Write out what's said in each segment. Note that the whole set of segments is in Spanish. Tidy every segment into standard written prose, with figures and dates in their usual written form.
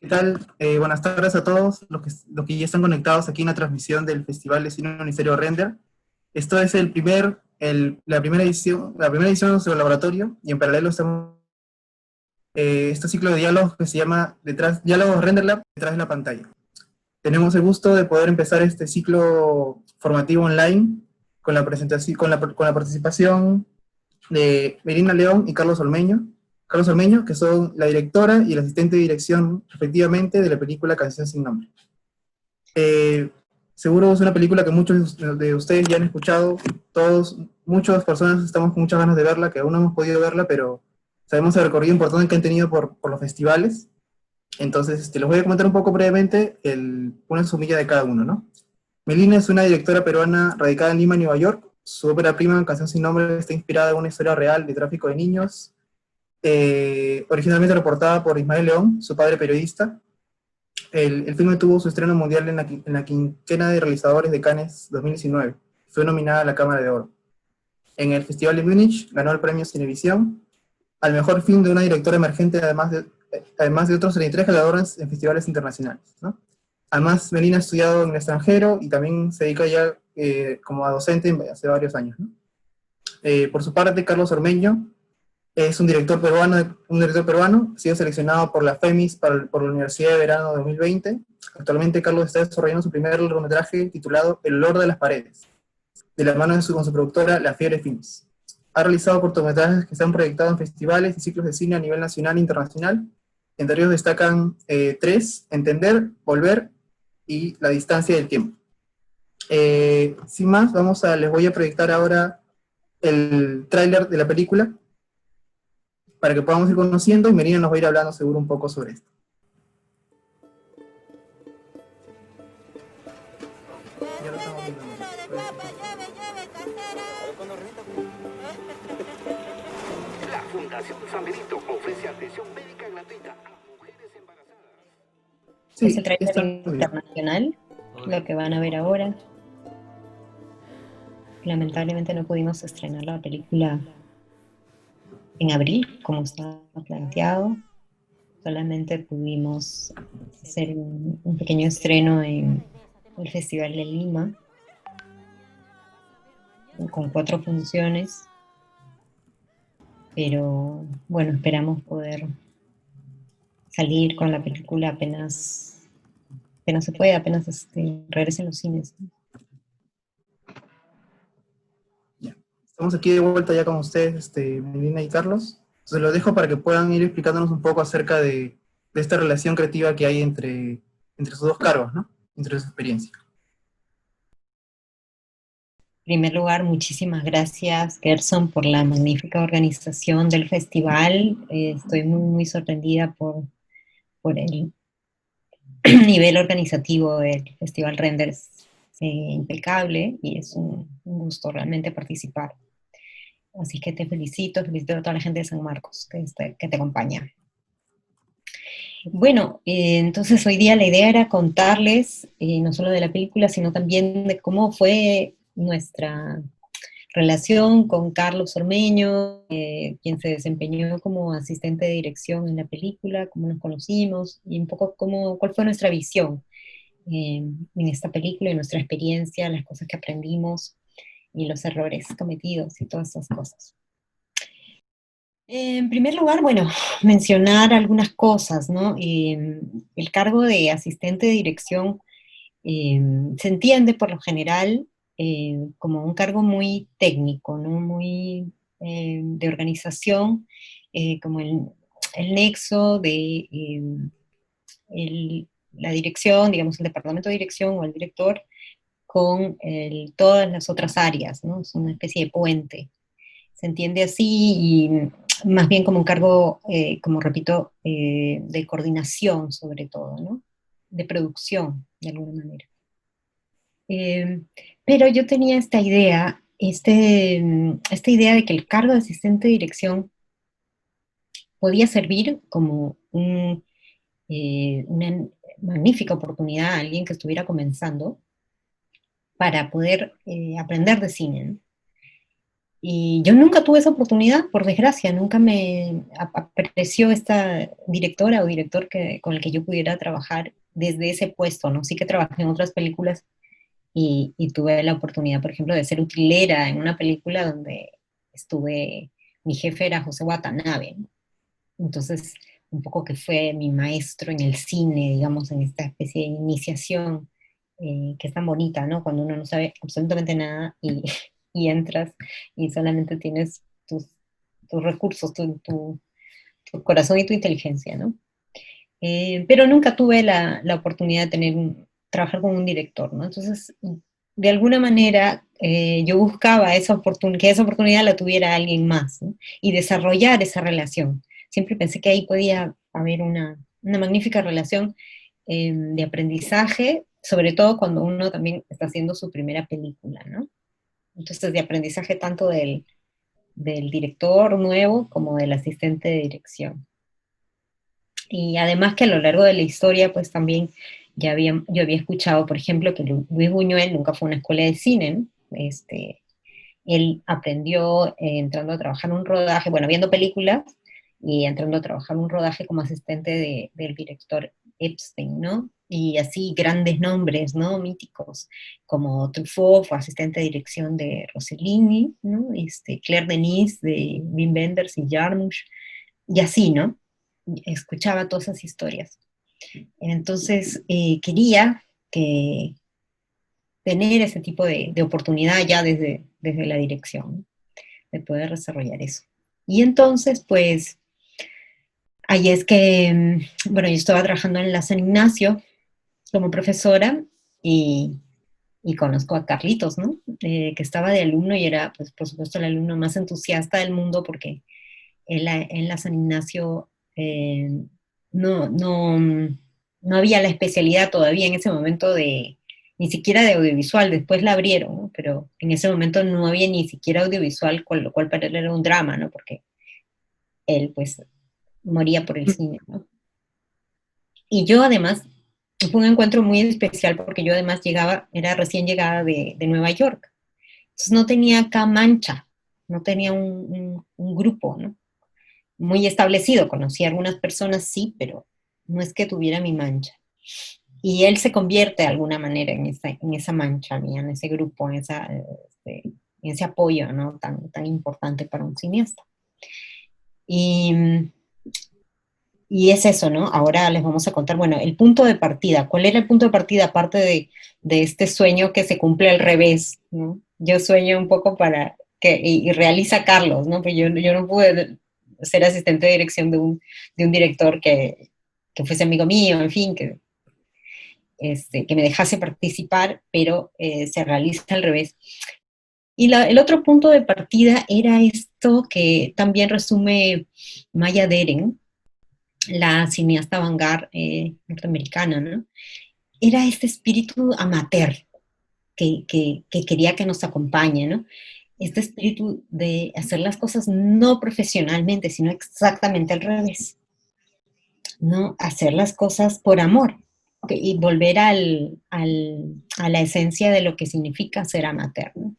¿Qué tal? Buenas tardes a todos los que ya están conectados aquí en la transmisión del Festival de Cine Ministerio Render. Esto es la primera edición de nuestro laboratorio, y en paralelo estamos este ciclo de diálogos que se llama Diálogos Render Lab detrás de la pantalla. Tenemos el gusto de poder empezar este ciclo formativo online con la presentación, con la participación de Melina León y Carlos Ormeño, que son la directora y el asistente de dirección, respectivamente, de la película Canción sin Nombre. Eh, Seguro es una película que muchos de ustedes ya han escuchado, muchas personas estamos con muchas ganas de verla, que aún no hemos podido verla, pero sabemos el recorrido importante que han tenido por los festivales. Entonces, les voy a comentar un poco brevemente una sumilla de cada uno, ¿no? Melina es una directora peruana radicada en Lima, Nueva York. Su ópera prima, Canción sin Nombre, está inspirada en una historia real de tráfico de niños, originalmente reportada por Ismael León, su padre periodista. El filme tuvo su estreno mundial en la quincena de realizadores de Cannes 2019. Fue nominada a la Cámara de Oro. En el Festival de Múnich ganó el premio Cinevisión al mejor film de una directora emergente, además de otros 33 galardones en festivales internacionales, ¿no? Además, Melina ha estudiado en el extranjero y también se dedica ya como a docente hace varios años, ¿no? Por su parte, Carlos Ormeño es un director peruano, ha sido seleccionado por la FEMIS por la Universidad de Verano 2020. Actualmente Carlos está desarrollando su primer largometraje titulado El olor de las paredes, de la mano con su productora La Fiebre Films. Ha realizado cortometrajes que se han proyectado en festivales y ciclos de cine a nivel nacional e internacional. Entre ellos destacan tres: Entender, Volver y La distancia del tiempo. Sin más, les voy a proyectar ahora el tráiler de la película para que podamos ir conociendo, y Merina nos va a ir hablando seguro un poco sobre esto. La Fundación San Benito ofrece atención médica gratuita a mujeres embarazadas. Sí, es el tráiler internacional, lo que van a ver ahora. Lamentablemente no pudimos estrenar la película en abril, como estaba planteado. Solamente pudimos hacer un pequeño estreno en el Festival de Lima, con 4 funciones. Pero bueno, esperamos poder salir con la película apenas se pueda, apenas regresen los cines. Estamos aquí de vuelta ya con ustedes, Melina y Carlos. Entonces los dejo para que puedan ir explicándonos un poco acerca de esta relación creativa que hay entre sus dos cargos, ¿no? Entre su experiencia. En primer lugar, muchísimas gracias, Gerson, por la magnífica organización del festival. Estoy muy sorprendida por el nivel organizativo del Festival Renders, impecable, y es un gusto realmente participar. Así que te felicito a toda la gente de San Marcos que te acompaña. Bueno, entonces hoy día la idea era contarles no solo de la película, sino también de cómo fue nuestra relación con Carlos Ormeño, quien se desempeñó como asistente de dirección en la película, cómo nos conocimos, y un poco cuál fue nuestra visión en esta película, y nuestra experiencia, las cosas que aprendimos, y los errores cometidos, y todas esas cosas. En primer lugar, bueno, mencionar algunas cosas, ¿no? El cargo de asistente de dirección se entiende por lo general como un cargo muy técnico, ¿no? Muy de organización, como el nexo de la dirección, digamos el departamento de dirección o el director, con todas las otras áreas, ¿no? Es una especie de puente. Se entiende así, y más bien como un cargo, como repito, de coordinación sobre todo, ¿no? De producción, de alguna manera. Pero yo tenía esta idea de que el cargo de asistente de dirección podía servir como una magnífica oportunidad a alguien que estuviera comenzando para poder aprender de cine, ¿no? Y yo nunca tuve esa oportunidad, por desgracia, nunca me apareció esta directora o director con el que yo pudiera trabajar desde ese puesto, ¿no? Sí que trabajé en otras películas y tuve la oportunidad, por ejemplo, de ser utilera en una película donde mi jefe era José Watanabe, ¿no? Entonces, un poco que fue mi maestro en el cine, digamos, en esta especie de iniciación, que es tan bonita, ¿no? Cuando uno no sabe absolutamente nada y entras y solamente tienes tus recursos, tu corazón y tu inteligencia, ¿no? Pero nunca tuve la oportunidad de trabajar con un director, ¿no? Entonces, de alguna manera, yo buscaba que esa oportunidad la tuviera alguien más, ¿no? Y desarrollar esa relación. Siempre pensé que ahí podía haber una magnífica relación de aprendizaje, sobre todo cuando uno también está haciendo su primera película, ¿no? Entonces, de aprendizaje tanto del director nuevo como del asistente de dirección. Y además que a lo largo de la historia, pues también yo había escuchado, por ejemplo, que Luis Buñuel nunca fue a una escuela de cine, ¿no? Él aprendió entrando a trabajar en un rodaje, bueno, viendo películas y entrando a trabajar en un rodaje como asistente del director Epstein, ¿no? Y así grandes nombres, ¿no? Míticos, como Truffaut fue asistente de dirección de Rossellini, ¿no? Claire Denis de Wim Wenders y Jarmusch, y así, ¿no? Escuchaba todas esas historias. Entonces, quería que tener ese tipo de oportunidad ya desde la dirección, ¿no? De poder desarrollar eso. Y entonces, pues, ahí es que, bueno, yo estaba trabajando en la San Ignacio como profesora y, y conozco a Carlitos, ¿no? Que estaba de alumno y era, pues, por supuesto, el alumno más entusiasta del mundo porque en la San Ignacio eh, no, no, no había la especialidad todavía en ese momento ni siquiera de audiovisual, después la abrieron, ¿no? Pero en ese momento no había ni siquiera audiovisual, con lo cual para él era un drama, ¿no? Porque él pues moría por el cine, ¿no? Y yo además, fue un encuentro muy especial porque yo además era recién llegada de Nueva York, entonces no tenía acá mancha, no tenía un grupo, ¿no? Muy establecido, conocí a algunas personas, sí, pero no es que tuviera mi mancha. Y él se convierte de alguna manera en esa mancha mía, en ese grupo, en ese apoyo, ¿no? Tan importante para un cineasta. Y, y es eso, ¿no? Ahora les vamos a contar, bueno, el punto de partida. ¿Cuál era el punto de partida aparte de este sueño que se cumple al revés, ¿no? Yo sueño un poco y realiza Carlos, ¿no? Pues yo no pude ser asistente de dirección de un director que fuese amigo mío, en fin, que me dejase participar, pero se realiza al revés. Y el otro punto de partida era esto que también resume Maya Deren, la cineasta vanguard norteamericana, ¿no? Era este espíritu amateur que quería que nos acompañe, ¿no? Este espíritu de hacer las cosas no profesionalmente, sino exactamente al revés, ¿no? Hacer las cosas por amor y volver a la esencia de lo que significa ser amateur, ¿no?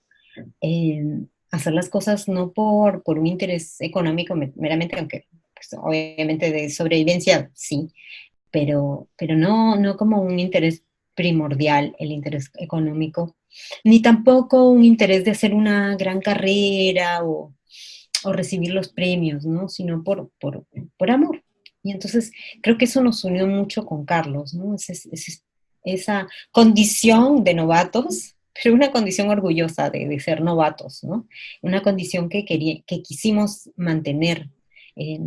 Hacer las cosas no por un interés económico meramente, aunque pues, obviamente de sobrevivencia sí, pero no como un interés primordial, el interés económico, ni tampoco un interés de hacer una gran carrera o recibir los premios, ¿no? Sino por amor. Y entonces creo que eso nos unió mucho con Carlos, ¿no? Esa condición de novatos, pero una condición orgullosa de ser novatos, ¿no? Una condición que quisimos mantener, eh,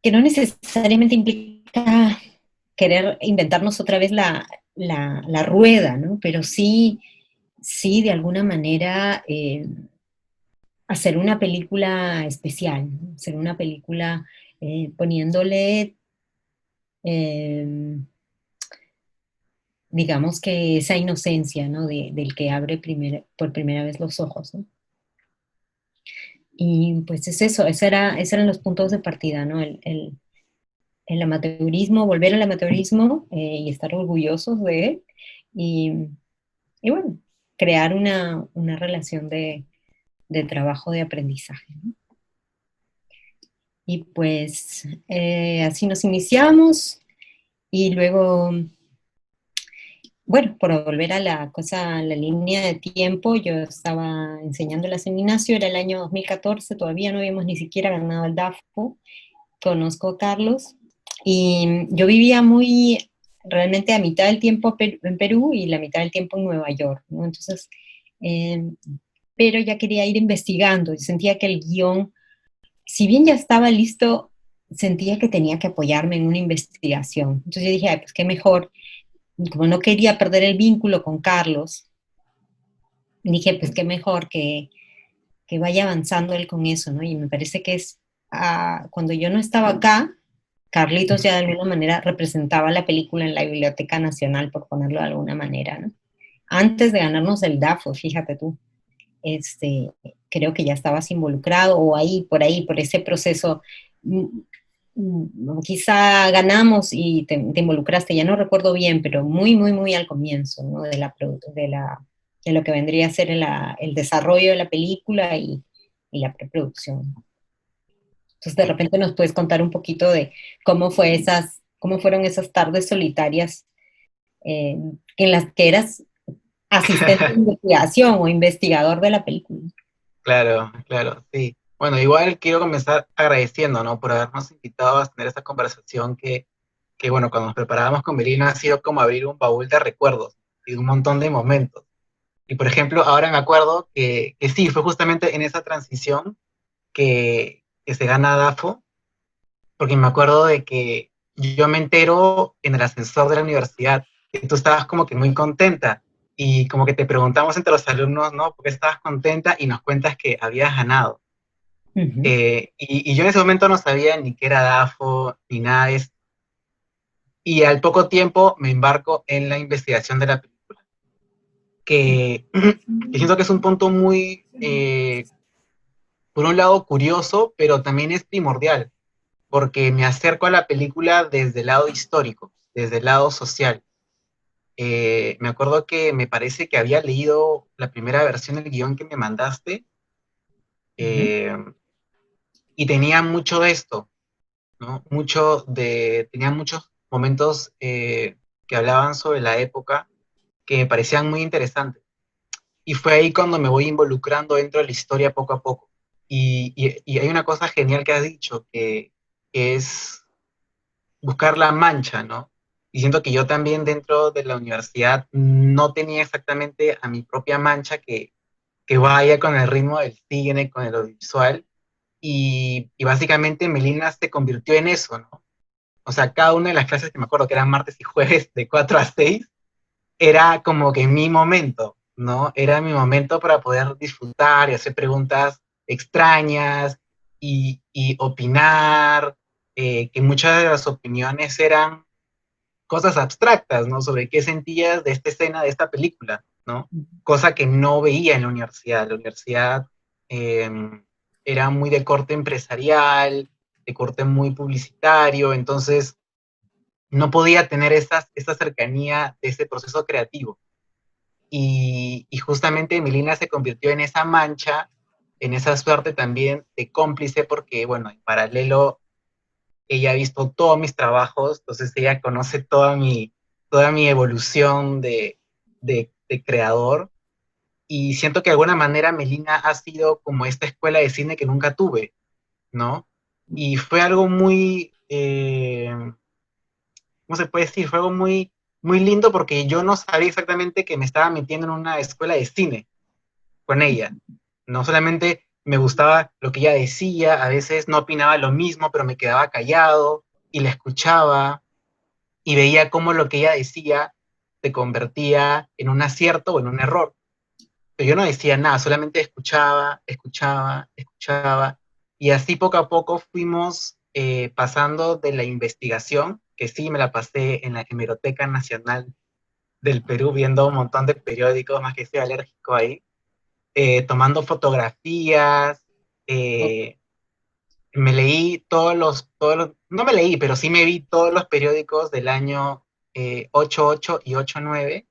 que no necesariamente implica querer inventarnos otra vez la rueda, ¿no? Pero sí de alguna manera hacer una película especial, ¿no? Hacer una película poniéndole, eh, digamos que esa inocencia, ¿no? Del que abre por primera vez los ojos, ¿no? Y pues es eso, esos eran los puntos de partida, ¿no? El amateurismo, volver al amateurismo y estar orgullosos de él. Y, y bueno, crear una relación de trabajo de aprendizaje, ¿no? Y pues así nos iniciamos y luego, bueno, por volver a la cosa, a la línea de tiempo, yo estaba enseñándolas en Ignacio, era el año 2014, todavía no habíamos ni siquiera ganado el DAFO, conozco a Carlos, y yo vivía muy, realmente a mitad del tiempo en Perú y la mitad del tiempo en Nueva York, ¿no? Entonces, eh, pero ya quería ir investigando, y sentía que el guión, si bien ya estaba listo, sentía que tenía que apoyarme en una investigación. Entonces yo dije, ay, pues qué mejor, como no quería perder el vínculo con Carlos, dije, pues qué mejor que vaya avanzando él con eso, ¿no? Y me parece que es, cuando yo no estaba acá, Carlitos ya de alguna manera representaba la película en la Biblioteca Nacional, por ponerlo de alguna manera, ¿no? Antes de ganarnos el DAFO, fíjate tú, este, creo que ya estabas involucrado o ahí, por ese proceso. mm, Quizá ganamos y te involucraste, ya no recuerdo bien, pero muy, muy, muy al comienzo, ¿no? De lo que vendría a ser el desarrollo de la película y la preproducción. Entonces, de repente nos puedes contar un poquito de cómo fueron esas tardes solitarias eh, en las que eras asistente de investigación o investigador de la película. Claro, claro, sí. Bueno, igual quiero comenzar agradeciendo, ¿no? Por habernos invitado a tener esta conversación bueno, cuando nos preparábamos con Melina ha sido como abrir un baúl de recuerdos y un montón de momentos. Y por ejemplo, ahora me acuerdo que sí, fue justamente en esa transición que se gana DAFO, porque me acuerdo de que yo me entero en el ascensor de la universidad que tú estabas como que muy contenta y como que te preguntamos entre los alumnos, ¿no? ¿Por qué estabas contenta? Y nos cuentas que habías ganado. Ujú. Y yo en ese momento no sabía ni qué era DAFO, ni nada de eso. Y al poco tiempo me embarco en la investigación de la película, que siento que es un punto muy, por un lado, curioso, pero también es primordial, porque me acerco a la película desde el lado histórico, desde el lado social. Me acuerdo que me parece que había leído la primera versión del guión que me mandaste, Ujú. eh, y tenía mucho de esto, ¿no? Tenía muchos momentos que hablaban sobre la época que me parecían muy interesantes. Y fue ahí cuando me voy involucrando dentro de la historia poco a poco. Y hay una cosa genial que has dicho, que es buscar la mancha, ¿no? Y siento que yo también dentro de la universidad no tenía exactamente a mi propia mancha que vaya con el ritmo del cine, con el audiovisual. Y básicamente Melina se convirtió en eso, ¿no? O sea, cada una de las clases que me acuerdo que eran martes y jueves de 4 a 6 era como que mi momento, ¿no? Era mi momento para poder disfrutar y hacer preguntas extrañas y opinar, que muchas de las opiniones eran cosas abstractas, ¿no? Sobre qué sentías de esta escena, de esta película, ¿no? Cosa que no veía en la universidad. La universidad eh, era muy de corte empresarial, de corte muy publicitario, entonces no podía tener esa cercanía de ese proceso creativo. Y justamente Emilina se convirtió en esa mancha, en esa suerte también de cómplice, porque, bueno, en paralelo ella ha visto todos mis trabajos, entonces ella conoce toda mi evolución de creador, y siento que de alguna manera Melina ha sido como esta escuela de cine que nunca tuve, ¿no? Y fue algo muy, ¿cómo se puede decir? Fue algo muy, muy lindo porque yo no sabía exactamente que me estaba metiendo en una escuela de cine con ella. No solamente me gustaba lo que ella decía, a veces no opinaba lo mismo, pero me quedaba callado y la escuchaba y veía cómo lo que ella decía se convertía en un acierto o en un error. Pero yo no decía nada, solamente escuchaba, escuchaba, escuchaba. Y así poco a poco fuimos pasando de la investigación, que sí me la pasé en la Hemeroteca Nacional del Perú viendo un montón de periódicos, más que soy alérgico ahí, tomando fotografías, eh, me leí no me leí, pero sí me vi todos los periódicos del año 88 y 89.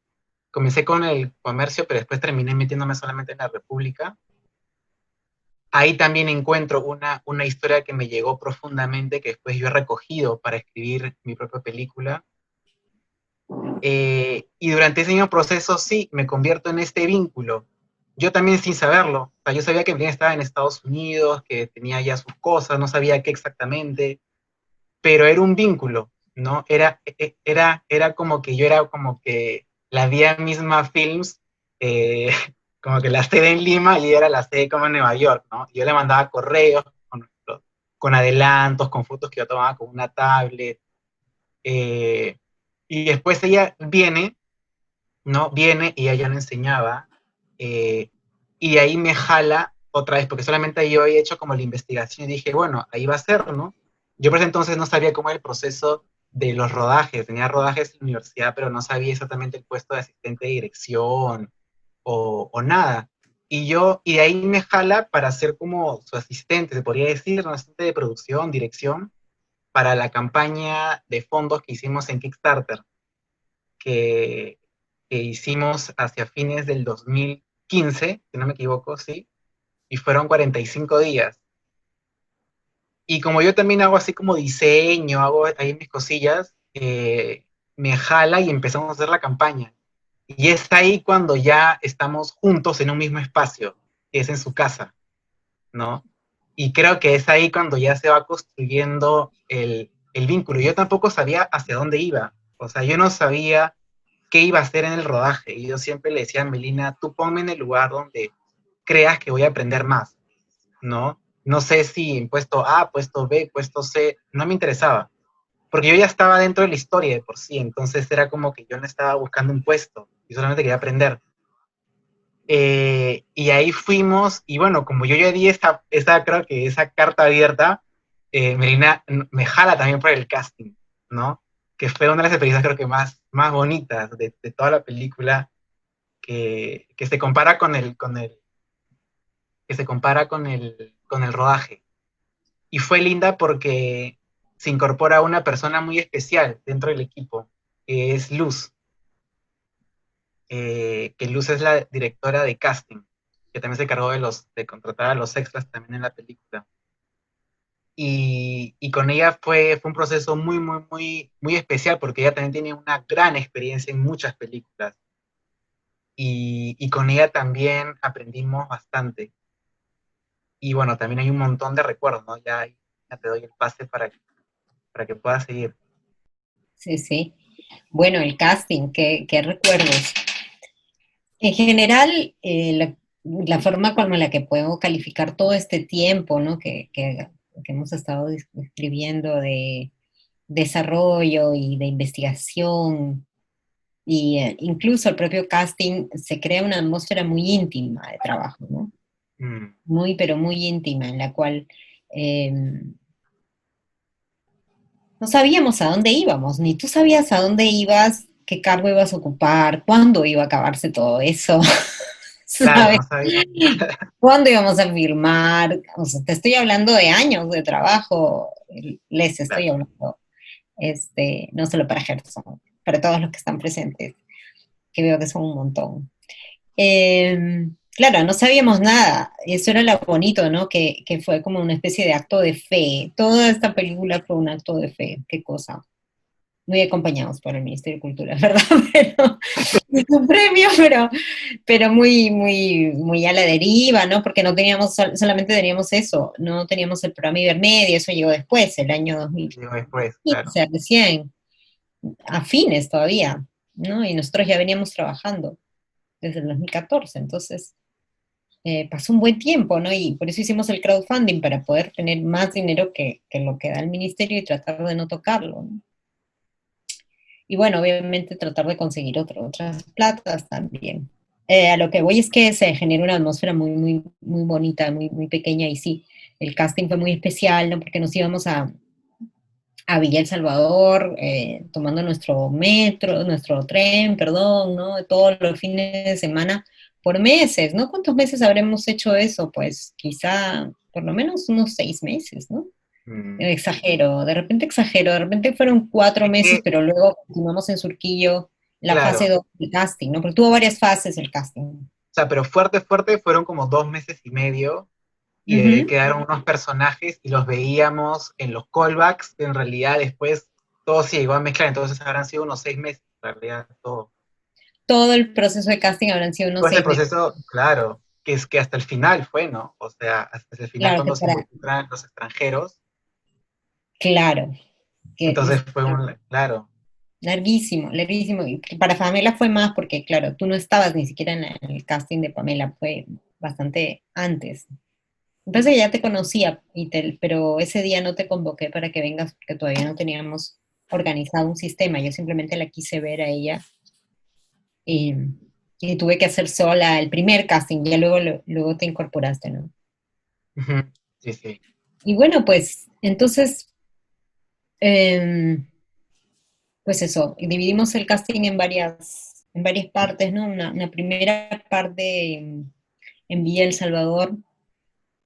Comencé con el comercio, pero después terminé metiéndome solamente en la República. ahí también encuentro una historia que me llegó profundamente, que después yo he recogido para escribir mi propia película. Y durante ese mismo proceso, sí, me convierto en este vínculo. Yo también sin saberlo. O sea, yo sabía que Melina estaba en Estados Unidos, que tenía ya sus cosas, no sabía qué exactamente, pero era un vínculo, ¿no? Era como que yo era como que la Vía Misma Films, eh, como que la sede en Lima y era la sede como en Nueva York, ¿no? Yo le mandaba correos con adelantos, con fotos que yo tomaba con una tablet, eh, y después ella viene, ¿no? Viene y ella no enseñaba, eh, y de ahí me jala otra vez, porque solamente yo había hecho como la investigación y dije, bueno, ahí va a ser, ¿no? Yo por ese entonces no sabía cómo era el proceso de los rodajes, tenía rodajes en la universidad, pero no sabía exactamente el puesto de asistente de dirección o nada. Y de ahí me jala para ser como su asistente, se podría decir, un asistente de producción, dirección, para la campaña de fondos que hicimos en Kickstarter, que, que hicimos hacia fines del 2015, si no me equivoco, sí, y fueron 45 días. Y como yo también hago así como diseño, hago ahí mis cosillas, me jala y empezamos a hacer la campaña. Y es ahí cuando ya estamos juntos en un mismo espacio, que es en su casa, ¿no? Y creo que es ahí cuando ya se va construyendo el vínculo. Yo tampoco sabía hacia dónde iba. O sea, yo no sabía qué iba a hacer en el rodaje. Y yo siempre le decía a Melina, tú ponme en el lugar donde creas que voy a aprender más, ¿no? No sé si en puesto A, puesto B, puesto C, no me interesaba. Porque yo ya estaba dentro de la historia de por sí, entonces era como que yo no estaba buscando un puesto, y solamente quería aprender. Y ahí fuimos, y bueno, como yo ya di creo que esa carta abierta, Melina me jala también por el casting, ¿no? Que fue una de las experiencias creo que más bonitas de toda la película, que se compara que se compara con el rodaje. Y fue linda porque se incorpora una persona muy especial dentro del equipo, que es Luz, que Luz es la directora de casting, que también se encargó de contratar a los extras también en la película. Y con ella fue un proceso muy especial porque ella también tiene una gran experiencia en muchas películas. Y con ella también aprendimos bastante. Y bueno, también hay un montón de recuerdos, ¿no? Ya te doy el pase para que puedas seguir. Sí, sí. Bueno, el casting, qué recuerdos. En general, la forma como la que puedo calificar todo este tiempo, ¿no? Que hemos estado escribiendo de desarrollo y de investigación, y incluso el propio casting, se crea una atmósfera muy íntima de trabajo, ¿no? Mm, Muy, pero muy íntima, en la cual eh, no sabíamos a dónde íbamos, ni tú sabías a dónde ibas, qué cargo ibas a ocupar, cuándo iba a acabarse todo eso, claro, ¿sabes? no sabía. ¿Cuándo íbamos a firmar? O sea, te estoy hablando de años de trabajo, les estoy Claro. hablando, no solo para Gerson, para todos los que están presentes, que veo que son un montón. Claro, no sabíamos nada, eso era lo bonito, ¿no? Que fue como una especie de acto de fe. Toda esta película fue un acto de fe, qué cosa. Muy acompañados por el Ministerio de Cultura, ¿verdad? Pero, y su premio, pero muy, muy, muy a la deriva, ¿no? Porque no teníamos, solamente teníamos eso, no teníamos el programa Ibermedia, eso llegó después, el año Digo después, 2015, claro. recién, a fines todavía, ¿no? Y nosotros ya veníamos trabajando desde el 2014, entonces pasó un buen tiempo, ¿no? Y por eso hicimos el crowdfunding, para poder tener más dinero que lo que da el ministerio y tratar de no tocarlo, ¿no? Y bueno, obviamente tratar de conseguir otras platas también. A lo que voy es que se genera una atmósfera muy, muy, muy bonita, muy, muy pequeña, y sí, el casting fue muy especial, ¿no? Porque nos íbamos a Villa El Salvador, tomando nuestro metro, nuestro tren, perdón, ¿no? Todos los fines de semana, por meses, ¿no? ¿Cuántos meses habremos hecho eso? Pues quizá por lo menos unos 6 meses, ¿no? Mm. Exagero, de repente fueron 4 meses, Que, pero luego continuamos en Surquillo la fase claro, 2 del casting, ¿no? Porque tuvo varias fases el casting. o sea, pero fuerte fueron como 2 meses y medio, y de ahí quedaron unos personajes y los veíamos en los callbacks, que en realidad después todo se llegó a mezclar, entonces habrán sido unos 6 meses, en realidad todo. Todo el proceso de casting habrán sido unos Todo ese 6 meses. proceso, claro, que es que hasta el final fue, ¿no? O sea, hasta el final Claro que cuando se para, involucran los extranjeros, claro, que entonces fue claro. larguísimo, larguísimo. Y para Pamela fue más porque, claro, tú no estabas ni siquiera en el casting de Pamela, fue bastante antes. Entonces ya te conocía, pero ese día no te convoqué para que vengas porque todavía no teníamos organizado un sistema. Yo simplemente la quise ver a ella y, y tuve que hacer sola el primer casting, ya luego te incorporaste, ¿no? Ujú. Sí, sí. Y bueno, pues entonces, em, pues eso, dividimos el casting en varias partes, ¿no? Una primera parte en Villa El Salvador,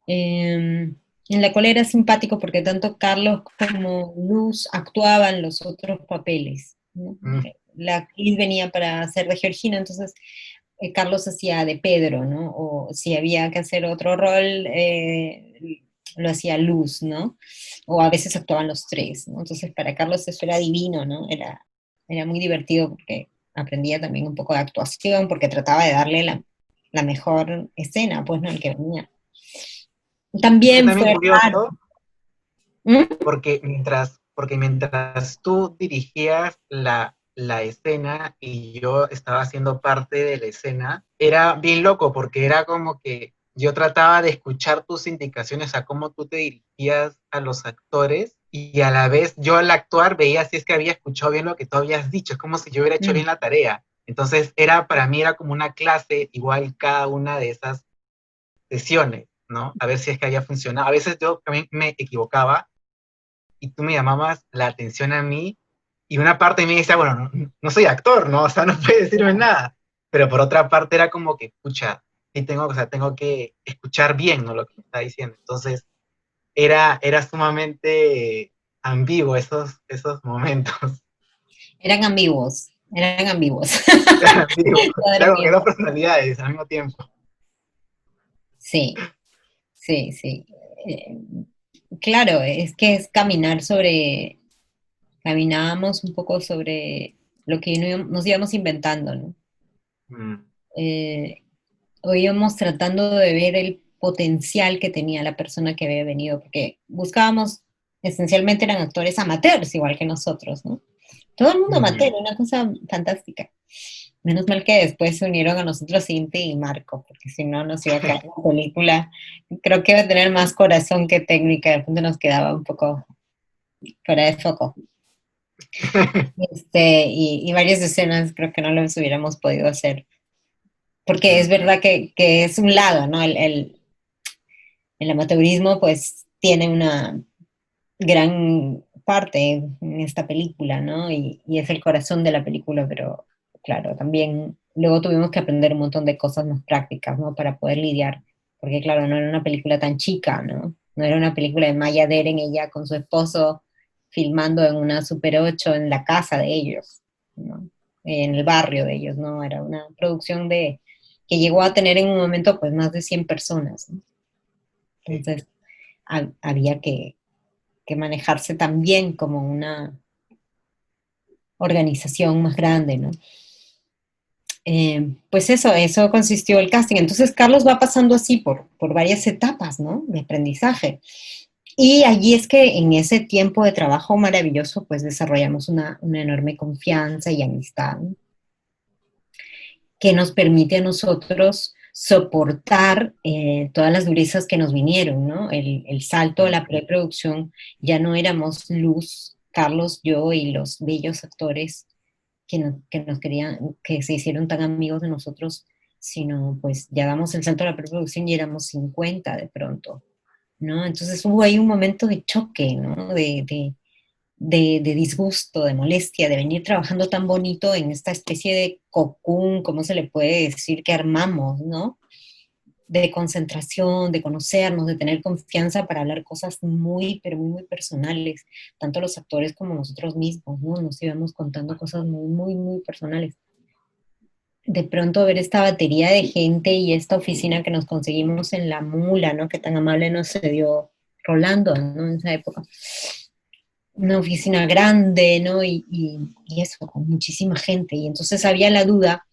en la cual era simpático porque tanto Carlos como Luz actuaban los otros papeles, ¿no? Mm, La actriz venía para hacer de Georgina, entonces Carlos hacía de Pedro, ¿no? O si había que hacer otro rol, lo hacía Luz, ¿no? O a veces actuaban los tres, ¿no? Entonces para Carlos eso era divino, ¿no? Era muy divertido porque aprendía también un poco de actuación, porque trataba de darle la mejor escena, pues, ¿no? El que venía. fue También también fue raro. curioso ¿Mm? porque mientras tú dirigías la escena y yo estaba haciendo parte de la escena, era bien loco porque era como que yo trataba de escuchar tus indicaciones a cómo tú te dirigías a los actores y a la vez yo al actuar veía si es que había escuchado bien lo que tú habías dicho, es como si yo hubiera hecho Mm. bien la tarea. Entonces para mí era como una clase igual cada una de esas sesiones, ¿no? A ver si es que había funcionado. A veces yo también me equivocaba y tú me llamabas la atención a mí y una parte de mí decía, bueno, no soy actor, ¿no? O sea, no puede decirme nada. Pero por otra parte era como que, escucha, sí tengo, o sea, tengo que escuchar bien, ¿no? Lo que me está diciendo. Entonces, era sumamente ambiguo esos momentos. Eran ambiguos, eran ambiguos. Era ambiguo. Todo era Era como que ambiguo. dos personalidades al mismo tiempo. Sí, sí, sí. Eh, claro, es que es caminábamos un poco sobre lo que nos íbamos inventando, ¿no? Mm, Eh, o íbamos tratando de ver el potencial que tenía la persona que había venido, porque buscábamos, esencialmente eran actores amateurs, igual que nosotros, ¿no? Todo el mundo amateur, mm. una cosa fantástica. Menos mal que después se unieron a nosotros Cinti y Marco, porque si no nos iba a quedar la película. Creo que iba a tener más corazón que técnica, de pronto nos quedaba un poco fuera de foco. Y varias escenas creo que no las hubiéramos podido hacer, porque es Mm, verdad que es un lado, ¿no? El amateurismo pues tiene una gran parte en esta película, ¿no? Y es el corazón de la película, pero claro, también luego tuvimos que aprender un montón de cosas más prácticas, ¿no? Para poder lidiar, porque claro, no era una película tan chica, ¿no? No era una película de Maya Deren, ella con su esposo filmando en una Super 8 en la casa de ellos, ¿no? En el barrio de ellos, ¿no? Era una producción que llegó a tener en un momento pues más de 100 personas, ¿no? sí. Entonces había que manejarse también como una organización más grande, ¿no? Pues eso consistió el casting. Entonces Carlos va pasando así por varias etapas, ¿no? De aprendizaje. Y allí es que en ese tiempo de trabajo maravilloso, pues desarrollamos una enorme confianza y amistad, ¿no? Que nos permite a nosotros soportar todas las durezas que nos vinieron, ¿no? El salto a Mm, la preproducción, ya no éramos Luz, Carlos, yo y los bellos actores que nos querían, que se hicieron tan amigos de nosotros, sino pues ya damos el salto a la preproducción y éramos 50 de pronto, ¿no? Entonces hubo ahí un momento de choque, ¿no? De disgusto, de molestia, de venir trabajando tan bonito en esta especie de cocún, ¿cómo se le puede decir? Que armamos, ¿no? De concentración, de conocernos, de tener confianza para hablar cosas muy, pero muy, muy personales, tanto los actores como nosotros mismos, ¿no? Nos íbamos contando cosas muy, muy, muy personales. de pronto ver esta batería de gente y esta oficina que nos conseguimos en La Mula, ¿no? Que tan amable nos dio Rolando, ¿no? En esa época. Una oficina grande, ¿no? Y eso, con muchísima gente. Y entonces había la duda,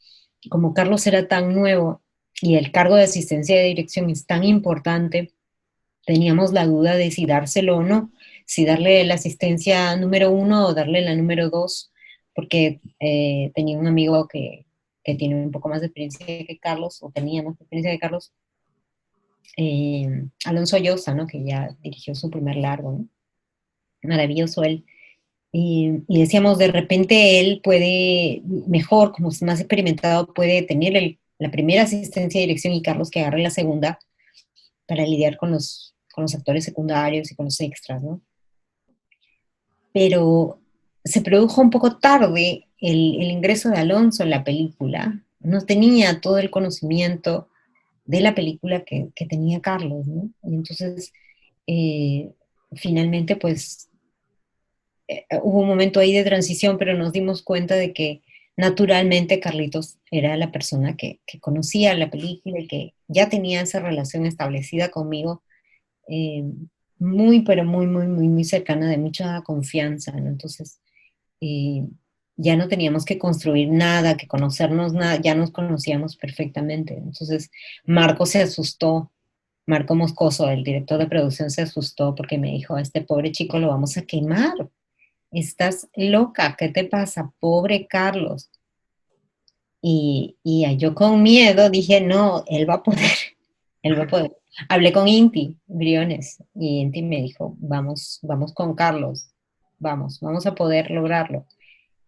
como Carlos era tan nuevo y el cargo de asistencia de dirección es tan importante, teníamos la duda de si dárselo o no, si darle la asistencia número 1 o darle la número 2, porque tenía un amigo que tiene un poco más de experiencia que Carlos, o tenía más experiencia que Carlos, Alonso Llosa, ¿no? Que ya dirigió su primer largo, ¿no? Maravilloso él. Y decíamos, de repente él puede, mejor, como es más experimentado, puede tener la primera asistencia de dirección y Carlos que agarre la segunda para lidiar con los actores secundarios y con los extras, ¿no? Pero se produjo un poco tarde el ingreso de Alonso en la película. No tenía todo el conocimiento de la película que tenía Carlos, ¿no? Y entonces, eh, finalmente, pues, hubo un momento ahí de transición, pero nos dimos cuenta de que naturalmente Carlitos era la persona que conocía la película y que ya tenía esa relación establecida conmigo, eh, muy, pero muy, muy, muy, muy cercana, de mucha confianza, ¿no? Entonces, eh, ya no teníamos que construir nada, que conocernos nada, ya nos conocíamos perfectamente. Entonces, Marco se asustó, Marco Moscoso, el director de producción, se asustó porque me dijo, a este pobre chico lo vamos a quemar. Estás loca, ¿qué te pasa? Pobre Carlos. Y yo con miedo dije, no, él va a poder, él va a poder. Hablé con Inti Briones y Inti me dijo, vamos, vamos con Carlos, vamos a poder lograrlo.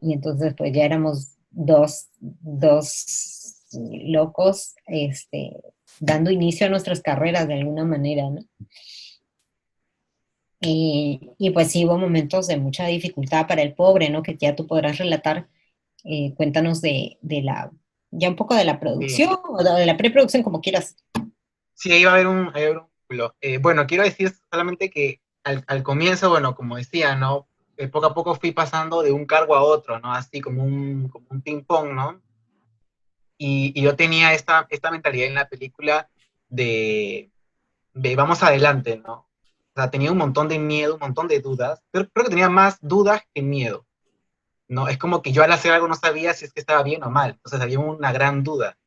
Y entonces pues ya éramos dos locos, dando inicio a nuestras carreras de alguna manera, ¿no? Y pues sí hubo momentos de mucha dificultad para el pobre, ¿no? Que ya tú podrás relatar. Cuéntanos ya un poco de la Sí, producción o de la preproducción, como quieras. sí, ahí va a haber un vínculo. Bueno, quiero decir solamente que al comienzo, bueno, como decía, ¿no? Poco a poco fui pasando de un cargo a otro, ¿no? Así como un ping-pong, ¿no? Y yo tenía esta mentalidad en la película de, de vamos adelante, ¿no? O sea, tenía un montón de miedo, un montón de dudas, pero creo que tenía más dudas que miedo, ¿no? Es como que yo al hacer algo no sabía si es que estaba bien o mal, entonces había una gran duda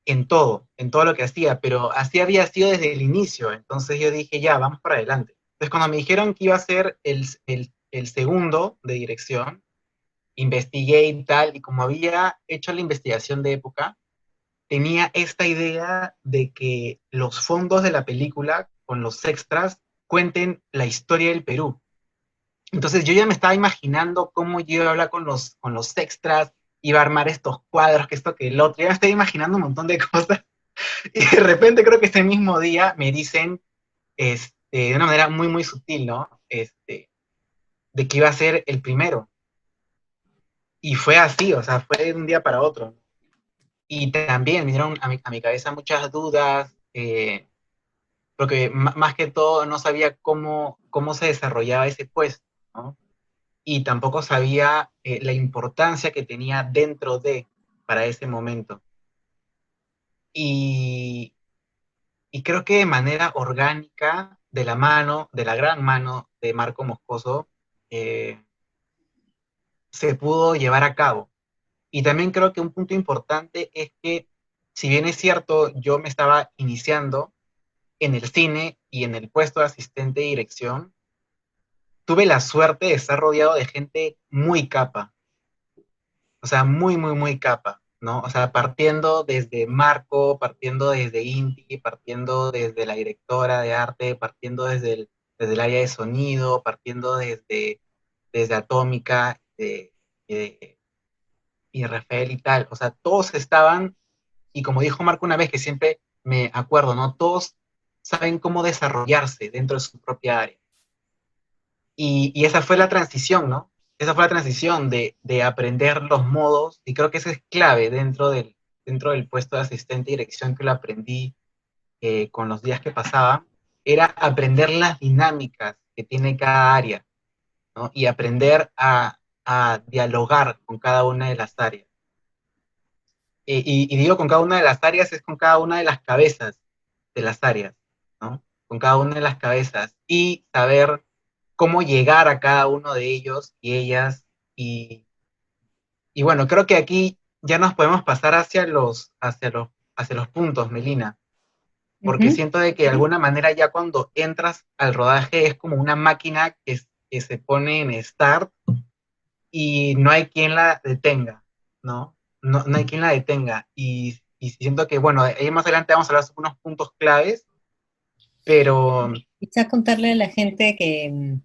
en todo lo que hacía, pero así había sido desde el inicio, entonces yo dije, ya, vamos para adelante. Entonces cuando me dijeron que iba a ser el segundo de dirección, investigué y tal, y como había hecho la investigación de época, tenía esta idea de que los fondos de la película, con los extras, cuenten la historia del Perú. Entonces yo ya me estaba imaginando cómo yo iba a hablar con los extras, iba a armar estos cuadros, que esto, que el otro, ya me estaba imaginando un montón de cosas. Y de repente creo que ese mismo día me dicen, de una manera muy, muy sutil, ¿no? De que iba a ser el primero. Y fue así, o sea, fue de un día para otro. Y también vinieron a mi cabeza muchas dudas, porque más que todo no sabía cómo se desarrollaba ese puesto, ¿no? Y tampoco sabía la importancia que tenía dentro de, para ese momento. Y, y creo que de manera orgánica, de la mano, de la gran mano de Marco Moscoso, eh, se pudo llevar a cabo. Y también creo que un punto importante es que, si bien es cierto, yo me estaba iniciando en el cine y en el puesto de asistente de dirección, tuve la suerte de estar rodeado de gente muy capa, o sea, muy, muy, muy capa, ¿no? O sea, partiendo desde Marco, partiendo desde Inti, partiendo desde la directora de arte, partiendo desde el área de sonido, partiendo desde Atómica de, y Rafael y tal. O sea, todos estaban, y como dijo Marco una vez, que siempre me acuerdo, ¿no? Todos saben cómo desarrollarse dentro de su propia área. Y esa fue la transición, ¿no? Esa fue la transición de aprender los modos, y creo que eso es clave dentro del puesto de asistente de dirección, que lo aprendí con los días que pasaba, era aprender las dinámicas que tiene cada área, ¿no? Y aprender a dialogar con cada una de las áreas. y digo con cada una de las áreas, es con cada una de las cabezas de las áreas, ¿no? Con cada una de las cabezas y saber cómo llegar a cada uno de ellos y ellas. Y, y bueno, creo que aquí ya nos podemos pasar hacia los puntos, Melina, porque Ujú. siento de que de alguna manera ya cuando entras al rodaje es como una máquina que se pone en start y no hay quien la detenga, ¿no? No hay quien la detenga. Y siento que, bueno, ahí más adelante vamos a hablar sobre unos puntos claves, pero Quizá contarle a la gente que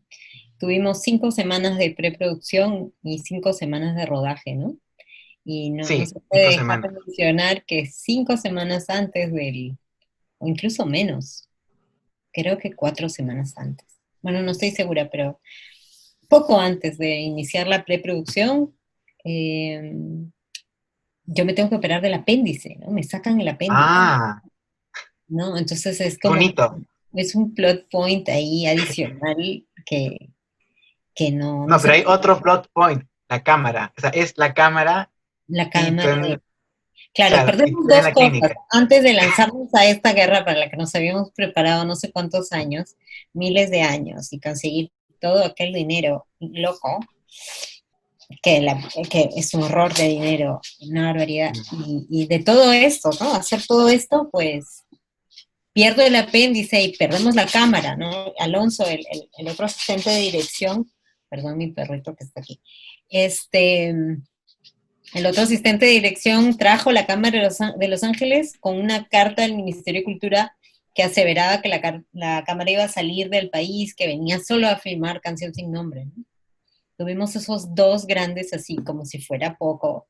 tuvimos 5 semanas de preproducción y 5 semanas de rodaje, ¿no? Y no sí, se puede cinco dejar de semanas. mencionar que 5 semanas antes o incluso menos, creo que 4 semanas antes. Bueno, no estoy segura, pero poco antes de iniciar la preproducción, eh, yo me tengo que operar del apéndice, ¿no? Me sacan el apéndice, Ah, ¿no? Entonces es qué como, bonito. es un plot point ahí adicional que no No, se pero hay puede, otro plot point, la cámara. O sea, es la cámara la y tú cámara en, Claro, claro, y perdemos tú en dos la cosas. clínica. Antes de lanzarnos a esta guerra para la que nos habíamos preparado no sé cuántos años, miles de años, y conseguir todo aquel dinero loco, que, que es un horror de dinero, una barbaridad. Mm. Y de todo esto, ¿no? Hacer todo esto, pues pierdo el apéndice y perdemos la cámara, ¿no? Alonso, el otro asistente de dirección, perdón, mi perrito que está aquí, este, el otro asistente de dirección trajo la Cámara de Los Ángeles con una carta del Ministerio de Cultura que aseveraba que la Cámara iba a salir del país, que venía solo a filmar Canción sin Nombre, ¿no? Tuvimos esos dos grandes así, como si fuera poco,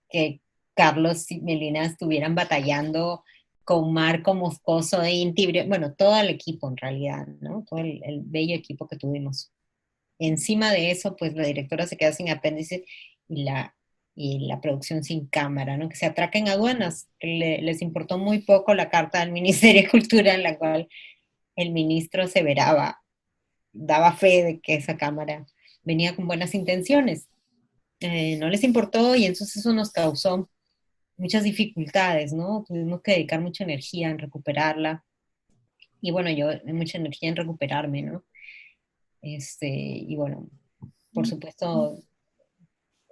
que Carlos y Melina estuvieran batallando con Marco Moscoso e Intibrio, bueno, todo el equipo en realidad, ¿no? Todo el bello equipo que tuvimos. Encima de eso, pues la directora se queda sin apéndice y la producción sin cámara, ¿no? Que se atraquen aduanas. Les importó muy poco la carta del Ministerio de Cultura en la cual el ministro aseveraba, daba fe de que esa cámara venía con buenas intenciones. No les importó y entonces eso nos causó muchas dificultades, ¿no? Tuvimos que dedicar mucha energía en recuperarla y bueno, yo mucha energía en recuperarme, ¿no? Y bueno, por supuesto,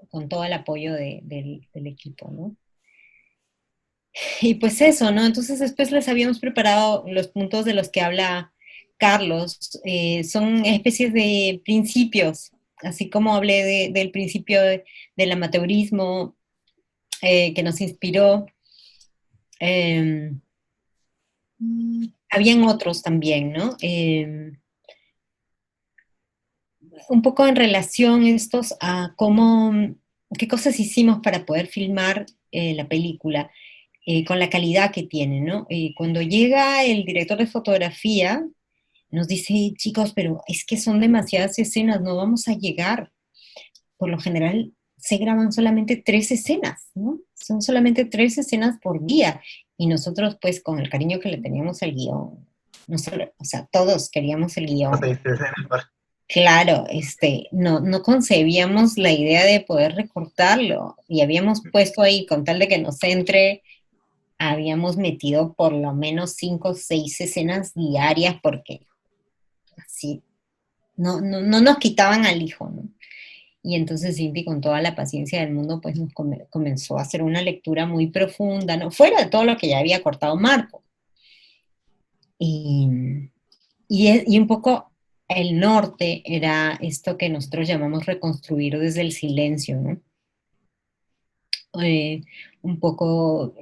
con todo el apoyo del equipo, ¿no? Y pues eso, ¿no? Entonces después les habíamos preparado los puntos de los que habla Carlos, son especies de principios, así como hablé del principio del amateurismo que nos inspiró, eh, habían otros también, ¿no? Un poco en relación estos a cómo, qué cosas hicimos para poder filmar la película con la calidad que tiene, ¿no? Cuando llega el director de fotografía, nos dice, chicos, pero es que son demasiadas escenas, no vamos a llegar. Por lo general se graban solamente 3 escenas, ¿no? Son solamente 3 escenas por día. Y nosotros, pues, con el cariño que le teníamos al guión, no solo, o sea, todos queríamos el O sea, guión. dices, Claro, no concebíamos la idea de poder recortarlo y habíamos puesto ahí, con tal de que nos entre, habíamos metido por lo menos 5 o 6 escenas diarias porque así no nos quitaban al hijo, ¿no? Y entonces Cindy, con toda la paciencia del mundo, pues nos comenzó a hacer una lectura muy profunda, ¿no? Fuera de todo lo que ya había cortado Marco. Y, y un poco el norte era esto que nosotros llamamos reconstruir desde el silencio, ¿no? Eh, un poco,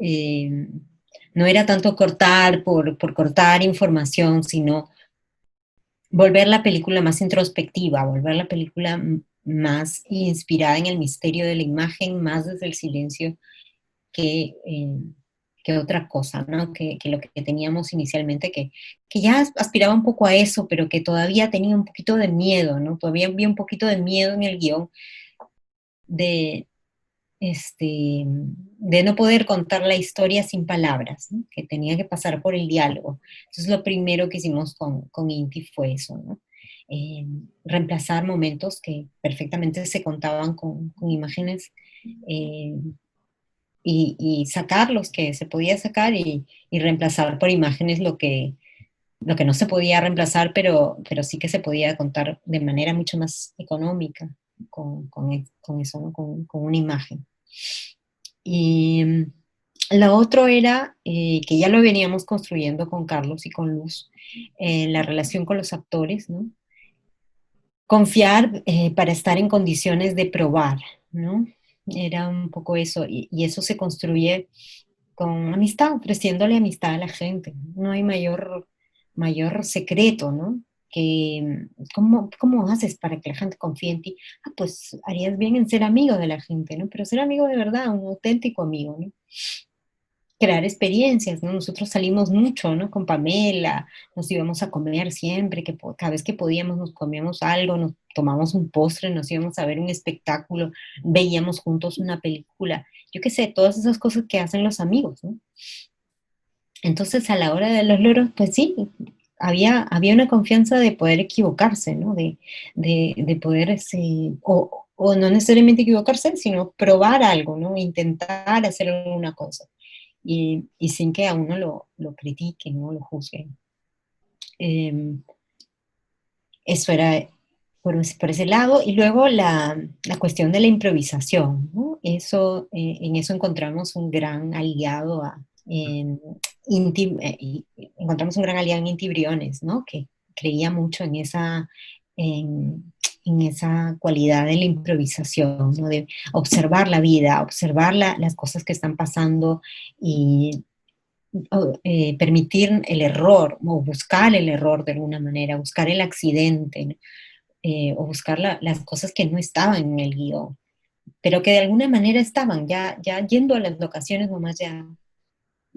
no era tanto cortar por cortar información, sino volver la película más introspectiva, volver la película más inspirada en el misterio de la imagen, más desde el silencio que, que otra cosa, ¿no? Que lo que teníamos inicialmente, que ya aspiraba un poco a eso, pero que todavía tenía un poquito de miedo, ¿no? Todavía había un poquito de miedo en el guión de, de no poder contar la historia sin palabras, ¿no? Que tenía que pasar por el diálogo. Entonces lo primero que hicimos con Inti fue eso, ¿no? Reemplazar momentos que perfectamente se contaban con imágenes, eh, y sacar los que se podía sacar y reemplazar por imágenes lo que no se podía reemplazar, pero sí que se podía contar de manera mucho más económica con eso, ¿no? Con una imagen. Y lo otro era, que ya lo veníamos construyendo con Carlos y con Luz, la relación con los actores, ¿no? Confiar para estar en condiciones de probar, ¿no? Era un poco eso, y eso se construye con amistad, ofreciéndole amistad a la gente. No hay mayor secreto, ¿no? Que, ¿cómo haces para que la gente confíe en ti? Ah, pues harías bien en ser amigo de la gente, ¿no? Pero ser amigo de verdad, un auténtico amigo, ¿no? Crear experiencias, ¿no? Nosotros salimos mucho, ¿no? Con Pamela, nos íbamos a comer siempre, cada vez que podíamos nos comíamos algo, nos tomamos un postre, nos íbamos a ver un espectáculo, veíamos juntos una película, yo qué sé, todas esas cosas que hacen los amigos, ¿no? Entonces, a la hora de los logros, pues sí, había una confianza de poder equivocarse, ¿no? De poder, o no necesariamente equivocarse, sino probar algo, ¿no? Intentar hacer alguna cosa. Y sin que a uno lo critiquen, ¿no? Lo juzguen. Eh, Eso era por ese lado. Y luego la cuestión de la improvisación, ¿no? En eso encontramos un gran aliado encontramos un gran aliado en Inti Briones, ¿no? Que creía mucho en esa cualidad de la improvisación, ¿no? De observar la vida, observar las cosas que están pasando y permitir el error, o buscar el error de alguna manera, buscar el accidente, o buscar las cosas que no estaban en el guión, pero que de alguna manera estaban, ya yendo a las locaciones nomás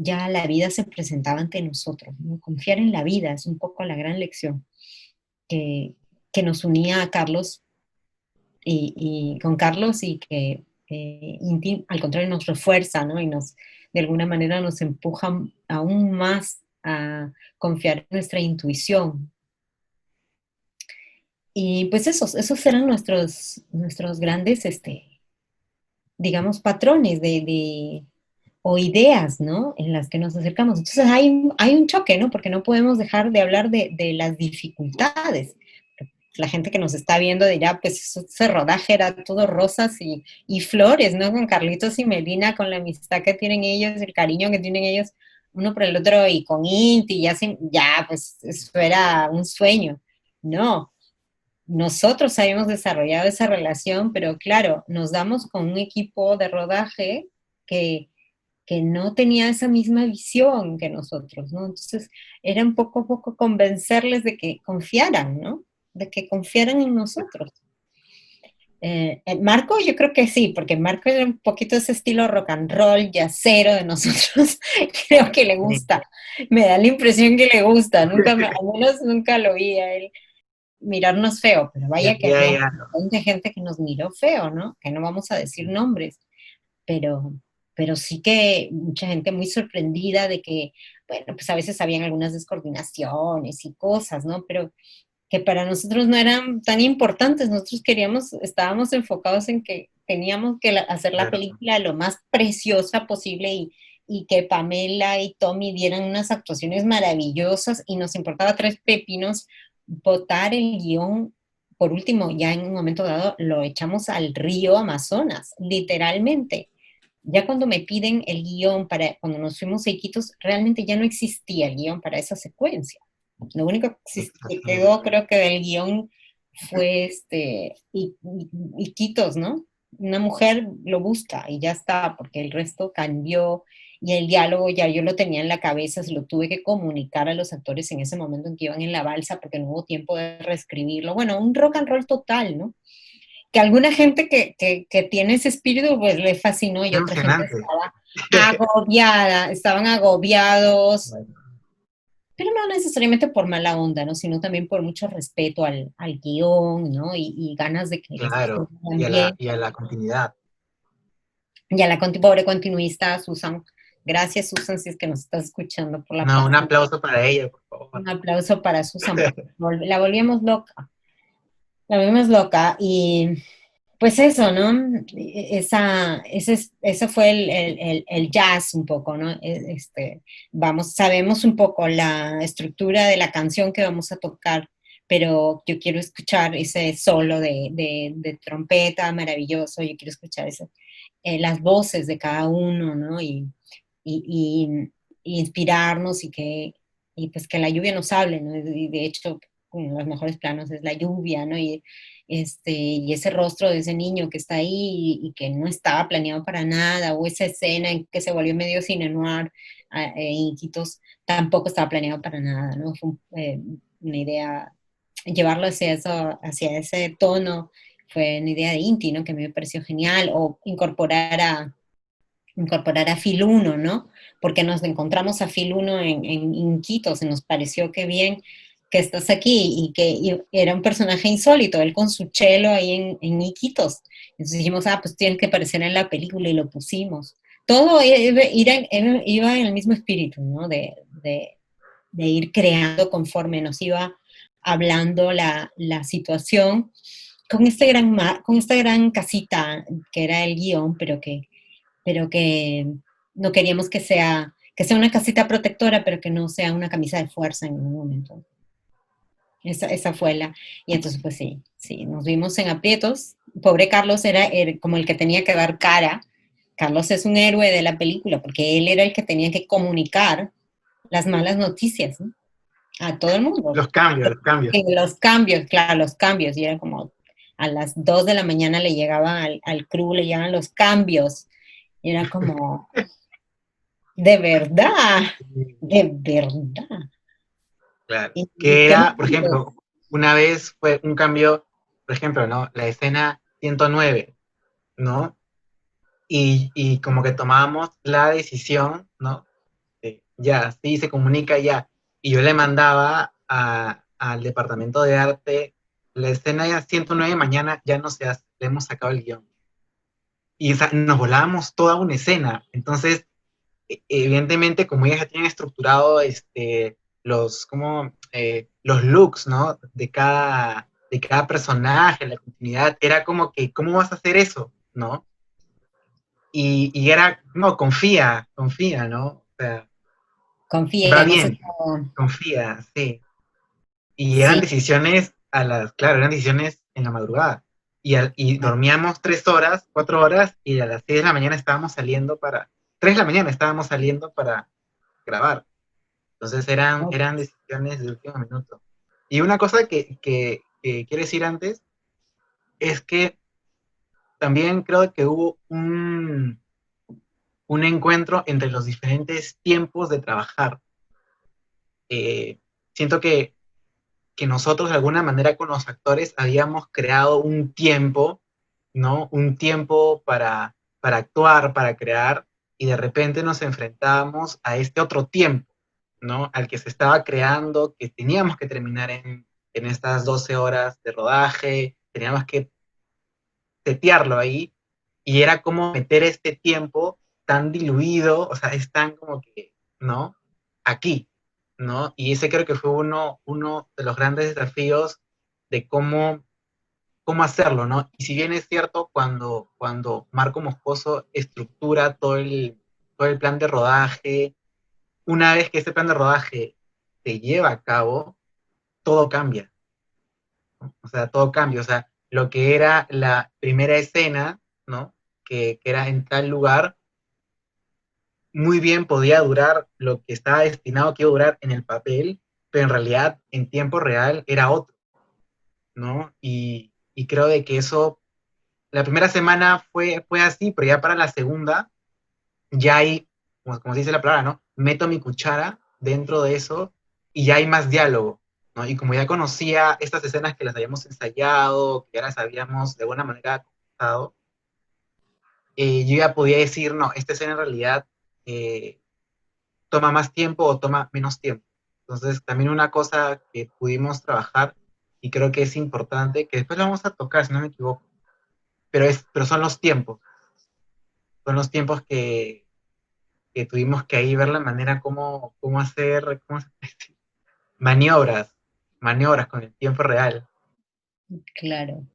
ya la vida se presentaba ante nosotros, ¿no? Confiar en la vida es un poco la gran lección que, que nos unía a Carlos y con Carlos y que al contrario nos refuerza, ¿no? Y de alguna manera nos empuja aún más a confiar en nuestra intuición. Y pues esos eran nuestros grandes, digamos, patrones o ideas, ¿no? En las que nos acercamos. Entonces hay un choque, ¿no? Porque no podemos dejar de hablar de las dificultades. La gente que nos está viendo dirá, pues ese rodaje era todo rosas y flores, ¿no? Con Carlitos y Melina, con la amistad que tienen ellos, el cariño que tienen ellos uno por el otro y con Inti, ya, pues eso era un sueño. No, nosotros habíamos desarrollado esa relación, pero claro, nos damos con un equipo de rodaje que, que no tenía esa misma visión que nosotros, ¿no? Entonces, era un poco a poco convencerles de que confiaran, ¿no? De que confiaran en nosotros. Marco, yo creo que sí, porque Marco era un poquito ese estilo rock and roll, yacero de nosotros. Creo que le gusta. Me da la impresión que le gusta. Al menos nunca lo vi a él mirarnos feo, pero Ya, vaya que ya, había ya. un montón de gente que nos miró feo, ¿no? Que no vamos a decir nombres, pero, pero sí que mucha gente muy sorprendida de que, bueno, pues a veces habían algunas descoordinaciones y cosas, ¿no? Pero que para nosotros no eran tan importantes, nosotros estábamos enfocados en que teníamos que hacer la Claro. película lo más preciosa posible y que Pamela y Tommy dieran unas actuaciones maravillosas y nos importaba tres pepinos votar el guión. Por último, ya en un momento dado lo echamos al río Amazonas, literalmente. Ya cuando me piden el guión cuando nos fuimos a Iquitos, realmente ya no existía el guión para esa secuencia. Lo único que quedó, creo que del guión fue Iquitos, ¿no? Una mujer lo busca y ya está, porque el resto cambió y el diálogo ya yo lo tenía en la cabeza, se lo tuve que comunicar a los actores en ese momento en que iban en la balsa porque no hubo tiempo de reescribirlo. Bueno, un rock and roll total, ¿no? Que alguna gente que tiene ese espíritu pues le fascinó y otra gente Emocionante. estaba agobiada, estaban agobiados, Bueno, pero no necesariamente por mala onda, ¿no? Sino también por mucho respeto al guión, ¿no? Y ganas de que las cosas claro, vayan bien. y a la continuidad. Y a la pobre continuista, Susan. Gracias, Susan, si es que nos estás escuchando por la No, un paciencia. aplauso para ella, por favor. Un aplauso para Susan, porque la volvíamos loca. La volvíamos loca Pues eso, ¿no? Ese fue el jazz un poco, ¿no? Sabemos un poco la estructura de la canción que vamos a tocar, pero yo quiero escuchar ese solo de trompeta maravilloso, yo quiero escuchar las voces de cada uno, ¿no? Y, y- y inspirarnos y pues que la lluvia nos hable, ¿no? Y de hecho, uno de los mejores planos es la lluvia, ¿no? Y ese rostro de ese niño que está ahí y que no estaba planeado para nada, o esa escena en que se volvió medio cine noir, en Iquitos, tampoco estaba planeado para nada, ¿no? Fue una idea, llevarlo hacia ese tono, fue una idea de Inti, ¿no? Que a mí me pareció genial, o incorporar a Phil 1, ¿no? Porque nos encontramos a Phil 1 en Iquitos y nos pareció que bien que estás aquí y era un personaje insólito, él con su chelo ahí en Iquitos. Entonces dijimos, pues tiene que aparecer en la película y lo pusimos. Todo iba en el mismo espíritu, ¿no? De ir creando conforme nos iba hablando la situación con esta gran casita que era el guión, pero que no queríamos que sea una casita protectora, pero que no sea una camisa de fuerza en ningún momento. Esa fue y entonces pues sí, sí, nos vimos en aprietos. Pobre Carlos era como el que tenía que dar cara. Carlos es un héroe de la película, porque él era el que tenía que comunicar las malas noticias, ¿no? A todo el mundo. Los cambios. Y los cambios, claro, los cambios, y era como a las 2 de la mañana le llegaban al crew, le llegaban los cambios, y era como, de verdad, de verdad. Claro. ¿Y Que qué era, por más? ejemplo, una vez fue un cambio, por ejemplo, ¿no? La escena 109, ¿no? Y como que tomábamos la decisión, ¿no? Ya, sí, se comunica ya. Y yo le mandaba al departamento de arte, la escena ya 109 mañana ya no se hace, le hemos sacado el guión. Y nos volábamos toda una escena. Entonces, evidentemente, como ellas ya tienen estructurado los looks, ¿no? De cada personaje, la continuidad, era como que, ¿cómo vas a hacer eso? ¿No? Y era, no, confía, ¿no? O sea, Confía y va hemos bien, hecho, confía, sí. Y eran sí, decisiones claro, eran decisiones en la madrugada. Y dormíamos 3 horas, 4 horas, y a las 6 de la mañana estábamos saliendo 3 de la mañana estábamos saliendo para grabar. Entonces eran decisiones de último minuto. Y una cosa que quiero decir antes es que también creo que hubo un encuentro entre los diferentes tiempos de trabajar. Siento que nosotros de alguna manera con los actores habíamos creado un tiempo, ¿no? Un tiempo para actuar, para crear, y de repente nos enfrentábamos a este otro tiempo, ¿no? Al que se estaba creando, que teníamos que terminar en estas 12 horas de rodaje, teníamos que setearlo ahí, y era como meter este tiempo tan diluido, o sea, es tan como que, ¿no? Aquí, ¿no? Y ese creo que fue uno de los grandes desafíos de cómo hacerlo, ¿no? Y si bien es cierto, cuando Marco Moscoso estructura todo el plan de rodaje, una vez que ese plan de rodaje se lleva a cabo, todo cambia, ¿no? O sea, todo cambia, o sea, lo que era la primera escena, ¿no? Que era en tal lugar, muy bien podía durar lo que estaba destinado que iba a durar en el papel, pero en realidad en tiempo real era otro, ¿no? Y creo de que eso, la primera semana fue así, pero ya para la segunda, ya hay, como se dice la palabra, ¿no? Meto mi cuchara dentro de eso y ya hay más diálogo, ¿no? Y como ya conocía estas escenas que las habíamos ensayado, que ya las habíamos de alguna manera conversado, yo ya podía decir, no, esta escena en realidad eh, toma más tiempo o toma menos tiempo. Entonces, también una cosa que pudimos trabajar y creo que es importante, que después lo vamos a tocar, si no me equivoco, pero son los tiempos que tuvimos que ahí ver la manera cómo hacer, cómo se puede decir, maniobras con el tiempo real. claro,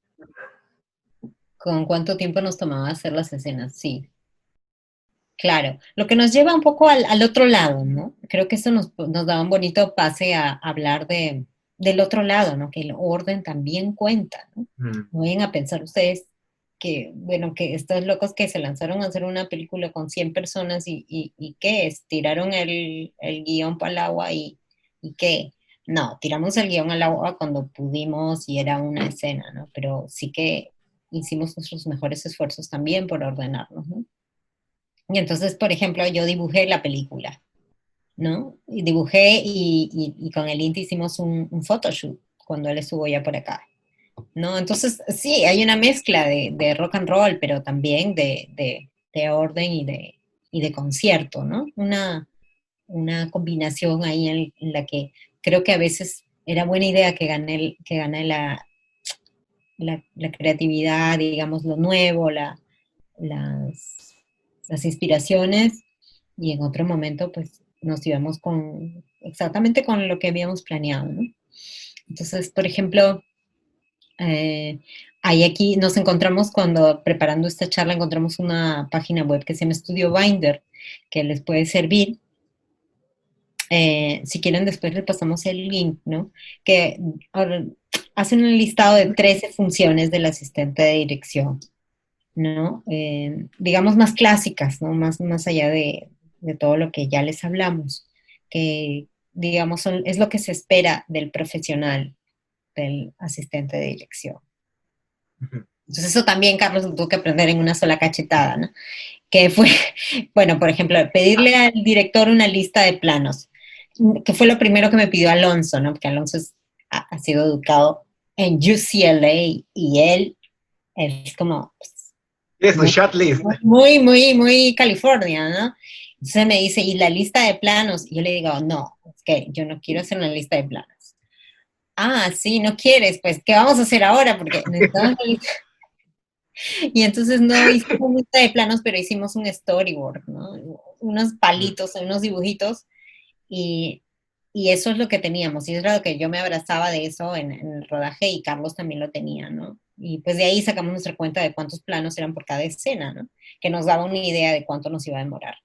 con cuánto tiempo nos tomaba hacer las escenas, sí. Claro, lo que nos lleva un poco al otro lado, ¿no? Creo que eso nos da un bonito pase a hablar del otro lado, ¿no? Que el orden también cuenta, ¿no? Mm. No vayan a pensar ustedes que, bueno, que estos locos que se lanzaron a hacer una película con 100 personas y ¿qué es? Tiraron el guión para el agua y ¿qué? No, tiramos el guión al agua cuando pudimos y era una escena, ¿no? Pero sí que hicimos nuestros mejores esfuerzos también por ordenarnos, ¿no? Y entonces, por ejemplo, yo dibujé la película, ¿no? Y dibujé y con el Inti hicimos un photoshoot cuando él estuvo ya por acá, ¿no? Entonces, sí, hay una mezcla de rock and roll, pero también de orden y de concierto, ¿no? Una combinación ahí en la que creo que a veces era buena idea que gane la creatividad, digamos, lo nuevo, las, las inspiraciones, y en otro momento pues nos íbamos exactamente con lo que habíamos planeado, ¿no? Entonces, por ejemplo, eh, ahí aquí nos encontramos cuando preparando esta charla, encontramos una página web que se llama Studio Binder, que les puede servir. Si quieren, después le pasamos el link, ¿no? Que ahora, hacen un listado de 13 funciones del asistente de dirección, ¿no? Digamos más clásicas, ¿no? Más allá de todo lo que ya les hablamos, que digamos es lo que se espera del profesional, del asistente de dirección. Ujú. Entonces eso también, Carlos, lo tuvo que aprender en una sola cachetada, ¿no? Que fue, bueno, por ejemplo, pedirle al director una lista de planos, que fue lo primero que me pidió Alonso, ¿no? Porque Alonso ha sido educado en UCLA y él es como Es un muy, shot list. muy, muy, muy California, ¿no? Entonces me dice, ¿y la lista de planos? Y yo le digo, no, es que yo no quiero hacer una lista de planos. Ah, sí, no quieres, pues, ¿qué vamos a hacer ahora? Porque necesitamos una lista. Y entonces no hicimos lista de planos, pero hicimos un storyboard, ¿no? Unos Mm. palitos, unos dibujitos, y, y eso es lo que teníamos. Y era lo que yo me abrazaba de eso en el rodaje, y Carlos también lo tenía, ¿no? Y pues de ahí sacamos nuestra cuenta de cuántos planos eran por cada escena, ¿no? Que nos daba una idea de cuánto nos iba a demorar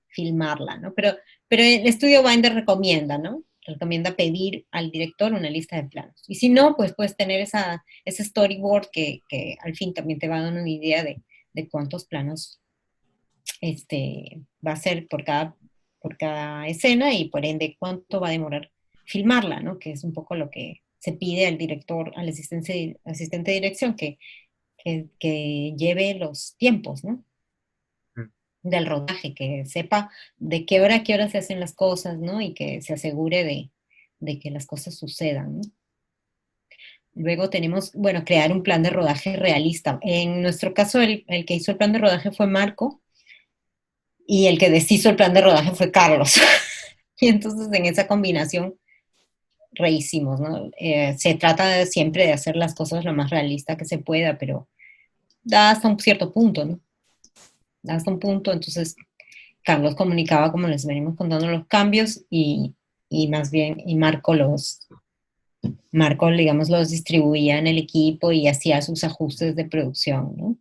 filmarla, ¿no? Pero el estudio Binder recomienda, ¿no? Recomienda pedir al director una lista de planos. Y si no, pues puedes tener ese storyboard que al fin también te va dando una idea de cuántos planos va a ser por cada escena, y por ende cuánto va a demorar filmarla, ¿no? Que es un poco lo que se pide al director, al asistente de dirección, que lleve los tiempos, ¿no? Mm. Del rodaje, que sepa de qué hora a qué hora se hacen las cosas, ¿no? Y que se asegure de que las cosas sucedan, ¿no? Luego tenemos, bueno, crear un plan de rodaje realista. En nuestro caso, el que hizo el plan de rodaje fue Marco, y el que deshizo el plan de rodaje fue Carlos. Y entonces en esa combinación rehicimos, ¿no? Se trata siempre de hacer las cosas lo más realista que se pueda, pero da hasta un cierto punto, ¿no? Da hasta un punto, entonces Carlos comunicaba, como les venimos contando, los cambios, y más bien, y Marco, digamos, los distribuía en el equipo y hacía sus ajustes de producción, ¿no?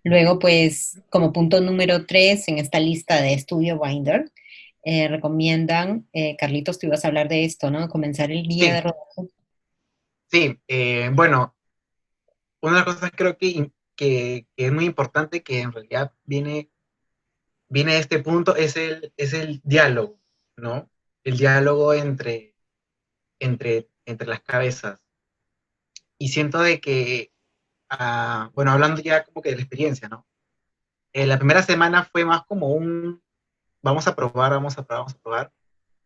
Luego, pues, como punto número 3 en esta lista de Studio Binder, recomiendan, Carlitos, tú ibas a hablar de esto, ¿no? Comenzar el día de Sí, rodaje. sí. Bueno, una de las cosas creo que es muy importante, que en realidad viene de este punto, es el diálogo, ¿no? El diálogo entre las cabezas. Y siento de que, bueno, hablando ya como que de la experiencia, ¿no? La primera semana fue más como vamos a probar, vamos a probar, vamos a probar.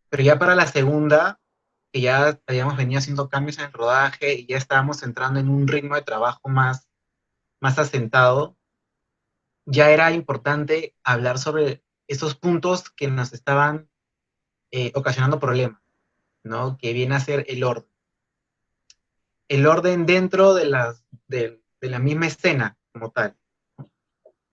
Pero ya para la segunda, que ya habíamos venido haciendo cambios en el rodaje y ya estábamos entrando en un ritmo de trabajo más asentado, ya era importante hablar sobre esos puntos que nos estaban ocasionando problemas, ¿no? Que viene a ser el orden. El orden dentro de la misma escena como tal.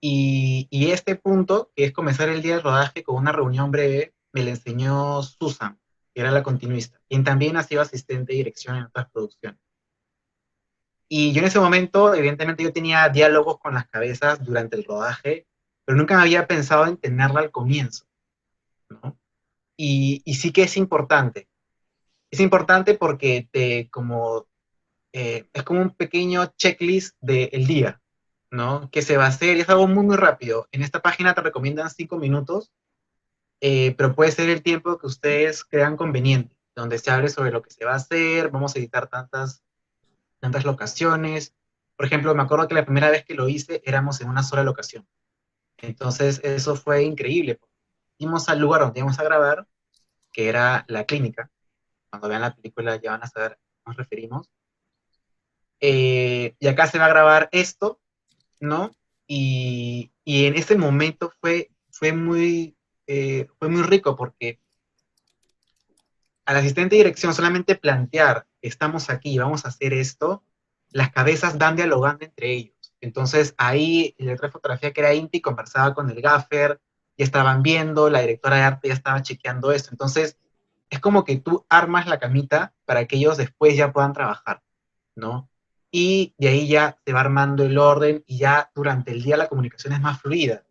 Y este punto, que es comenzar el día de rodaje con una reunión breve, me la enseñó Susan, que era la continuista, quien también ha sido asistente de dirección en otras producciones. Y yo en ese momento, evidentemente, yo tenía diálogos con las cabezas durante el rodaje, pero nunca me había pensado en tenerla al comienzo, ¿no? Y sí que es importante. Es importante porque es como un pequeño checklist del día, ¿no? Que se va a hacer, y es algo muy, muy rápido. En esta página te recomiendan 5 minutos, pero puede ser el tiempo que ustedes crean conveniente, donde se hable sobre lo que se va a hacer, vamos a editar tantas locaciones. Por ejemplo, me acuerdo que la primera vez que lo hice éramos en una sola locación. Entonces, eso fue increíble. Fuimos al lugar donde íbamos a grabar, que era la clínica. Cuando vean la película ya van a saber a qué nos referimos. Y acá se va a grabar esto, ¿no? Y en ese momento fue muy rico porque al asistente de dirección solamente plantear, estamos aquí, vamos a hacer esto, las cabezas van dialogando entre ellos. Entonces ahí el director de fotografía, que era Inti, conversaba con el gaffer, ya estaban viendo, la directora de arte ya estaba chequeando esto. Entonces es como que tú armas la camita para que ellos después ya puedan trabajar, ¿no? Y de ahí ya se va armando el orden y ya durante el día la comunicación es más fluida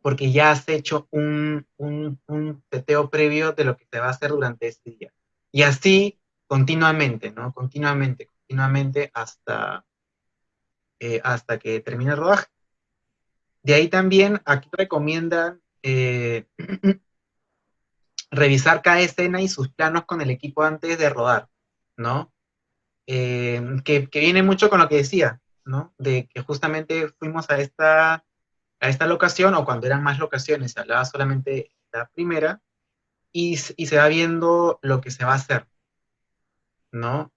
porque ya has hecho un teteo previo de lo que te va a hacer durante este día. Y así continuamente, ¿no? Continuamente hasta que termine el rodaje. De ahí también, aquí recomiendan revisar cada escena y sus planos con el equipo antes de rodar, ¿no? Que viene mucho con lo que decía, ¿no? De que justamente fuimos a esta locación, o cuando eran más locaciones, se hablaba solamente de la primera, y se va viendo lo que se va a hacer, ¿no?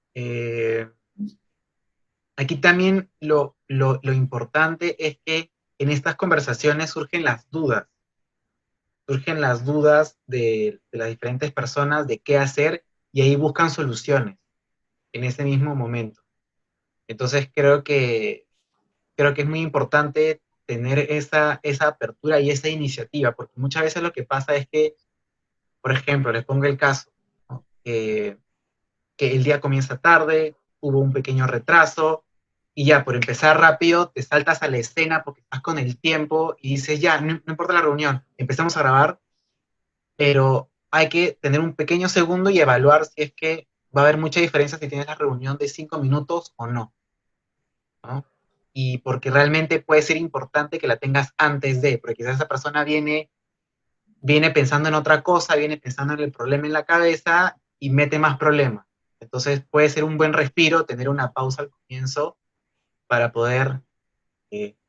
Aquí también lo importante es que en estas conversaciones surgen las dudas de las diferentes personas de qué hacer, y ahí buscan soluciones en ese mismo momento. Entonces creo que es muy importante tener esa apertura y esa iniciativa, porque muchas veces lo que pasa es que, por ejemplo, les pongo el caso, ¿no? Que el día comienza tarde, hubo un pequeño retraso, y ya por empezar rápido te saltas a la escena porque estás con el tiempo y dices, ya, no importa la reunión, empezamos a grabar, pero hay que tener un pequeño segundo y evaluar si es que va a haber mucha diferencia si tienes la reunión de 5 minutos o no, ¿no? Y porque realmente puede ser importante que la tengas antes de, porque quizás esa persona viene pensando en otra cosa, viene pensando en el problema en la cabeza y mete más problemas. Entonces puede ser un buen respiro tener una pausa al comienzo para poder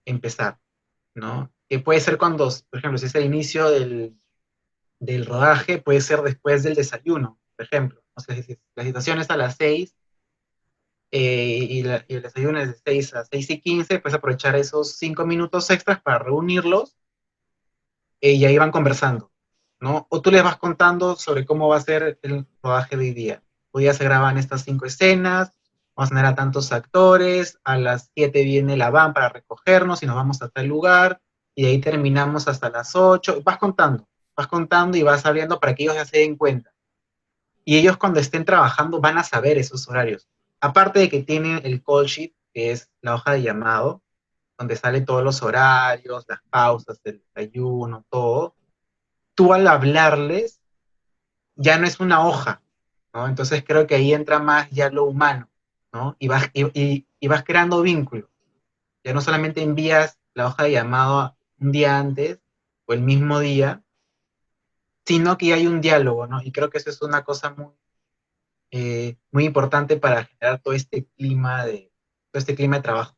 empezar, ¿no? Que puede ser cuando, por ejemplo, si es el inicio del rodaje, puede ser después del desayuno, por ejemplo. O sea, si la citación es a las 6, y el desayuno es de 6 a 6:15, puedes aprovechar esos 5 minutos extras para reunirlos, y ahí van conversando, ¿no? O tú les vas contando sobre cómo va a ser el rodaje de hoy día. Hoy día se graban estas 5 escenas, vamos a tener a tantos actores, a las 7 viene la van para recogernos y nos vamos a tal lugar, y de ahí terminamos hasta las 8. Vas contando y vas abriendo para que ellos ya se den cuenta. Y ellos cuando estén trabajando van a saber esos horarios. Aparte de que tienen el call sheet, que es la hoja de llamado, donde salen todos los horarios, las pausas, el desayuno, todo. Tú al hablarles ya no es una hoja, ¿no? Entonces creo que ahí entra más ya lo humano, ¿no? Y vas creando vínculos. Ya no solamente envías la hoja de llamado un día antes o el mismo día, sino que hay un diálogo, ¿no? Y creo que eso es una cosa muy importante para generar todo este clima de trabajo.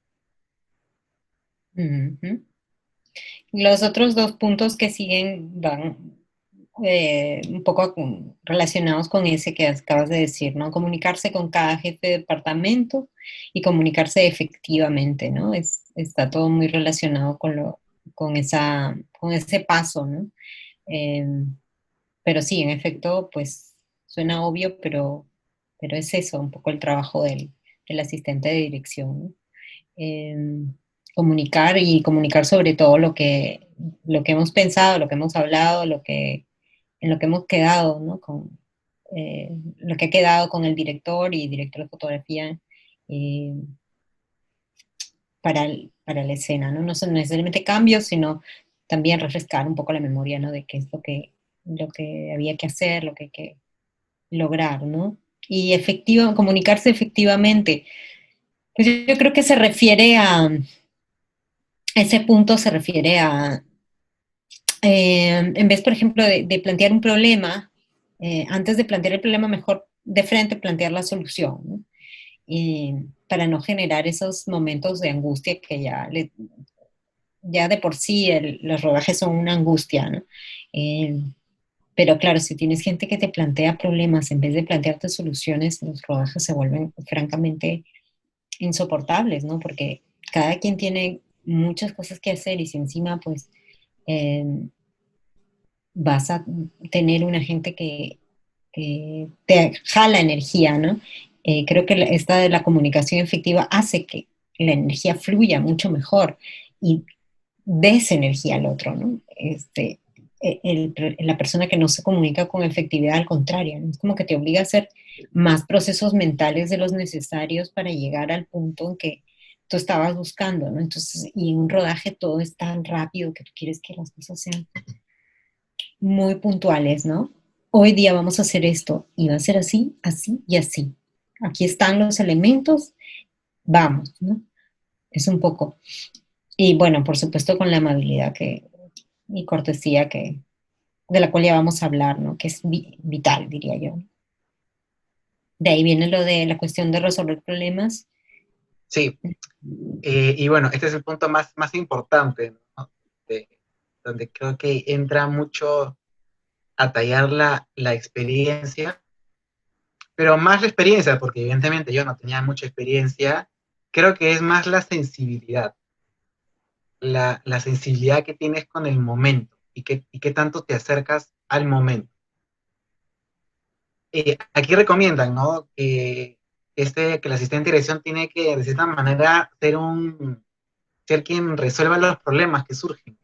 Ujú. Los otros dos puntos que siguen van un poco relacionados con ese que acabas de decir, ¿no? Comunicarse con cada jefe de departamento y comunicarse efectivamente, ¿no? Está todo muy relacionado con ese paso, ¿no? Eh, pero sí, en efecto, pues suena obvio, pero es eso, un poco el trabajo del asistente de dirección, ¿no? eh, Comunicar y comunicar sobre todo lo que hemos pensado, lo que hemos hablado, en lo que hemos quedado, ¿no? Lo que ha quedado con el director y director de fotografía eh, para la escena, ¿no? No son necesariamente cambios, sino también refrescar un poco la memoria, ¿no? De qué es lo que había que hacer, lo que hay que lograr, ¿no? Y comunicarse efectivamente. Pues yo creo que ese punto se refiere a, en vez, por ejemplo, de plantear un problema, antes de plantear el problema, mejor de frente plantear la solución, ¿no? Y para no generar esos momentos de angustia que ya de por sí los rodajes son una angustia, ¿no? Eh, pero claro, si tienes gente que te plantea problemas en vez de plantearte soluciones, los rodajes se vuelven francamente insoportables, ¿no? Porque cada quien tiene muchas cosas que hacer y si encima, pues, eh, vas a tener una gente que te jala energía, ¿no? Creo que esta de la comunicación efectiva hace que la energía fluya mucho mejor y des energía al otro, ¿no? La persona que no se comunica con efectividad, al contrario, ¿no? Es como que te obliga a hacer más procesos mentales de los necesarios para llegar al punto en que tú estabas buscando, ¿no? Entonces, y en un rodaje todo es tan rápido que tú quieres que las cosas sean muy puntuales, ¿no? Hoy día vamos a hacer esto y va a ser así, así y así. Aquí están los elementos, vamos, ¿no? Es un poco. Y bueno, por supuesto con la amabilidad y cortesía de la cual ya vamos a hablar, ¿no? Que es vital, diría yo. De ahí viene lo de la cuestión de resolver problemas. Sí, y bueno, este es el punto más importante, ¿no? De- donde creo que entra mucho a tallar la experiencia, pero más la experiencia, porque evidentemente yo no tenía mucha experiencia, creo que es más la sensibilidad, la sensibilidad que tienes con el momento y qué tanto te acercas al momento. Aquí recomiendan, ¿no? Que el asistente de dirección tiene que, de cierta manera, ser quien resuelva los problemas que surgen,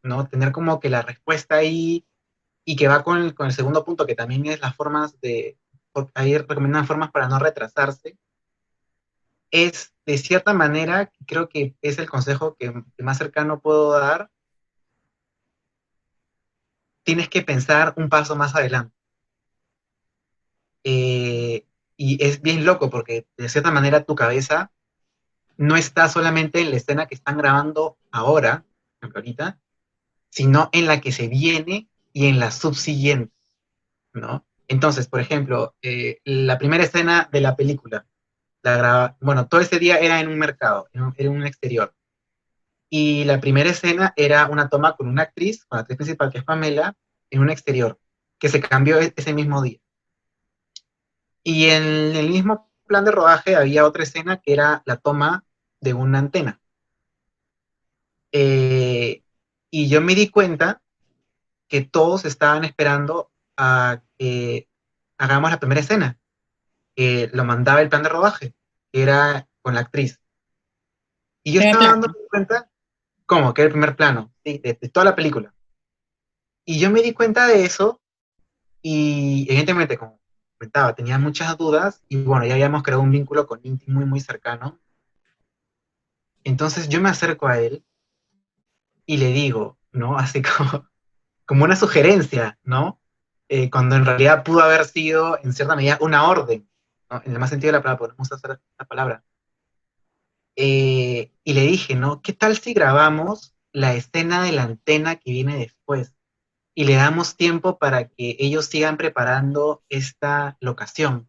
¿no? Tener como que la respuesta ahí y que va con el segundo punto, que también es las formas ahí recomiendan formas para no retrasarse, es de cierta manera, creo que es el consejo que más cercano puedo dar, tienes que pensar un paso más adelante. Eh, y es bien loco porque de cierta manera tu cabeza no está solamente en la escena que están grabando ahora, por ejemplo, ahorita, sino en la que se viene y en la subsiguiente, ¿no? Entonces, por ejemplo, la primera escena de la película, bueno, todo ese día era en un mercado, era un exterior. Y la primera escena era una toma con la actriz principal que es Pamela, en un exterior, que se cambió ese mismo día. Y en el mismo plan de rodaje había otra escena que era la toma de una antena. Eh, y yo me di cuenta que todos estaban esperando a que hagamos la primera escena, que lo mandaba el plan de rodaje, que era con la actriz. Y yo Primer estaba dando plano. cuenta, ¿cómo? Que era el primer plano, ¿sí? De toda la película. Y yo me di cuenta de eso y evidentemente, como comentaba, tenía muchas dudas y bueno, ya habíamos creado un vínculo con Inti muy, muy cercano. Entonces yo me acerco a él y le digo, ¿no? Así como una sugerencia, ¿no? Cuando en realidad pudo haber sido, en cierta medida, una orden, ¿no? En el más sentido de la palabra, podemos usar esa palabra. Y le dije, ¿no? ¿Qué tal si grabamos la escena de la antena que viene después? Y le damos tiempo para que ellos sigan preparando esta locación.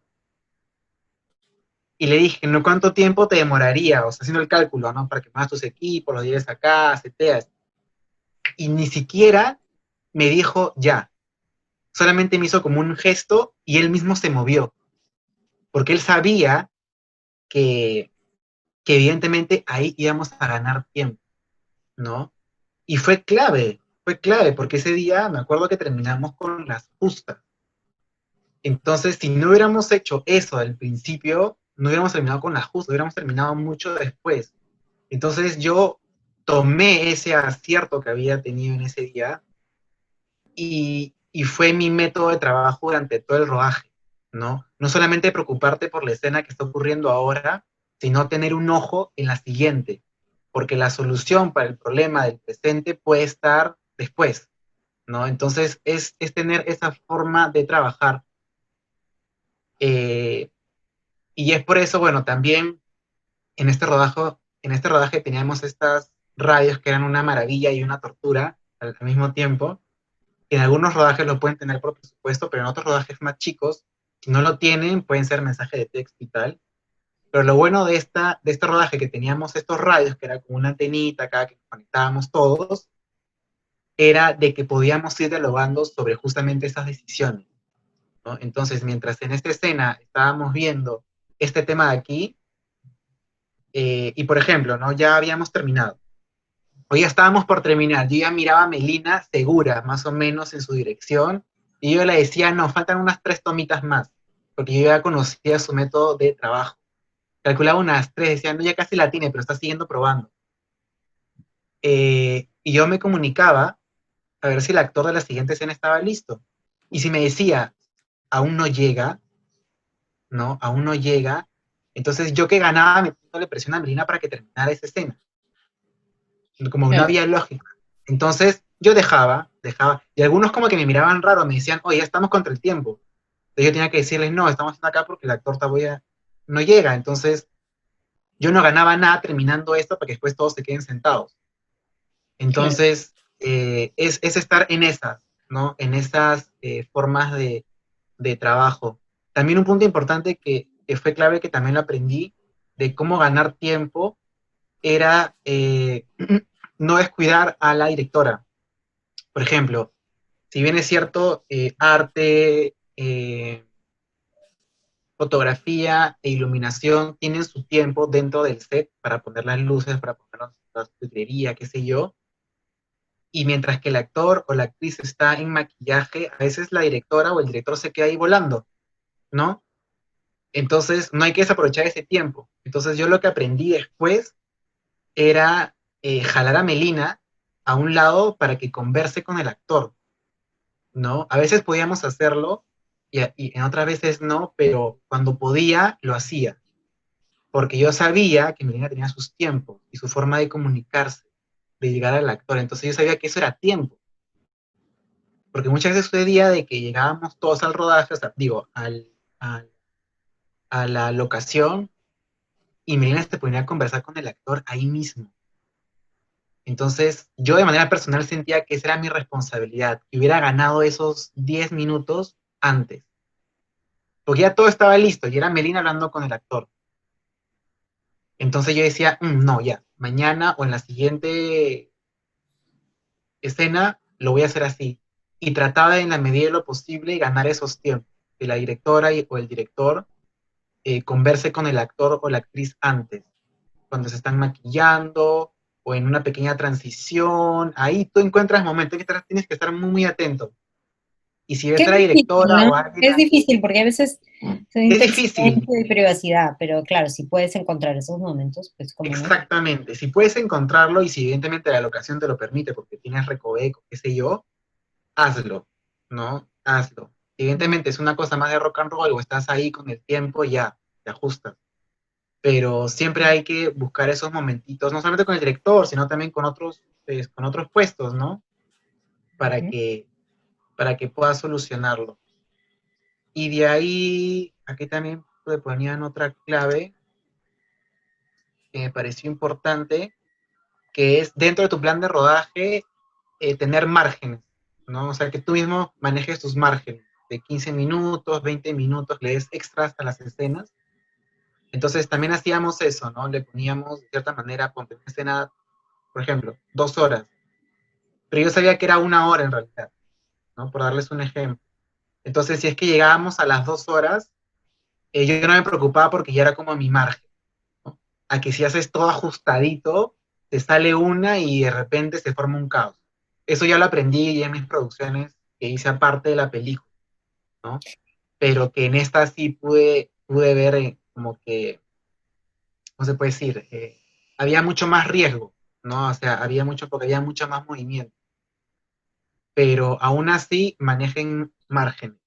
Y le dije, ¿no? ¿Cuánto tiempo te demoraría? O sea, haciendo el cálculo, ¿no? Para que más tus equipos, los lleves acá, seteas. Y ni siquiera me dijo ya. Solamente me hizo como un gesto y él mismo se movió. Porque él sabía que, que evidentemente ahí íbamos a ganar tiempo, ¿no? Y fue clave, porque ese día me acuerdo que terminamos con las justas. Entonces, si no hubiéramos hecho eso al principio, no hubiéramos terminado con las justas, hubiéramos terminado mucho después. Entonces yo tomé ese acierto que había tenido en ese día y fue mi método de trabajo durante todo el rodaje, ¿no? No solamente preocuparte por la escena que está ocurriendo ahora, sino tener un ojo en la siguiente, porque la solución para el problema del presente puede estar después, ¿no? Entonces es tener esa forma de trabajar. eh, y es por eso, bueno, también en este rodaje teníamos estas radios que eran una maravilla y una tortura al mismo tiempo. En algunos rodajes lo pueden tener por presupuesto, pero en otros rodajes más chicos, si no lo tienen, pueden ser mensaje de texto y tal. Pero lo bueno de este rodaje que teníamos estos radios, que era como una antenita acá que conectábamos todos, era de que podíamos ir dialogando sobre justamente esas decisiones, ¿no? Entonces, mientras en esta escena estábamos viendo este tema de aquí, y por ejemplo, ¿no? Ya habíamos terminado. O ya estábamos por terminar. Yo ya miraba a Melina segura, más o menos, en su dirección, y yo le decía, no, faltan unas 3 tomitas más, porque yo ya conocía su método de trabajo. Calculaba unas 3, decía, no, ya casi la tiene, pero está siguiendo probando. Y yo me comunicaba a ver si el actor de la siguiente escena estaba listo. Y si me decía, aún no llega, ¿no? Aún no llega, entonces yo que ganaba metiéndole presión a Melina para que terminara esa escena. Como no Claro. había lógica. Entonces yo dejaba, y algunos como que me miraban raro, me decían, oye, ya estamos contra el tiempo. Entonces yo tenía que decirles, no, estamos acá porque el actor todavía no llega. Entonces yo no ganaba nada terminando esto para que después todos se queden sentados. Claro. Entonces es estar en esas, ¿no? En esas formas de trabajo. También un punto importante que fue clave, que también lo aprendí, de cómo ganar tiempo, era no descuidar a la directora. Por ejemplo, si bien es cierto, arte, fotografía e iluminación tienen su tiempo dentro del set para poner las luces, para poner la librería, qué sé yo, y mientras que el actor o la actriz está en maquillaje, a veces la directora o el director se queda ahí volando, ¿no? Entonces, no hay que desaprovechar ese tiempo. Entonces, yo lo que aprendí después era jalar a Melina a un lado para que converse con el actor, ¿no? A veces podíamos hacerlo y en otras veces no, pero cuando podía, lo hacía, porque yo sabía que Melina tenía sus tiempos y su forma de comunicarse, de llegar al actor. Entonces, yo sabía que eso era tiempo, porque muchas veces sucedía de que llegábamos todos al rodaje, o sea, digo, a la locación, y Melina se ponía a conversar con el actor ahí mismo. Entonces, yo de manera personal sentía que esa era mi responsabilidad, que hubiera ganado esos 10 minutos antes, porque ya todo estaba listo, y era Melina hablando con el actor. Entonces yo decía, no, ya, mañana o en la siguiente escena lo voy a hacer así. Y trataba de, en la medida de lo posible, ganar esos tiempos, que la directora o el director converse con el actor o la actriz antes, cuando se están maquillando o en una pequeña transición. Ahí tú encuentras momentos que tienes que estar muy, muy atento. Y si ves Qué a la difícil, directora ¿no? o a alguien, Es difícil porque a veces se es necesita el difícil. silencio y privacidad, pero claro, si puedes encontrar esos momentos, pues cómo no. Exactamente. Si puedes encontrarlo y si evidentemente la locación te lo permite porque tienes recoveco, qué sé yo, hazlo, ¿no? Hazlo. Mm. Evidentemente es una cosa más de rock and roll o estás ahí con el tiempo, ya, te ajustas. Pero siempre hay que buscar esos momentitos, no solamente con el director, sino también con otros puestos, ¿no? Para Ujú. que, para que puedas solucionarlo. Y de ahí, aquí también le ponían otra clave que me pareció importante, que es dentro de tu plan de rodaje, tener márgenes, ¿no? O sea, que tú mismo manejes tus márgenes de 15 minutos, 20 minutos, le des extras a las escenas. Entonces también hacíamos eso, ¿no? Le poníamos de cierta manera, ponte una escena, por ejemplo, 2 horas, pero yo sabía que era 1 hora en realidad, ¿no? Por darles un ejemplo. Entonces, si es que llegábamos a las 2 horas, yo no me preocupaba porque ya era como mi margen, ¿no? A que si haces todo ajustadito, te sale una y de repente se forma un caos. Eso ya lo aprendí ya en mis producciones que hice aparte de la película, ¿no? Pero que en esta sí pude ver como que, ¿cómo se puede decir? Había mucho más riesgo, ¿no? O sea, porque había mucho más movimiento. Pero aún así manejen margen.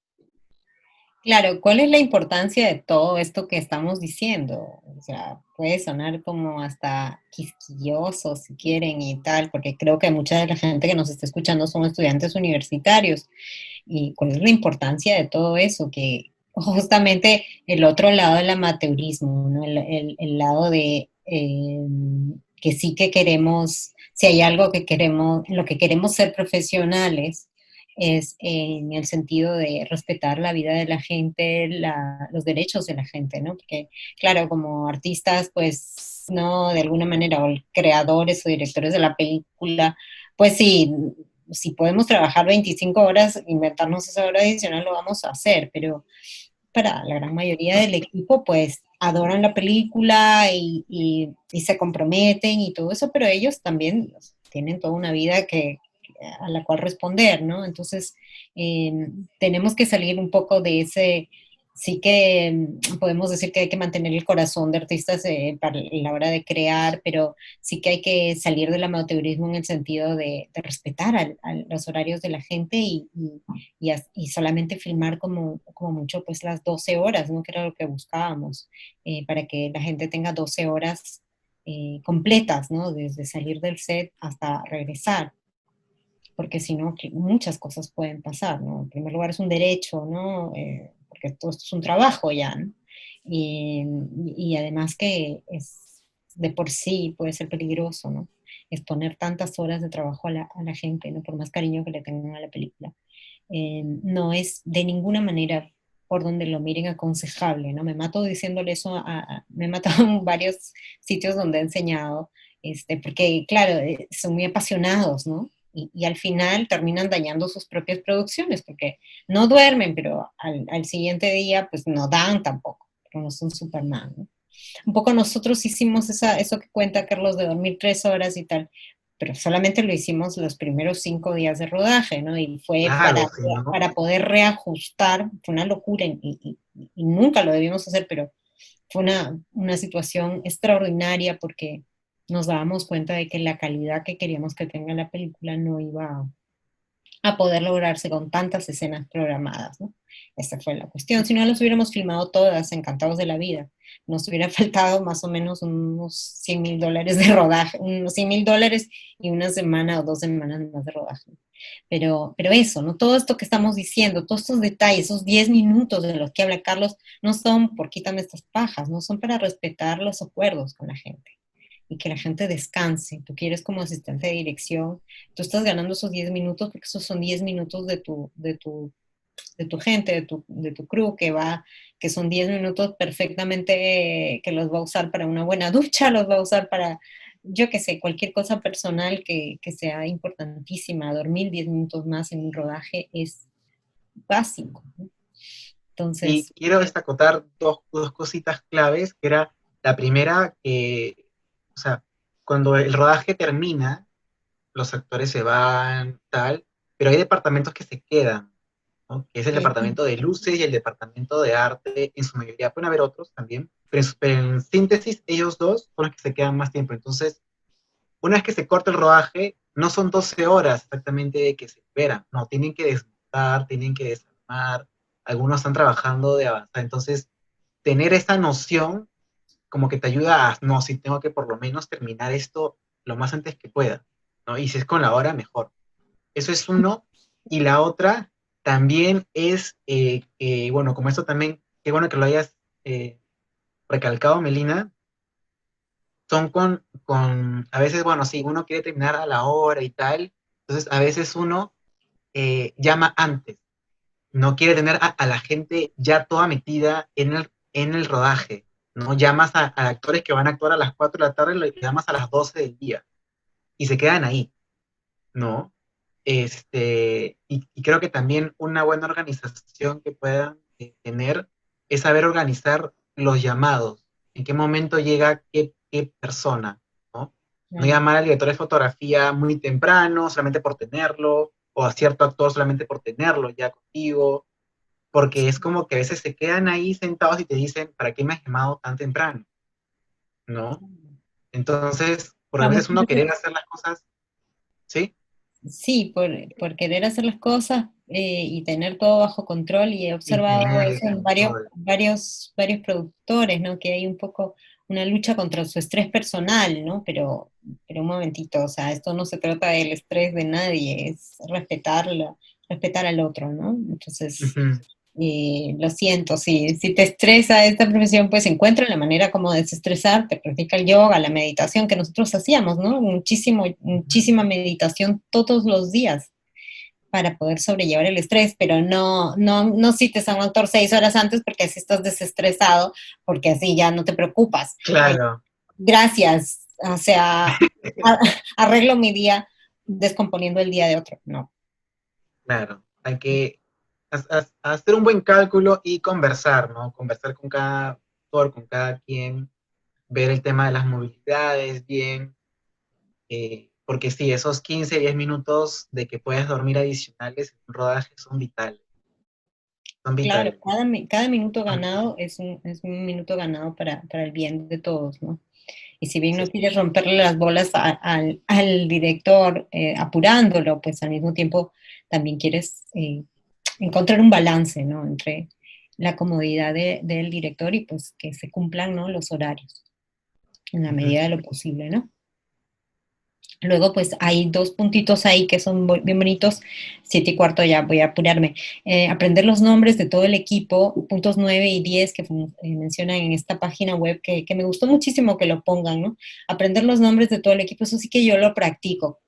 Claro, ¿cuál es la importancia de todo esto que estamos diciendo? O sea, puede sonar como hasta quisquilloso si quieren y tal, porque creo que mucha de la gente que nos está escuchando son estudiantes universitarios. ¿Y cuál es la importancia de todo eso? Que justamente el otro lado del amateurismo, ¿no? El lado de que sí que queremos, si hay algo que queremos, en lo que queremos ser profesionales, es en el sentido de respetar la vida de la gente, los derechos de la gente, ¿no? Porque, claro, como artistas, pues, no, de alguna manera, o creadores o directores de la película, pues sí, si podemos trabajar 25 horas, inventarnos esa hora adicional, lo vamos a hacer, pero para la gran mayoría del equipo, pues adoran la película y se comprometen y todo eso, pero ellos también tienen toda una vida a la cual responder, ¿no? Entonces, eh, tenemos que salir un poco de ese, sí que podemos decir que hay que mantener el corazón de artistas para la hora de crear, pero sí que hay que salir del amateurismo en el sentido de respetar a los horarios de la gente y solamente filmar como mucho pues las 12 horas, ¿no? Que era lo que buscábamos, para que la gente tenga 12 horas completas, ¿no? Desde salir del set hasta regresar, porque si no, muchas cosas pueden pasar, ¿no? En primer lugar es un derecho, ¿no? Porque todo esto es un trabajo ya, ¿no? Y, y además que es de por sí puede ser peligroso, ¿no? Exponer tantas horas de trabajo a la gente, ¿no? Por más cariño que le tengan a la película. No es de ninguna manera por donde lo miren aconsejable, ¿no? Me mato diciéndole eso, me he matado en varios sitios donde he enseñado, porque claro, son muy apasionados, ¿no? Y al final terminan dañando sus propias producciones, porque no duermen, pero al siguiente día pues no dan tampoco, porque no son Superman, ¿no? Un poco nosotros hicimos eso que cuenta Carlos de dormir 3 horas y tal, pero solamente lo hicimos los primeros 5 días de rodaje, ¿no? Y fue Claro, si no, para poder reajustar, fue una locura y nunca lo debimos hacer, pero fue una situación extraordinaria porque nos dábamos cuenta de que la calidad que queríamos que tenga la película no iba a poder lograrse con tantas escenas programadas, ¿no? Esta fue la cuestión. Si no las hubiéramos filmado todas, encantados de la vida, nos hubiera faltado más o menos unos $100,000 de rodaje, unos $100,000 y una semana o 2 semanas más de rodaje. Pero eso, ¿no? Todo esto que estamos diciendo, todos estos detalles, esos 10 minutos de los que habla Carlos, no son por quítame estas pajas, no son para respetar los acuerdos con la gente y que la gente descanse. Tú quieres como asistente de dirección, tú estás ganando esos 10 minutos porque esos son 10 minutos de tu gente, de tu crew, que son 10 minutos perfectamente que los va a usar para una buena ducha, los va a usar para, yo qué sé, cualquier cosa personal que sea importantísima. Dormir 10 minutos más en un rodaje es básico, ¿no? y Entonces, quiero destacar dos cositas claves, que era la primera, que, o sea, cuando el rodaje termina, los actores se van, tal, pero hay departamentos que se quedan, ¿no? Que es el departamento de luces y el departamento de arte, en su mayoría pueden haber otros también, pero en síntesis ellos dos son los que se quedan más tiempo. Entonces, una vez que se corta el rodaje, no son 12 horas exactamente que se esperan, no, tienen que desmontar, tienen que desarmar, algunos están trabajando de avanzar, entonces tener esa noción como que te ayuda a, no, si tengo que por lo menos terminar esto lo más antes que pueda, ¿no? Y si es con la hora, mejor. Eso es uno. Y la otra también es, bueno, como esto también, qué bueno que lo hayas recalcado, Melina, son a veces, bueno, sí, uno quiere terminar a la hora y tal, entonces a veces uno llama antes, no quiere tener a la gente ya toda metida en el rodaje, ¿no? Llamas a actores que van a actuar a las 4 de la tarde, y llamas a las 12 del día, y se quedan ahí, ¿no? Y creo que también una buena organización que puedan tener es saber organizar los llamados, en qué momento llega qué persona, ¿no? No llamar al director de fotografía muy temprano, solamente por tenerlo, o a cierto actor solamente por tenerlo ya contigo, porque es como que a veces se quedan ahí sentados y te dicen, ¿para qué me has llamado tan temprano? ¿No? Entonces, porque a a veces muchas uno veces querer hacer las cosas, ¿sí? sí, por querer hacer las cosas, y tener todo bajo control, y he Y observado tener el eso en varios, control. varios productores, ¿no? Que hay un poco una lucha contra su estrés personal, ¿no? Pero un momentito, o sea, esto no se trata del estrés de nadie, es respetar al otro, ¿no? Entonces, Ujú. lo siento, si te estresa esta profesión, pues encuentra la manera como desestresarte, practica el yoga, la meditación que nosotros hacíamos, ¿no? Muchísima meditación todos los días para poder sobrellevar el estrés, pero no cites a un actor 6 horas antes porque así estás desestresado, porque así ya no te preocupas. Claro, Gracias, o sea, arreglo mi día descomponiendo el día de otro, no. claro. Hay que hacer un buen cálculo y conversar, ¿no? Conversar con cada actor, con cada quien, ver el tema de las movilidades bien, porque sí, esos 15 10 minutos de que puedes dormir adicionales en un rodaje son vitales, son Claro, vitales. cada minuto ganado es un minuto ganado para el bien de todos, ¿no? Y si bien Sí, no quieres romperle las bolas al director apurándolo, pues al mismo tiempo también quieres encontrar un balance, ¿no? Entre la comodidad del director y pues que se cumplan, ¿no? Los horarios en la ujú. medida de lo posible, ¿no? Luego, pues hay dos puntitos ahí que son bien bonitos. 7:15 ya voy a apurarme. Aprender los nombres de todo el equipo, puntos 9 y 10 que mencionan en esta página web, que me gustó muchísimo que lo pongan, ¿no? Aprender los nombres de todo el equipo, eso sí que yo lo practico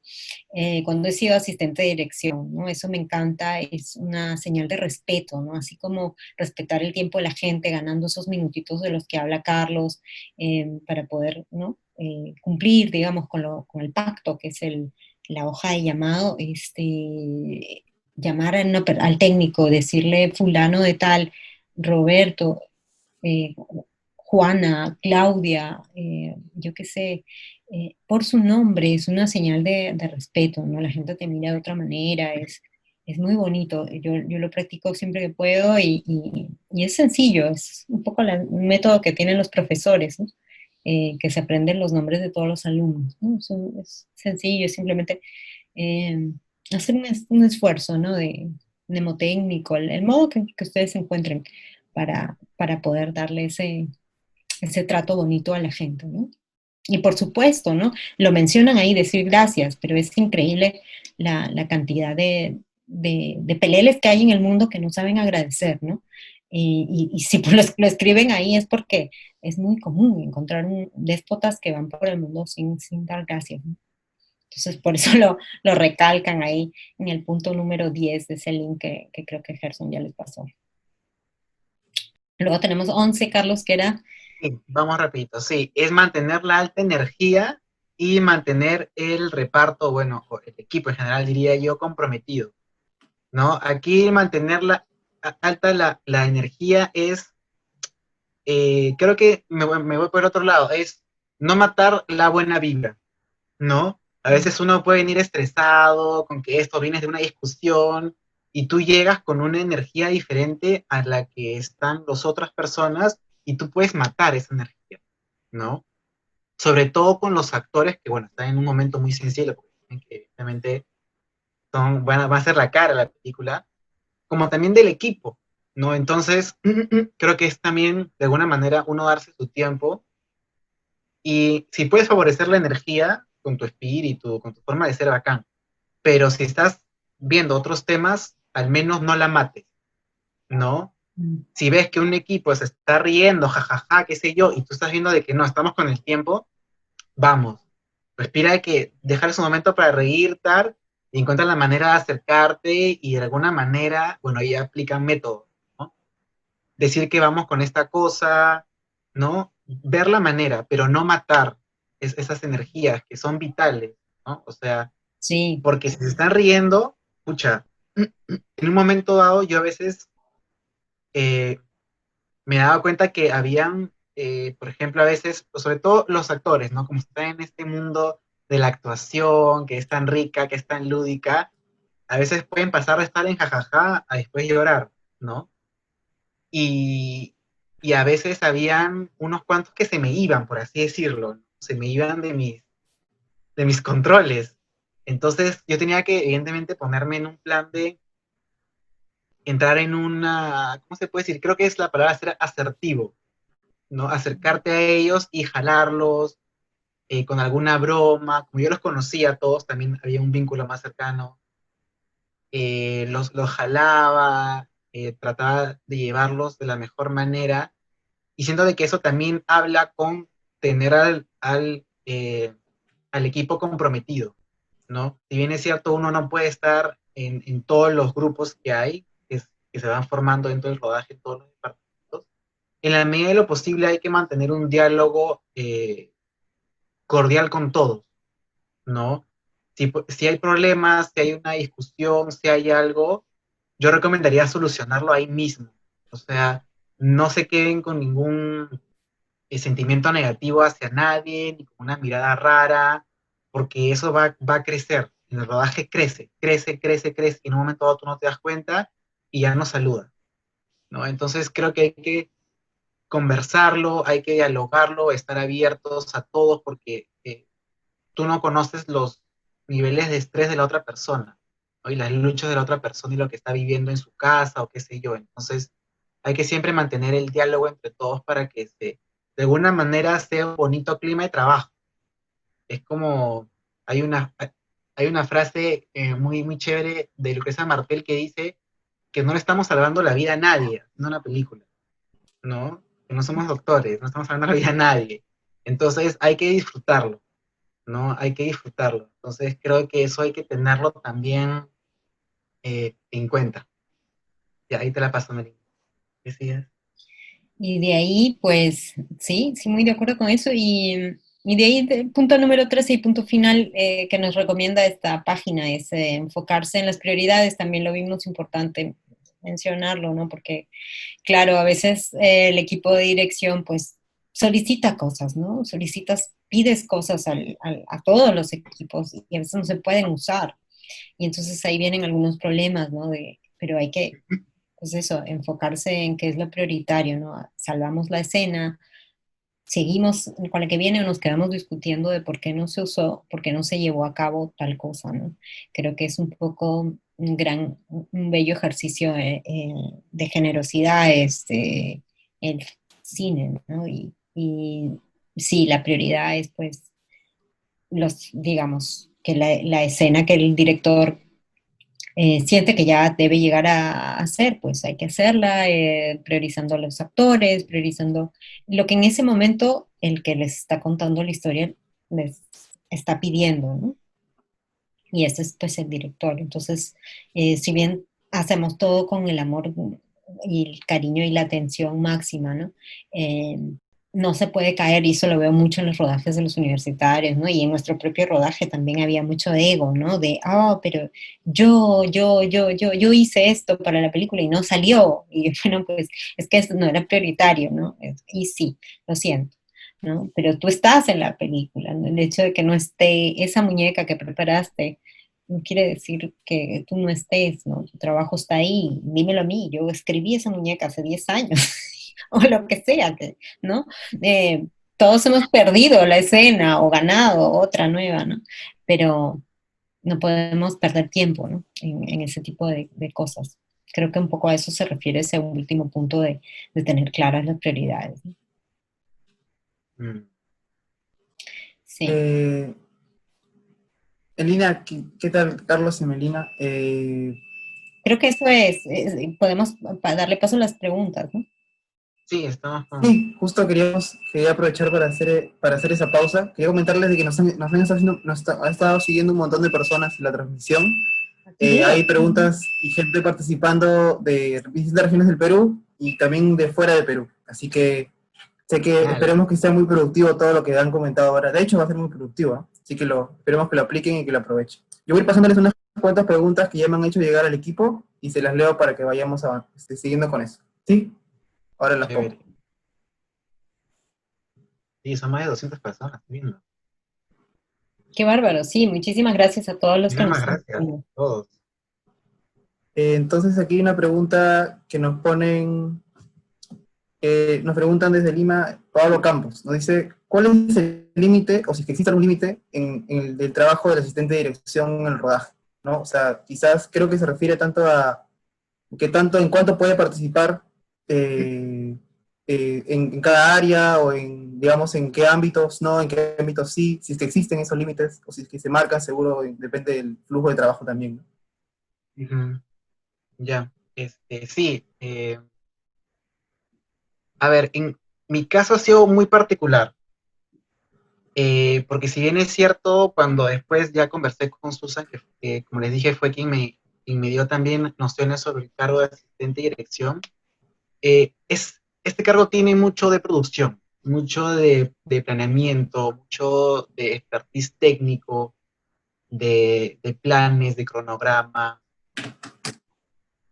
cuando he sido asistente de dirección, ¿no? Eso me encanta, es una señal de respeto, ¿no? Así como respetar el tiempo de la gente, ganando esos minutitos de los que habla Carlos, para poder, ¿no? Cumplir, digamos, con el pacto, que es la hoja de llamado, llamar al técnico, decirle fulano de tal, Roberto, eh, Juana, Claudia, yo qué sé, por su nombre, es una señal de respeto, ¿no? La gente te mira de otra manera, es muy bonito. Yo lo practico siempre que puedo y es sencillo, es un poco un método que tienen los profesores, ¿no? Que se aprenden los nombres de todos los alumnos, ¿no? Es sencillo, es simplemente eh, hacer un esfuerzo, ¿no? De mnemotécnico, el modo que ustedes encuentren para poder darle ese trato bonito a la gente, ¿no? Y por supuesto, ¿no? Lo mencionan ahí, decir gracias, pero es increíble la cantidad de peleles que hay en el mundo que no saben agradecer, ¿no? Y si lo escriben ahí es porque es muy común encontrar déspotas que van por el mundo sin dar gracias, ¿no? Entonces, por eso lo recalcan ahí en el punto número 10 de ese link que creo que Gerson ya les pasó. Luego tenemos 11, Carlos, que era Sí, vamos rapidito. Sí, es mantener la alta energía y mantener el reparto, bueno, o el equipo en general, diría yo, comprometido, ¿no? Aquí mantener alta la energía es, creo que me voy por otro lado, es no matar la buena vibra, ¿no? A veces uno puede venir estresado con que esto viene de una discusión y tú llegas con una energía diferente a la que están las otras personas y tú puedes matar esa energía, ¿no? Sobre todo con los actores que, bueno, están en un momento muy sensible, porque que evidentemente van a ser la cara de la película, como también del equipo, ¿no? Entonces, creo que es también, de alguna manera, uno darse su tiempo y si puedes favorecer la energía con tu espíritu, con tu forma de ser bacán, pero si estás viendo otros temas, al menos no la mates, ¿no? Si ves que un equipo se está riendo, jajaja, qué sé yo, y tú estás viendo de que no, estamos con el tiempo, vamos, respira de que dejar su momento para reír, tal, y encuentra la manera de acercarte y de alguna manera, bueno, ahí aplican métodos, ¿no? Decir que vamos con esta cosa, ¿no? Ver la manera, pero no matar esas energías que son vitales, ¿no? O sea, sí, porque si se están riendo, pucha, en un momento dado yo a veces eh, me daba cuenta que habían, por ejemplo, a veces, pues, sobre todo los actores, ¿no? Como están en este mundo de la actuación, que es tan rica, que es tan lúdica, a veces pueden pasar de estar en jajaja a después llorar, ¿no? Y, y a veces habían unos cuantos que se me iban, por así decirlo, ¿no? Se me iban de mis controles. Entonces yo tenía que, evidentemente, ponerme en un plan de entrar en una, ¿cómo se puede decir? Creo que es la palabra ser asertivo, ¿no? Acercarte a ellos y jalarlos con alguna broma. Como yo los conocía a todos, también había un vínculo más cercano. Los jalaba, trataba de llevarlos de la mejor manera, y siento de que eso también habla con tener al equipo comprometido, ¿no? Si bien es cierto, uno no puede estar en todos los grupos que hay, que se van formando dentro del rodaje, todos los departamentos, en la medida de lo posible hay que mantener un diálogo cordial con todos, ¿no? Si hay problemas, si hay una discusión, si hay algo, yo recomendaría solucionarlo ahí mismo. O sea, no se queden con ningún sentimiento negativo hacia nadie, ni con una mirada rara, porque eso va a crecer. En el rodaje crece, crece, crece, crece, y en un momento dado tú no te das cuenta y ya no saluda, ¿no? Entonces creo que hay que conversarlo, hay que dialogarlo, estar abiertos a todos, porque tú no conoces los niveles de estrés de la otra persona, ¿no? Y las luchas de la otra persona y lo que está viviendo en su casa o qué sé yo. Entonces, hay que siempre mantener el diálogo entre todos para que de alguna manera sea un bonito clima de trabajo. Es como, hay una, hay una frase muy, muy chévere de Lucrecia Martel que dice que no le estamos salvando la vida a nadie, no una película, ¿no? Que no somos doctores, no estamos salvando la vida a nadie. Entonces, hay que disfrutarlo, ¿no? Hay que disfrutarlo. Entonces creo que eso hay que tenerlo también en cuenta. Y ahí te la paso, Mary. Decías. Y de ahí, pues, sí, sí, muy de acuerdo con eso. Y de ahí, punto número 13 y punto final que nos recomienda esta página es enfocarse en las prioridades. También lo vimos importante mencionarlo, ¿no? Porque, claro, a veces el equipo de dirección, pues, solicita cosas, ¿no? Pides cosas a todos los equipos y a veces no se pueden usar. Y entonces ahí vienen algunos problemas, ¿no? Pero hay que, pues eso, enfocarse en qué es lo prioritario, ¿no? Salvamos la escena, seguimos con la que viene o nos quedamos discutiendo de por qué no se usó, por qué no se llevó a cabo tal cosa, ¿no? Creo que es un poco un bello ejercicio de generosidad el cine, ¿no? Y sí, la prioridad es pues digamos, que la escena que el director siente que ya debe llegar a hacer, pues hay que hacerla, priorizando a los actores, priorizando lo que en ese momento el que les está contando la historia les está pidiendo, ¿no? Y ese es pues el director. Entonces, si bien hacemos todo con el amor y el cariño y la atención máxima, ¿no? No se puede caer, y eso lo veo mucho en los rodajes de los universitarios, ¿no? Y en nuestro propio rodaje también había mucho ego, ¿no? De, pero yo hice esto para la película y no salió. Y bueno, pues es que eso no era prioritario, ¿no? Y sí, lo siento. ¿No? Pero tú estás en la película, ¿no? El hecho de que no esté esa muñeca que preparaste no quiere decir que tú no estés, ¿no? Tu trabajo está ahí, dímelo a mí, yo escribí esa muñeca hace 10 años, o lo que sea, ¿no? Eh, Todos hemos perdido la escena o ganado otra nueva, ¿no? Pero no podemos perder tiempo, ¿no? En ese tipo de cosas. Creo que un poco a eso se refiere ese último punto de tener claras las prioridades, ¿no? Mm. Sí. Eh, Elina, ¿qué tal, Carlos y Melina? Creo que eso podemos darle paso a las preguntas, ¿no? Sí, estamos con... Sí, justo quería aprovechar para hacer esa pausa. Quería comentarles de que ha estado siguiendo un montón de personas en la transmisión. Qué bien. Hay preguntas y gente participando de distintas regiones del Perú y también de fuera de Perú. Así que sé que Genial. esperemos que sea muy productivo todo lo que han comentado ahora. De hecho, va a ser muy productivo, ¿eh? Así que esperemos que lo apliquen y que lo aprovechen. Yo voy a ir pasándoles unas cuantas preguntas que ya me han hecho llegar al equipo y se las leo para que vayamos siguiendo con eso. ¿Sí? Ahora las pongo. Chévere. Sí, son más de 200 personas viendo. Qué bárbaro, sí, muchísimas gracias a todos los que nos Muchísimas están gracias a viendo. todos. Entonces aquí hay una pregunta que nos preguntan desde Lima, Pablo Campos, nos dice, ¿cuál es el límite, o si es que existe algún límite, en el del trabajo del asistente de dirección en el rodaje? ¿No? O sea, quizás creo que se refiere tanto qué tanto, en cuánto puede participar en cada área o en, digamos, en qué ámbitos no, en qué ámbitos sí, si es que existen esos límites o si es que se marcan, seguro depende del flujo de trabajo también, ¿no? Ujú. Ya, sí. A ver, en mi caso ha sido muy particular, porque si bien es cierto, cuando después ya conversé con Susan, que como les dije fue quien me dio también nociones sobre el cargo de asistente de dirección, este cargo tiene mucho de producción, mucho de planeamiento, mucho de expertise técnico, de planes, de cronograma,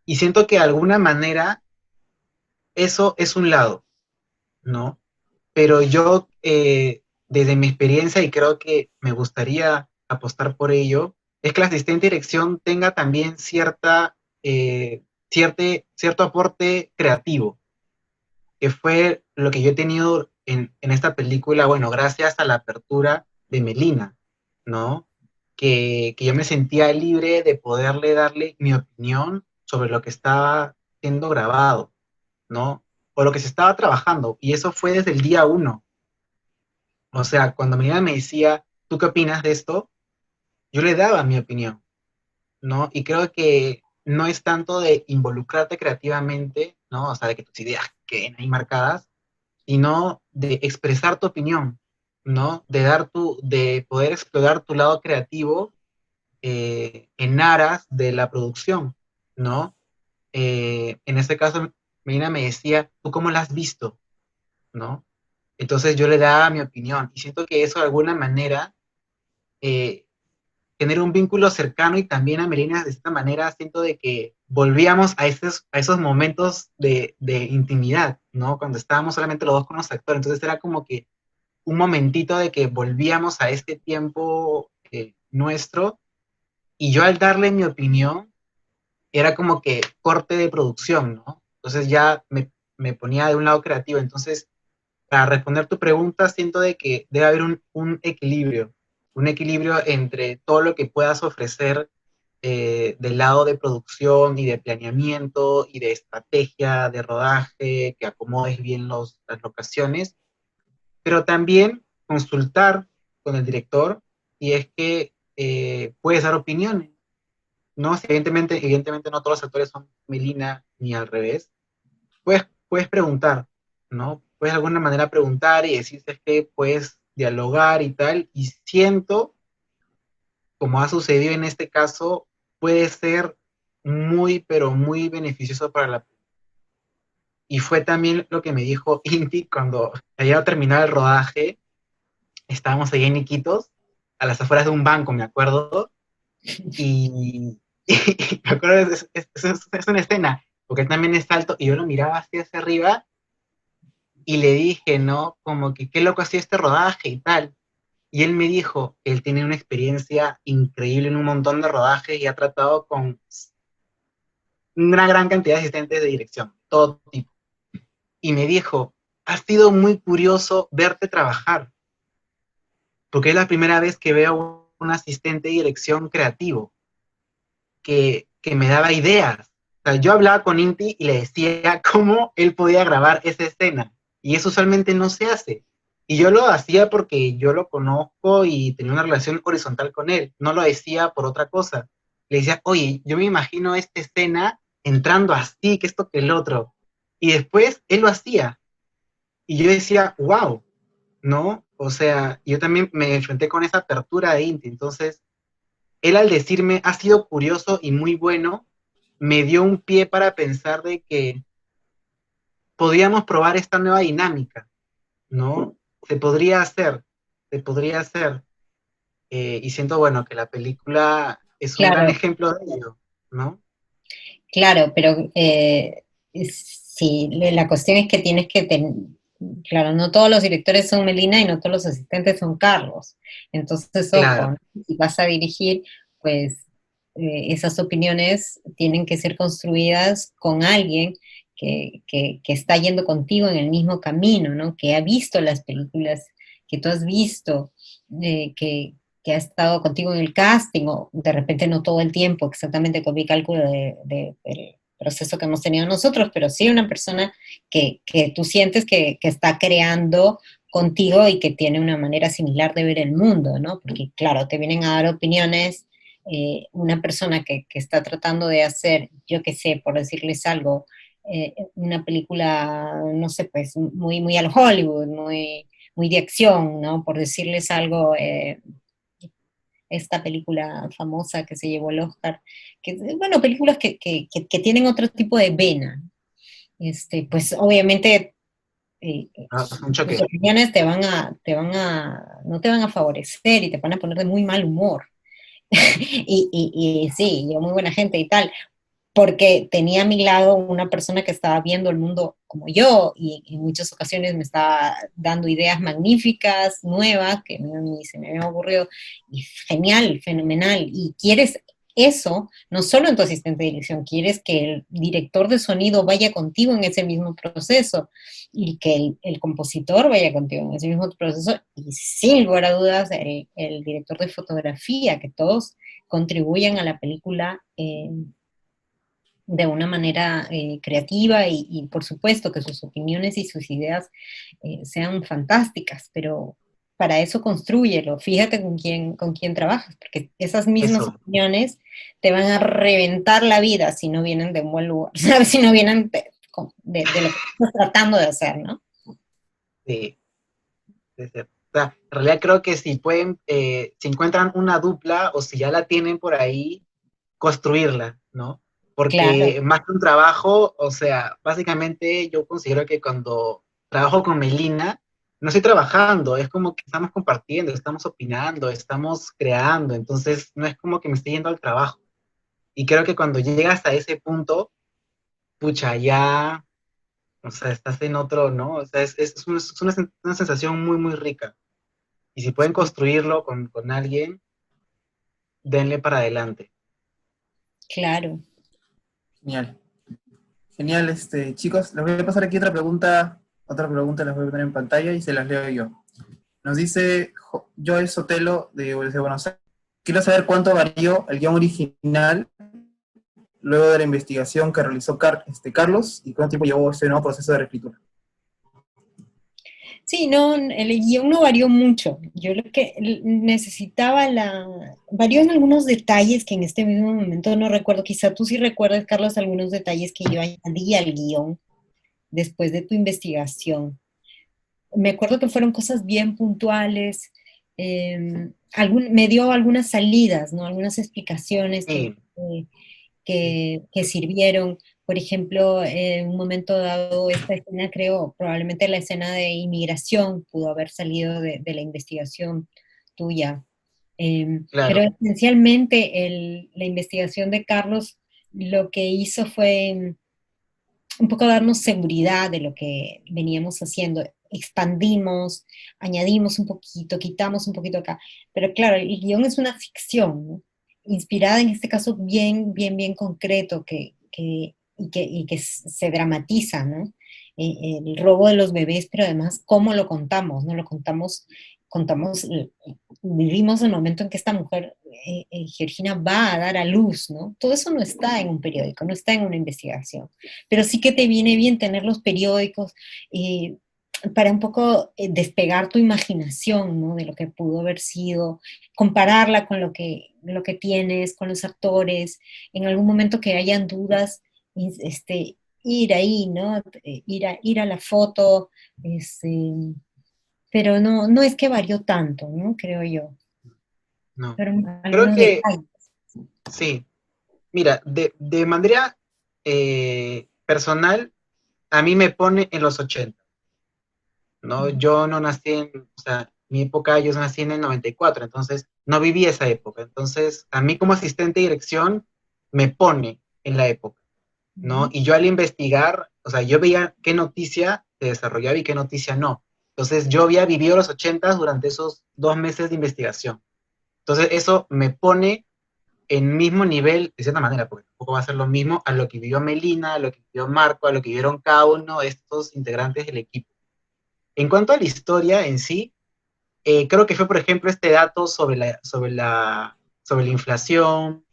y siento que de alguna manera eso es un lado, ¿no? Pero yo, desde mi experiencia, y creo que me gustaría apostar por ello, es que la asistente de dirección tenga también cierto aporte creativo, que fue lo que yo he tenido en esta película, bueno, gracias a la apertura de Melina, ¿no? Que yo me sentía libre de poderle darle mi opinión sobre lo que estaba siendo grabado, ¿no? O lo que se estaba trabajando, y eso fue desde el día uno. O sea, cuando Melina me decía, ¿tú qué opinas de esto? Yo le daba mi opinión, ¿no? Y creo que no es tanto de involucrarte creativamente, ¿no? O sea, de que tus ideas queden ahí marcadas, sino de expresar tu opinión, ¿no? De poder explorar tu lado creativo en aras de la producción, ¿no? En este caso, Melina me decía, ¿tú cómo la has visto? ¿No? Entonces yo le daba mi opinión y siento que eso de alguna manera eh, tener un vínculo cercano y también a Melina de esta manera siento de que volvíamos a esos momentos de intimidad, ¿no? Cuando estábamos solamente los dos con los actores, entonces era como que un momentito de que volvíamos a este tiempo nuestro y yo al darle mi opinión era como que corte de producción, ¿no? Entonces ya me ponía de un lado creativo, entonces para responder tu pregunta, siento de que debe haber un equilibrio entre todo lo que puedas ofrecer del lado de producción y de planeamiento y de estrategia de rodaje, que acomodes bien las locaciones, pero también consultar con el director y es que puedes dar opiniones, ¿no? Si evidentemente no todos los actores son Melina ni al revés, puedes preguntar, ¿no? Puedes de alguna manera preguntar y decir si es que puedes dialogar y tal, y siento, como ha sucedido en este caso, puede ser muy, pero muy beneficioso para la... Y fue también lo que me dijo Inti cuando había terminado el rodaje, estábamos ahí en Iquitos, a las afueras de un banco, me acuerdo, y me acuerdo, es una escena, porque él también es alto, y yo lo miraba hacia arriba, y le dije, ¿no? Como que qué loco ha sido este rodaje y tal. Y él me dijo que él tiene una experiencia increíble en un montón de rodajes y ha tratado con una gran cantidad de asistentes de dirección, todo tipo. Y me dijo, ha sido muy curioso verte trabajar, porque es la primera vez que veo un asistente de dirección creativo, que me daba ideas. O sea, yo hablaba con Inti y le decía cómo él podía grabar esa escena. Y eso usualmente no se hace. Y yo lo hacía porque yo lo conozco y tenía una relación horizontal con él. No lo decía por otra cosa. Le decía, oye, yo me imagino esta escena entrando así, que esto, que el otro. Y después él lo hacía. Y yo decía, wow, ¿no? O sea, yo también me enfrenté con esa apertura de Inti. Entonces, él al decirme ha sido curioso y muy bueno, me dio un pie para pensar de que podíamos probar esta nueva dinámica, ¿no? Se podría hacer, se podría hacer. Y siento, bueno, que la película es un gran Claro, ejemplo de ello, ¿no? claro, pero sí, la cuestión es que tienes que claro, no todos los directores son Melina y no todos los asistentes son Carlos. Entonces, ojo, Claro. ¿no? Si vas a dirigir, pues esas opiniones tienen que ser construidas con alguien que está yendo contigo en el mismo camino, ¿no? Que ha visto las películas que tú has visto, que ha estado contigo en el casting, o de repente no todo el tiempo, exactamente con mi cálculo proceso que hemos tenido nosotros, pero sí una persona que tú sientes que está creando contigo y que tiene una manera similar de ver el mundo, ¿no? Porque claro, te vienen a dar opiniones, una persona que está tratando de hacer, yo qué sé, por decirles algo, una película, no sé, pues muy, muy al Hollywood, muy de acción, ¿no? Por decirles algo, esta película famosa que se llevó el Oscar, que, bueno, películas que tienen otro tipo de vena. Pues obviamente Un sus choque. opiniones no te van a favorecer y te van a poner de muy mal humor. Y sí, yo muy buena gente y tal, porque tenía a mi lado una persona que estaba viendo el mundo como yo y en muchas ocasiones me estaba dando ideas magníficas, nuevas, que ni se me habían ocurrido, y genial, fenomenal, y quieres eso, no solo en tu asistente de dirección, quieres que el director de sonido vaya contigo en ese mismo proceso y que el compositor vaya contigo en ese mismo proceso, y sin lugar a dudas el director de fotografía, que todos contribuyan a la película de una manera creativa y, por supuesto que sus opiniones y sus ideas sean fantásticas, pero para eso construyelo, fíjate con quién trabajas, porque esas mismas Eso. opiniones te van a reventar la vida si no vienen de un buen lugar, ¿sabes? Si no vienen de lo que estás tratando de hacer, ¿no? Sí, sí, sí. O sea, en realidad creo que si pueden, si encuentran una dupla o si ya la tienen por ahí, construirla, ¿no? Claro, Porque más que un trabajo, o sea, básicamente yo considero que cuando trabajo con Melina, no estoy trabajando, es como que estamos compartiendo, estamos opinando, estamos creando, entonces no es como que me esté yendo al trabajo. Y creo que cuando llegas a ese punto, pucha, ya, o sea, estás en otro, ¿no? O sea, una sensación muy, muy rica. Y si pueden construirlo con alguien, denle para adelante. claro. Genial. Genial, chicos, les voy a pasar aquí otra pregunta las voy a poner en pantalla y se las leo yo. Nos dice Joel Sotelo de Buenos Aires. Quiero saber cuánto varió el guión original luego de la investigación que realizó Carlos y cuánto tiempo llevó este nuevo proceso de reescritura. Sí, no, el guión no varió mucho. Yo lo que necesitaba varió en algunos detalles que en este mismo momento no recuerdo. Quizá tú sí recuerdas, Carlos, algunos detalles que yo añadí al guión después de tu investigación. Me acuerdo que fueron cosas bien puntuales. Me dio algunas salidas, ¿no? Algunas explicaciones Sí, que sirvieron. Por ejemplo, en un momento dado, esta escena, creo, probablemente la escena de inmigración pudo haber salido de la investigación tuya. Pero claro. esencialmente la investigación de Carlos lo que hizo fue un poco darnos seguridad de lo que veníamos haciendo. Expandimos, añadimos un poquito, quitamos un poquito acá. Pero claro, el guión es una ficción, ¿no? Inspirada en este caso bien, bien, bien concreto y que se dramatiza, ¿no? El robo de los bebés, pero además cómo lo contamos, ¿no? Contamos, vivimos el momento en que esta mujer, Georgina, va a dar a luz, ¿no? Todo eso no está en un periódico, no está en una investigación, pero sí que te viene bien tener los periódicos para un poco despegar tu imaginación, ¿no? De lo que pudo haber sido, compararla con lo que tienes, con los actores, en algún momento que hayan dudas, ir ahí, ¿no? Ir a la foto, este, pero no es que varió tanto, ¿no? Creo yo. No. Fueron Creo algunos que detalles. sí. Mira, de manera personal, a mí me pone en los 80, ¿no? Yo no nací o sea, mi época, yo nací en el 94, entonces no viví esa época. Entonces, a mí como asistente de dirección, me pone en la época, ¿no? Ujú. Y yo al investigar, o sea, yo veía qué noticia se desarrollaba y qué noticia no. Entonces, yo había vivido los 80 durante esos 2 meses de investigación. Entonces, eso me pone en mismo nivel, de cierta manera, porque tampoco va a ser lo mismo a lo que vivió Melina, a lo que vivió Marco, a lo que vivieron cada uno de estos integrantes del equipo. En cuanto a la historia en sí, creo que fue, por ejemplo, este dato sobre la inflación,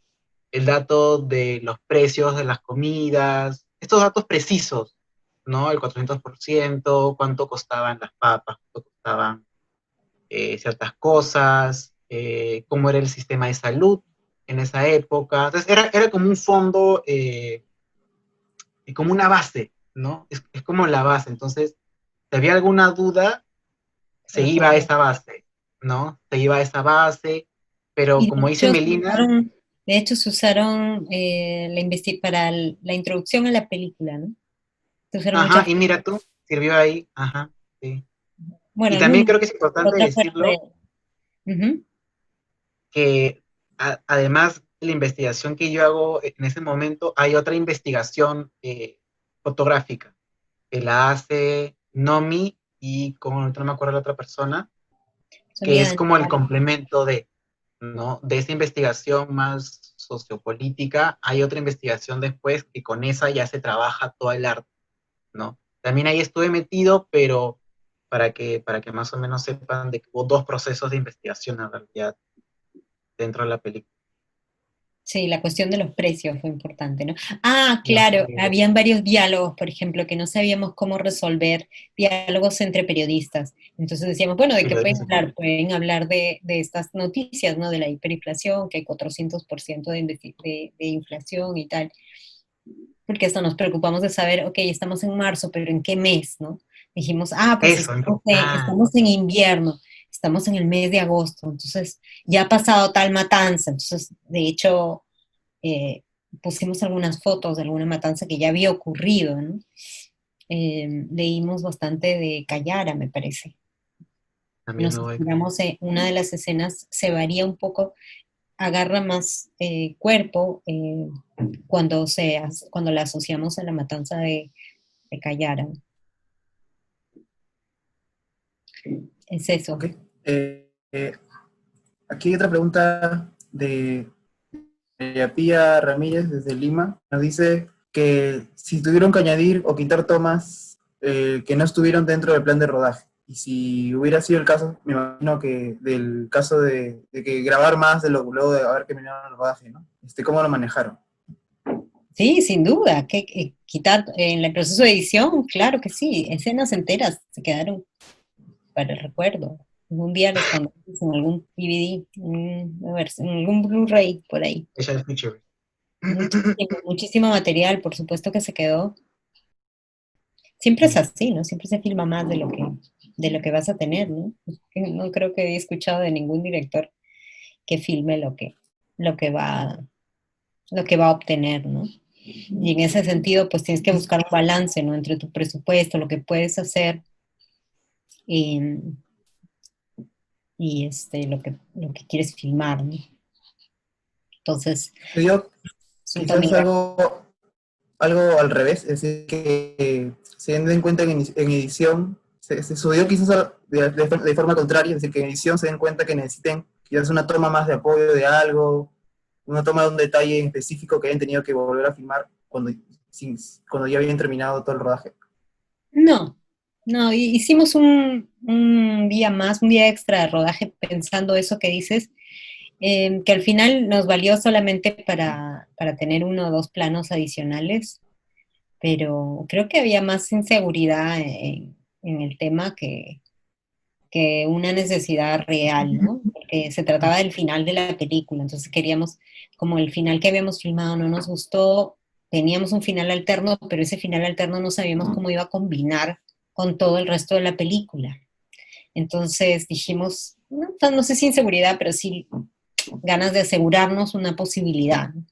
el dato de los precios de las comidas, estos datos precisos, ¿no? El 400%, cuánto costaban las papas, cuánto costaban ciertas cosas, cómo era el sistema de salud en esa época. Entonces era como un fondo, como una base, ¿no? Es como la base. Entonces, si había alguna duda, se iba a esa base, ¿no? Se iba a esa base, pero Y como dice Melina, de hecho se usaron para la introducción a la película, ¿no? Se usaron ajá, muchas, y mira tú, sirvió ahí, ajá, sí. bueno, Y también algunas, creo que es importante otra decirlo parte. Ujú. que además de la investigación que yo hago en ese momento, hay otra investigación fotográfica que la hace Nomi y como no me acuerdo la otra persona, que Sonia es como el Daniela. complemento de, ¿no? De esa investigación más sociopolítica, hay otra investigación después que con esa ya se trabaja todo el arte, ¿no? También ahí estuve metido, pero para que más o menos sepan de que hubo dos procesos de investigación en realidad dentro de la película. Sí, la cuestión de los precios fue importante, ¿no? Ah, Los claro, precios. habían varios diálogos, por ejemplo, que no sabíamos cómo resolver, diálogos entre periodistas. Entonces decíamos, bueno, ¿de Sí, qué lo pueden dicen. hablar? Pueden hablar de estas noticias, ¿no? De la hiperinflación, que hay 400% de inflación y tal, porque esto nos preocupamos de saber, ok, estamos en marzo, pero ¿en qué mes, no? Dijimos, pues Eso, estamos en invierno, estamos en el mes de agosto, entonces ya ha pasado tal matanza, entonces, de hecho, eh, pusimos algunas fotos de alguna matanza que ya había ocurrido, ¿no? Leímos bastante de Cayara, me parece. también Nos lo voy. inspiramos en una de las escenas, se varía un poco, agarra más cuerpo cuando la asociamos a la matanza de Cayara. Es eso. Ok. Eh, eh, Aquí hay otra pregunta de Pía Ramírez desde Lima. Nos dice que si tuvieron que añadir o quitar tomas que no estuvieron dentro del plan de rodaje. Y si hubiera sido el caso, me imagino que del caso de que grabar más de luego de haber terminado el rodaje, ¿no? ¿Cómo lo manejaron? Sí, sin duda, que quitar en el proceso de edición, claro que sí, escenas enteras se quedaron para el recuerdo. Algún día los pondremos en algún DVD, a ver, en algún Blu-ray por ahí. Ella es Future. Muchísimo, muchísimo material, por supuesto que se quedó. Siempre es así, ¿no? Siempre se filma más de lo que vas a tener, ¿no? No creo que he escuchado de ningún director que filme lo que va, lo que va a obtener, ¿no? Y en ese sentido, pues tienes que buscar un balance, ¿no? Entre tu presupuesto, lo que puedes hacer y, lo que quieres filmar, ¿no? Entonces, Se dio es un quizás Tommy Gun. algo al revés, es decir, que se den cuenta en edición, se subió quizás de forma contraria, es decir, que en edición se den cuenta que necesiten quizás una toma más de apoyo de algo, una toma de un detalle en específico que hayan tenido que volver a filmar cuando ya habían terminado todo el rodaje. No, no, hicimos un día más, un día extra de rodaje pensando eso que dices, que al final nos valió solamente para tener uno o dos planos adicionales, pero creo que había más inseguridad en el tema que una necesidad real, ¿no? Porque se trataba del final de la película, entonces queríamos, como el final que habíamos filmado no nos gustó, teníamos un final alterno, pero ese final alterno no sabíamos cómo iba a combinar con todo el resto de la película. Entonces dijimos, no sé si inseguridad, pero sí ganas de asegurarnos una posibilidad, ¿no?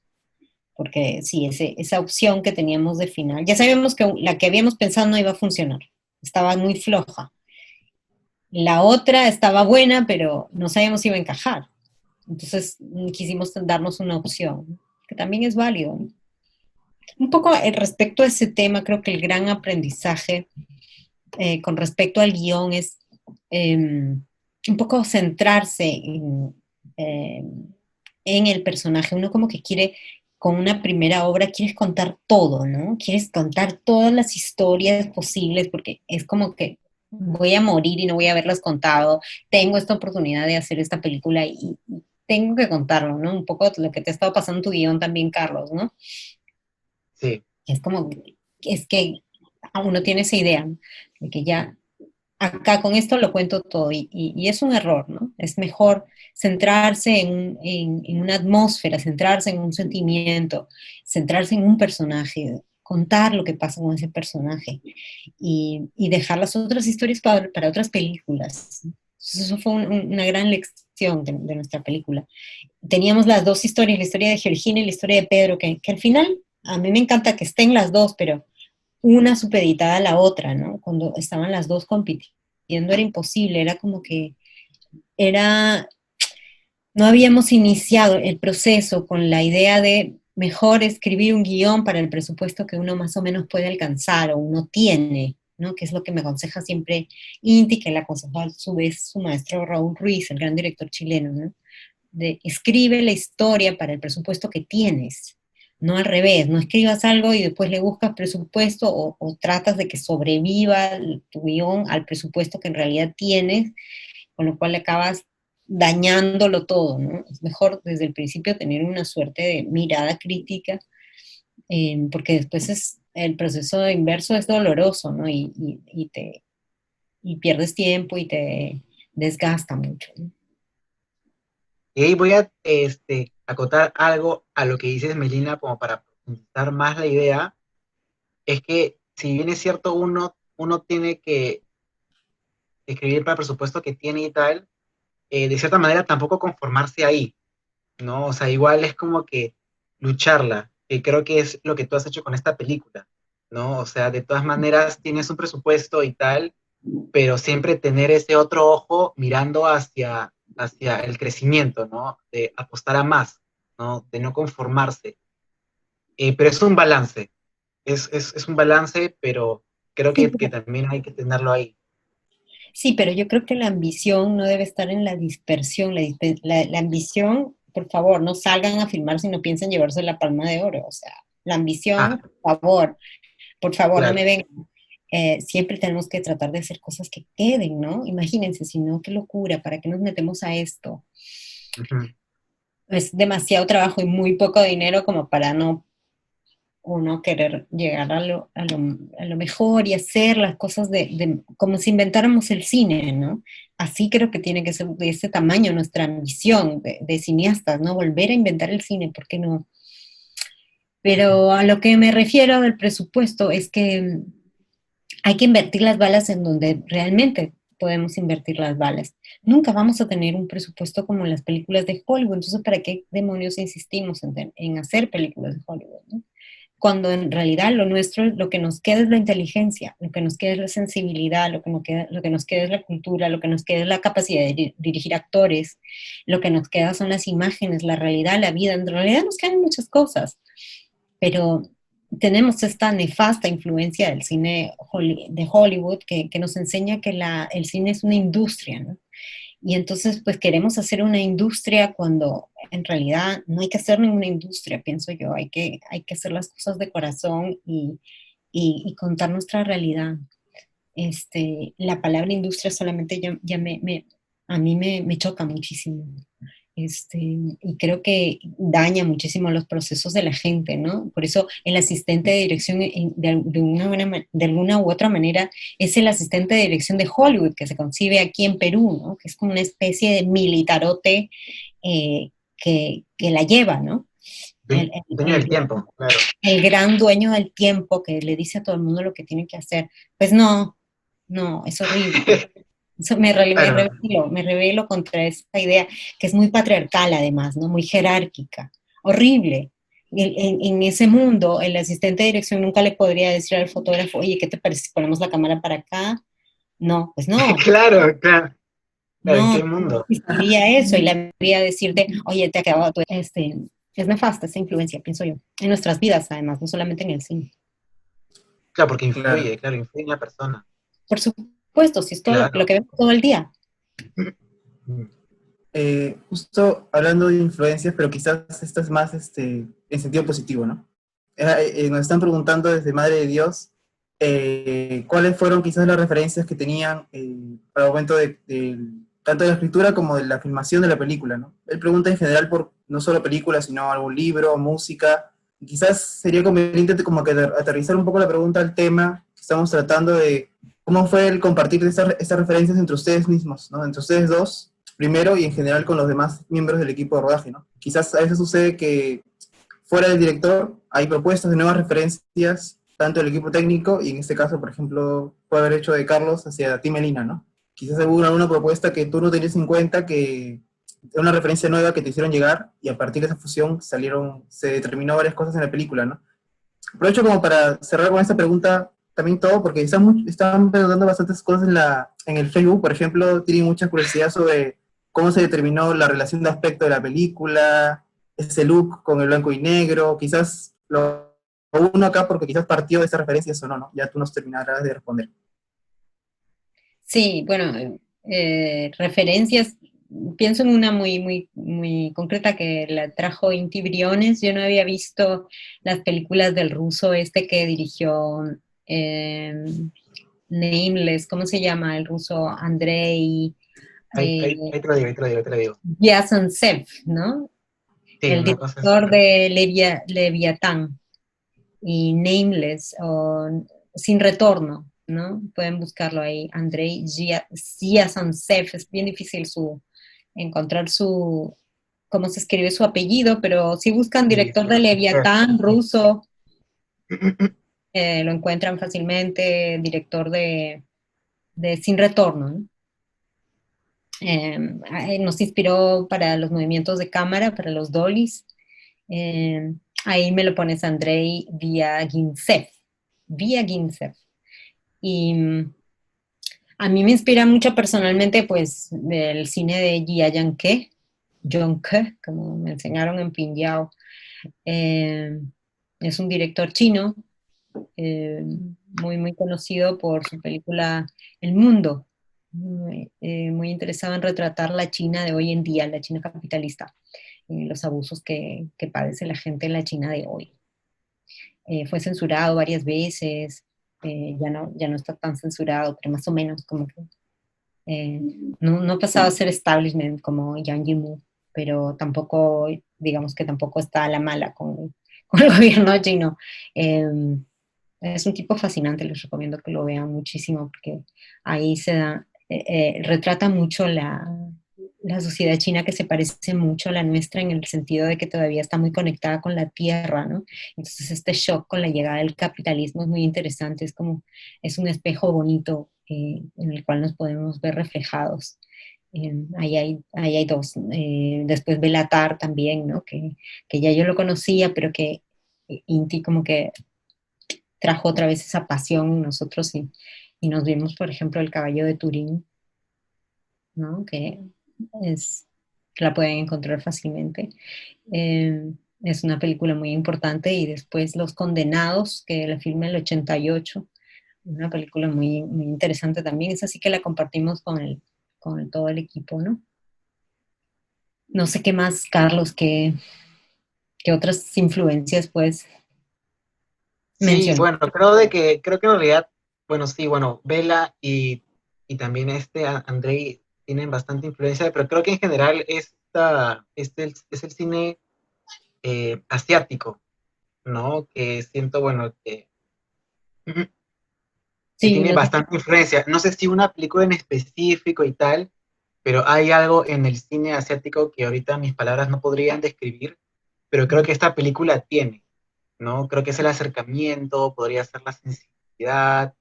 Porque sí, esa opción que teníamos de final, ya sabíamos que la que habíamos pensado no iba a funcionar, estaba muy floja. La otra estaba buena, pero no sabíamos si iba a encajar. Entonces quisimos darnos una opción, ¿no? Que también es válido, ¿no? Un poco respecto a ese tema, creo que el gran aprendizaje con respecto al guión es eh, un poco centrarse eh, en el personaje. Uno como que quiere, con una primera obra, quieres contar todo, ¿no? Quieres contar todas las historias posibles porque es como que voy a morir y no voy a haberlas contado. Tengo esta oportunidad de hacer esta película tengo que contarlo, ¿no? Un poco lo que te ha estado pasando en tu guión también, Carlos, ¿no? Sí. Es como, es que uno tiene esa idea, ¿no? De que ya acá con esto lo cuento todo y es un error, ¿no? Es mejor centrarse en una atmósfera, centrarse en un sentimiento, centrarse en un personaje, contar lo que pasa con ese personaje y dejar las otras historias para otras películas. Entonces, eso fue una gran lección de nuestra película. Teníamos las dos historias, la historia de Georgina y la historia de Pedro, que al final a mí me encanta que estén las dos, pero una supeditada a la otra, ¿no? Cuando estaban las dos compitiendo era imposible, era como que era, no habíamos iniciado el proceso con la idea de mejor escribir un guión para el presupuesto que uno más o menos puede alcanzar o uno tiene, ¿no? Que es lo que me aconseja siempre Inti, que le aconsejó a su vez su maestro Raúl Ruiz, el gran director chileno, ¿no? De escribe la historia para el presupuesto que tienes, no al revés, no escribas algo y después le buscas presupuesto o tratas de que sobreviva tu guión al presupuesto que en realidad tienes, con lo cual le acabas dañándolo todo, ¿no? Es mejor desde el principio tener una suerte de mirada crítica, porque después el proceso inverso es doloroso, ¿no? Y pierdes tiempo y te desgasta mucho, ¿no? Y ahí voy a acotar algo a lo que dices, Melina, como para profundizar más la idea, es que si bien es cierto, uno tiene que escribir para el presupuesto que tiene y tal, de cierta manera tampoco conformarse ahí, ¿no? O sea, igual es como que lucharla, que creo que es lo que tú has hecho con esta película, ¿no? O sea, de todas maneras tienes un presupuesto y tal, pero siempre tener ese otro ojo mirando hacia el crecimiento, ¿no? De apostar a más, ¿no? De no conformarse. Pero es un balance, es un balance, pero creo Sí, que también hay que tenerlo ahí. sí, pero yo creo que la ambición no debe estar en la dispersión. La ambición, por favor, no salgan a filmar si no piensan llevarse la palma de oro. O sea, la Ah, ambición, por favor, no me claro. vengan. Siempre tenemos que tratar de hacer cosas que queden, ¿no? Imagínense, si no, qué locura, ¿para qué nos metemos a esto? Ujú. Es demasiado trabajo y muy poco dinero como para no uno querer llegar a lo mejor y hacer las cosas como si inventáramos el cine, ¿no? Así creo que tiene que ser de ese tamaño nuestra ambición de cineastas, ¿no? Volver a inventar el cine, ¿por qué no? Pero a lo que me refiero del presupuesto es que hay que invertir las balas en donde realmente podemos invertir las balas. Nunca vamos a tener un presupuesto como las películas de Hollywood, entonces ¿para qué demonios insistimos en hacer películas de Hollywood, ¿no? Cuando en realidad lo nuestro, lo que nos queda es la inteligencia, lo que nos queda es la sensibilidad, lo que nos queda es la cultura, lo que nos queda es la capacidad de dirigir actores, lo que nos queda son las imágenes, la realidad, la vida. En realidad nos quedan muchas cosas, pero tenemos esta nefasta influencia del cine de Hollywood que nos enseña que el cine es una industria, ¿no? Y entonces, pues queremos hacer una industria cuando en realidad no hay que hacer ninguna industria, pienso yo. Hay que hacer las cosas de corazón y contar nuestra realidad. La palabra industria solamente ya a mí me choca muchísimo. Y creo que daña muchísimo los procesos de la gente, ¿no? Por eso el asistente de dirección, de alguna u otra manera, es el asistente de dirección de Hollywood, que se concibe aquí en Perú, ¿no? Que es como una especie de militarote que la lleva, ¿no? El, el- Dueño del el- tiempo, claro. el gran dueño del tiempo que le dice a todo el mundo lo que tiene que hacer. Pues no, no, es horrible. Eso Claro, me rebelo contra esta idea que es muy patriarcal además, ¿no? Muy jerárquica. Horrible. En ese mundo, el asistente de dirección nunca le podría decir al fotógrafo, oye, ¿qué te parece si ponemos la cámara para acá? No, pues no, claro, claro. Claro, ¿en no, qué no mundo? existiría eso y la podría decirte, oye, te ha quedado es nefasta esa influencia, pienso yo, en nuestras vidas además, no solamente en el cine. Claro, porque Claro. influye, claro, influye en la persona. Por supuesto, si es todo lo Claro. que vemos todo el día. Mm. Justo hablando de influencias, pero quizás esto es más en sentido positivo, ¿no? Nos están preguntando desde Madre de Dios cuáles fueron quizás las referencias que tenían para el momento tanto de la escritura como de la filmación de la película, ¿no? Él pregunta en general por no solo películas, sino algún libro, música. Quizás sería conveniente como que aterrizar un poco la pregunta al tema que estamos tratando de cómo fue el compartir estas referencias entre ustedes mismos, ¿no? Entre ustedes dos, primero, y en general con los demás miembros del equipo de rodaje, ¿no? Quizás a veces sucede que fuera del director hay propuestas de nuevas referencias, tanto del equipo técnico, y en este caso, por ejemplo, puede haber hecho de Carlos hacia ti, Melina, ¿no? Quizás hubo alguna propuesta que tú no tenías en cuenta, que una referencia nueva que te hicieron llegar, y a partir de esa fusión se determinó varias cosas en la película, ¿no? Aprovecho como para cerrar con esta pregunta también todo, porque están preguntando bastantes cosas en el Facebook, por ejemplo, tienen mucha curiosidad sobre cómo se determinó la relación de aspecto de la película, ese look con el blanco y negro, quizás lo uno acá porque quizás partió de esas referencias o no, ¿no? Ya tú nos terminarás de responder. Sí, bueno, referencias, pienso en una muy concreta que la trajo Inti Briones. Yo no había visto las películas del ruso este que dirigió eh, Nameless, ¿cómo se llama? El ruso Andrei Ahí te lo digo, ahí te lo digo, ahí te lo digo. Ryazantsev, ¿no? Sí, El una cosa así. director de Leviatán y Nameless o Sin Retorno, ¿no? Pueden buscarlo ahí, Andrei Ryazantsev. Es bien difícil encontrar cómo se escribe su apellido, pero si buscan Sí, director de sí. Leviatán, ruso, lo encuentran fácilmente, director de Sin Retorno, ¿no? Nos inspiró para los movimientos de cámara, para los dollies. Eh, Ahí me lo pones Andrei Vyagintsev. Y a mí me inspira mucho personalmente, pues, del cine de Jia Yang-ke, Jong-ke, como me enseñaron en Pingyao. Eh, es un director chino, eh, muy conocido por su película El Mundo, muy interesado en retratar la China de hoy en día, la China capitalista, los abusos que padece la gente en la China de hoy. Fue censurado varias veces, ya no está tan censurado, pero más o menos como que eh, no pasaba a ser establishment como Yang Yimou, pero tampoco, digamos que tampoco está a la mala con el gobierno chino. Eh, es un tipo fascinante, les recomiendo que lo vean muchísimo porque ahí retrata mucho la sociedad china, que se parece mucho a la nuestra en el sentido de que todavía está muy conectada con la tierra, ¿no? Entonces este shock con la llegada del capitalismo es muy interesante, es un espejo bonito en el cual nos podemos ver reflejados. Ahí hay dos. Después Belatar también, ¿no? Que ya yo lo conocía, pero que Inti como que trajo otra vez esa pasión en nosotros y nos vimos, por ejemplo, El caballo de Turín, ¿no? Es, que la pueden encontrar fácilmente. Es una película muy importante, y después Los Condenados, que la filmé en el 88, una película muy interesante también. Esa sí que la compartimos con todo el equipo, ¿no? No sé qué más, Carlos, qué otras influencias puedes Sí, mencionar. bueno, creo que en realidad, bueno, sí, bueno, Vela y también Andrei tienen bastante influencia, pero creo que en general es el cine asiático, ¿no? Que siento, bueno, que Sí, tiene los bastante influencia. No sé si una película en específico y tal, pero hay algo en el cine asiático que ahorita mis palabras no podrían describir, pero creo que esta película tiene, ¿no? Creo que es el acercamiento, podría ser la sensibilidad,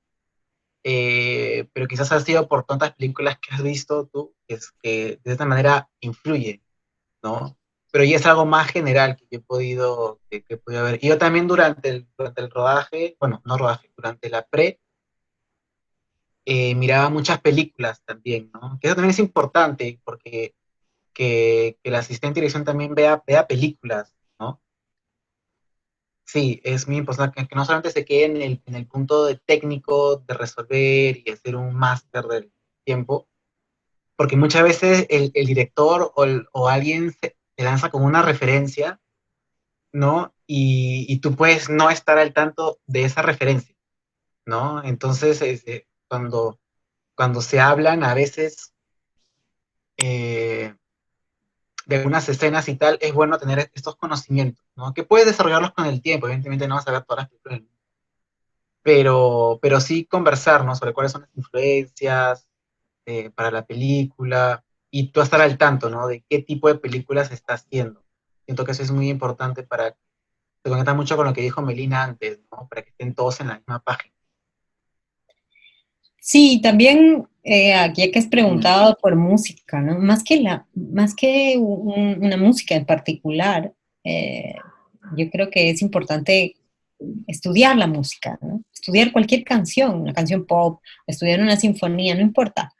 pero quizás ha sido por tantas películas que has visto tú, es que de esta manera influye, ¿no? Pero ya es algo más general que yo que he podido ver. Y yo también durante el rodaje, bueno, no rodaje, durante la miraba muchas películas también, ¿no? Que eso también es importante, porque que el asistente de dirección también vea películas, ¿no? Sí, es muy importante que no solamente se quede en el punto de técnico de resolver y hacer un máster del tiempo, porque muchas veces el director o alguien te lanza con una referencia, ¿no? Y tú puedes no estar al tanto de esa referencia, ¿no? Entonces, cuando se hablan, a veces eh, de algunas escenas y tal, es bueno tener estos conocimientos, ¿no? Que puedes desarrollarlos con el tiempo, evidentemente no vas a ver todas las películas, pero sí conversar, ¿no? Sobre cuáles son las influencias para la película y tú estar al tanto, ¿no? De qué tipo de películas se está haciendo. Siento que eso es muy importante para, se conecta mucho con lo que dijo Melina antes, ¿no? Para que estén todos en la misma página. Sí, también aquí que has preguntado por música, ¿no? Más que una música en particular, eh, yo creo que es importante estudiar la música, ¿no? Estudiar cualquier canción, una canción pop, estudiar una sinfonía, no importa.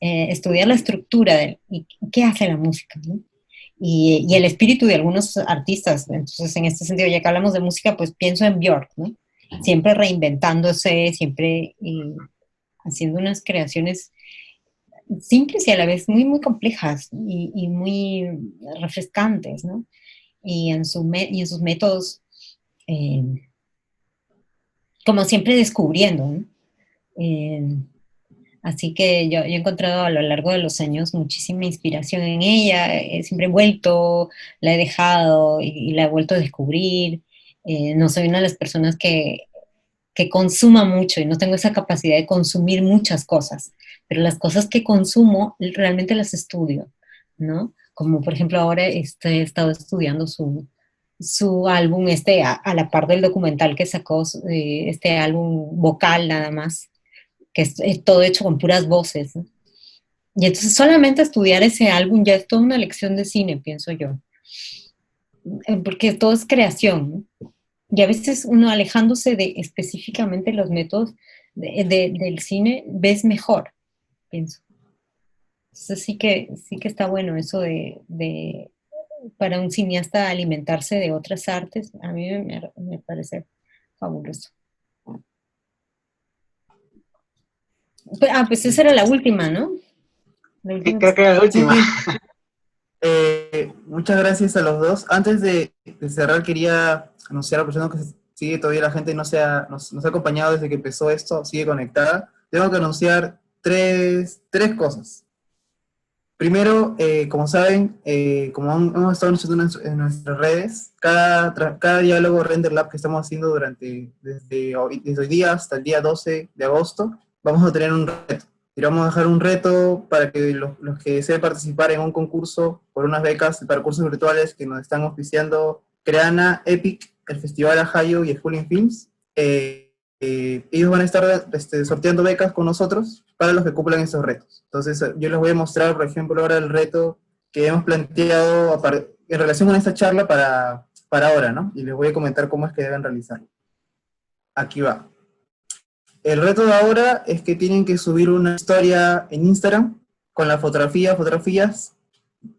Estudiar la estructura y qué hace la música, ¿no? Y el espíritu de algunos artistas. Entonces, en este sentido, ya que hablamos de música, pues pienso en Björk, ¿no? Siempre reinventándose, siempre haciendo unas creaciones simples y a la vez muy, muy complejas y muy refrescantes, ¿no? Y en sus métodos, eh, como siempre descubriendo, ¿no? Eh, Así que yo he encontrado a lo largo de los años muchísima inspiración en ella, siempre he vuelto, la he dejado y la he vuelto a descubrir. No soy una de las personas que consuma mucho y no tengo esa capacidad de consumir muchas cosas, pero las cosas que consumo realmente las estudio, ¿no? Como por ejemplo ahora he estado estudiando su álbum, a la par del documental que sacó, este álbum vocal nada más, que es todo hecho con puras voces, ¿no? Y entonces solamente estudiar ese álbum ya es toda una lección de cine, pienso yo, porque todo es creación, ¿no? Y a veces uno alejándose de específicamente los métodos del cine, ves mejor, pienso. Entonces sí que está bueno eso para un cineasta alimentarse de otras artes, a mí me parece fabuloso. Pues esa era la última, ¿no? La Sí, última que creo que era la última. Sí, muchas gracias a los dos. Antes de cerrar, quería anunciar a la persona que sigue todavía, la gente nos ha acompañado desde que empezó esto, sigue conectada. Tengo que anunciar tres cosas. Primero, como saben, hemos estado anunciando en nuestras redes, cada diálogo Render Lab que estamos haciendo desde hoy día hasta el día 12 de agosto, vamos a tener un reto. Y vamos a dejar un reto para que los que deseen participar en un concurso por unas becas para cursos virtuales que nos están auspiciando Creana, Epic, el Festival Ajayo y Schooling Films. Ellos van a estar sorteando becas con nosotros para los que cumplan estos retos. Entonces, yo les voy a mostrar, por ejemplo, ahora el reto que hemos planteado en relación con esta charla para ahora, ¿no? Y les voy a comentar cómo es que deben realizarlo. Aquí va. El reto de ahora es que tienen que subir una historia en Instagram con la fotografías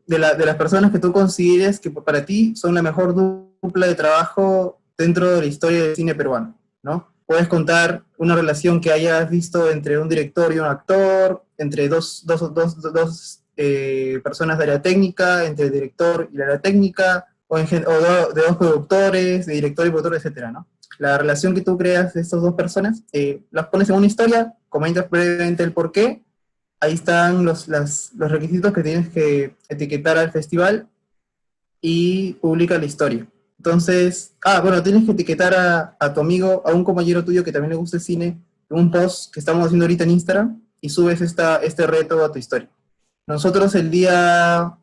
de las personas que tú consideres que para ti son la mejor dupla de trabajo dentro de la historia del cine peruano, ¿no? Puedes contar una relación que hayas visto entre un director y un actor, entre dos personas de área técnica, entre el director y la área técnica, de dos productores, de director y productor, etcétera, ¿no? La relación que tú creas de estas dos personas, las pones en una historia, comentas brevemente el porqué. Ahí están los requisitos que tienes que etiquetar al festival y publica la historia. Entonces, bueno, tienes que etiquetar a tu amigo, a un compañero tuyo que también le gusta el cine, en un post que estamos haciendo ahorita en Instagram y subes este reto a tu historia. Nosotros al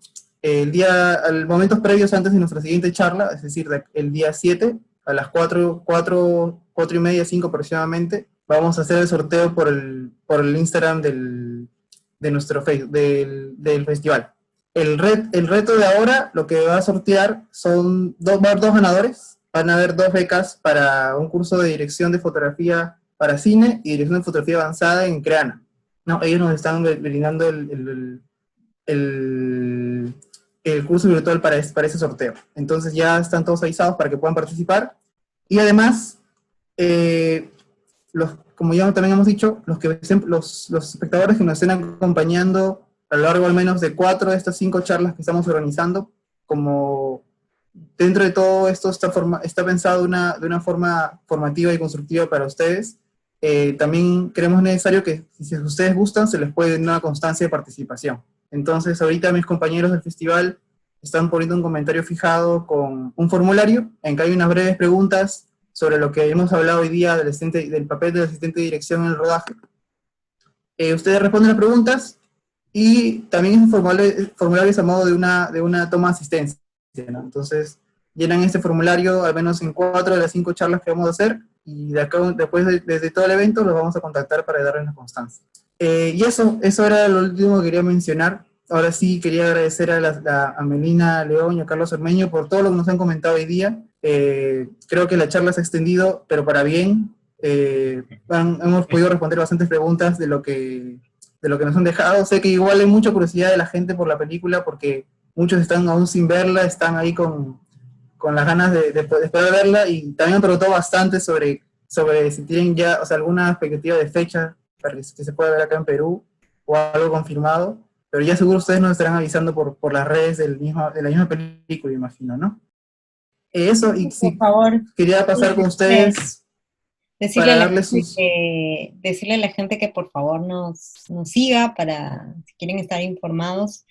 momentos previos antes de nuestra siguiente charla, es decir, el día 7, a las 4:30, 5 aproximadamente, vamos a hacer el sorteo por el Instagram de nuestro Facebook, del festival. El reto de ahora, lo que va a sortear va a haber dos ganadores, van a haber dos becas para un curso de dirección de fotografía para cine y dirección de fotografía avanzada en Creana. No, ellos nos están brindando el curso virtual para ese sorteo. Entonces ya están todos avisados para que puedan participar. Y además, como ya también hemos dicho, los espectadores que nos estén acompañando a lo largo al menos de 4 de estas 5 charlas que estamos organizando, como dentro de todo esto está pensado de una forma formativa y constructiva para ustedes, también creemos necesario que si ustedes gustan se les puede dar una constancia de participación. Entonces, ahorita mis compañeros del festival están poniendo un comentario fijado con un formulario en que hay unas breves preguntas sobre lo que hemos hablado hoy día del papel del asistente de dirección en el rodaje. Ustedes responden las preguntas y también es un formulario a modo de una toma de asistencia, ¿no? Entonces, llenan este formulario al menos en 4 de las 5 charlas que vamos a hacer y después desde todo el evento los vamos a contactar para darles la constancia. Y eso era lo último que quería mencionar. Ahora sí quería agradecer a Melina León y a Carlos Ormeño por todo lo que nos han comentado hoy día. Creo que la charla se ha extendido, pero para bien. Hemos podido responder bastantes preguntas de lo que nos han dejado. Sé que igual hay mucha curiosidad de la gente por la película, porque muchos están aún sin verla, están ahí con las ganas de poder verla, y también han preguntado bastante sobre si tienen ya, o sea, alguna expectativa de fecha para que se pueda ver acá en Perú, o algo confirmado, pero ya seguro ustedes nos estarán avisando por las redes de la misma película, imagino, ¿no? Eso, y Por sí, favor, quería pasar con ustedes decirle para a la darle gente decirle a la gente que por favor nos siga para, si quieren estar informados.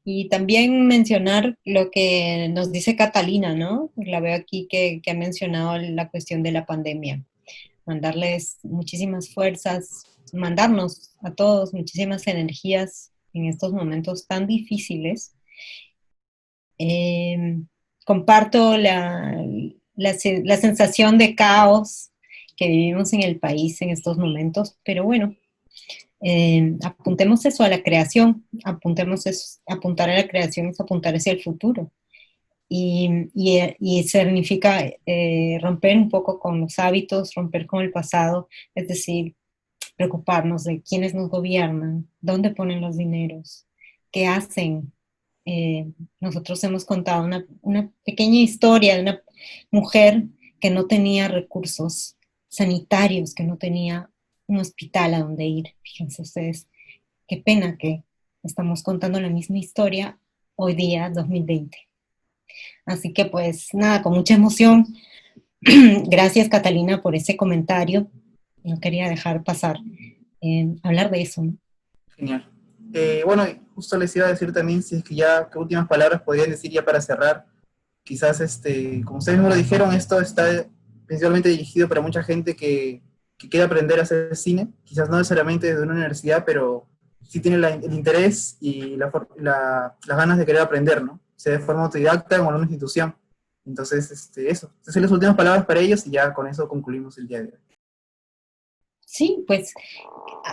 Y también mencionar lo que nos dice Catalina, ¿no? La veo aquí que ha mencionado la cuestión de la pandemia. Mandarles muchísimas fuerzas, mandarnos a todos muchísimas energías en estos momentos tan difíciles. Eh, Comparto la sensación de caos que vivimos en el país en estos momentos, pero bueno, apuntemos eso a la creación, apuntar a la creación es apuntar hacia el futuro. Y significa romper un poco con los hábitos, romper con el pasado, es decir, preocuparnos de quiénes nos gobiernan, dónde ponen los dineros, qué hacen. Nosotros hemos contado una pequeña historia de una mujer que no tenía recursos sanitarios, que no tenía un hospital a donde ir. Fíjense ustedes, qué pena que estamos contando la misma historia hoy día, 2020. Así que pues nada, con mucha emoción. Gracias Catalina por ese comentario. No quería dejar pasar hablar de eso, ¿no? Genial. Bueno, justo les iba a decir también, si es que ya, qué últimas palabras podrían decir ya para cerrar. Quizás, como ustedes mismos lo dijeron, esto está principalmente dirigido para mucha gente que quiere aprender a hacer cine, quizás no necesariamente desde una universidad, pero sí tiene el interés y las ganas de querer aprender, ¿no? Sea de forma autodidacta o en una institución. Entonces, eso. Esas son las últimas palabras para ellos y ya con eso concluimos el día de hoy. Sí, pues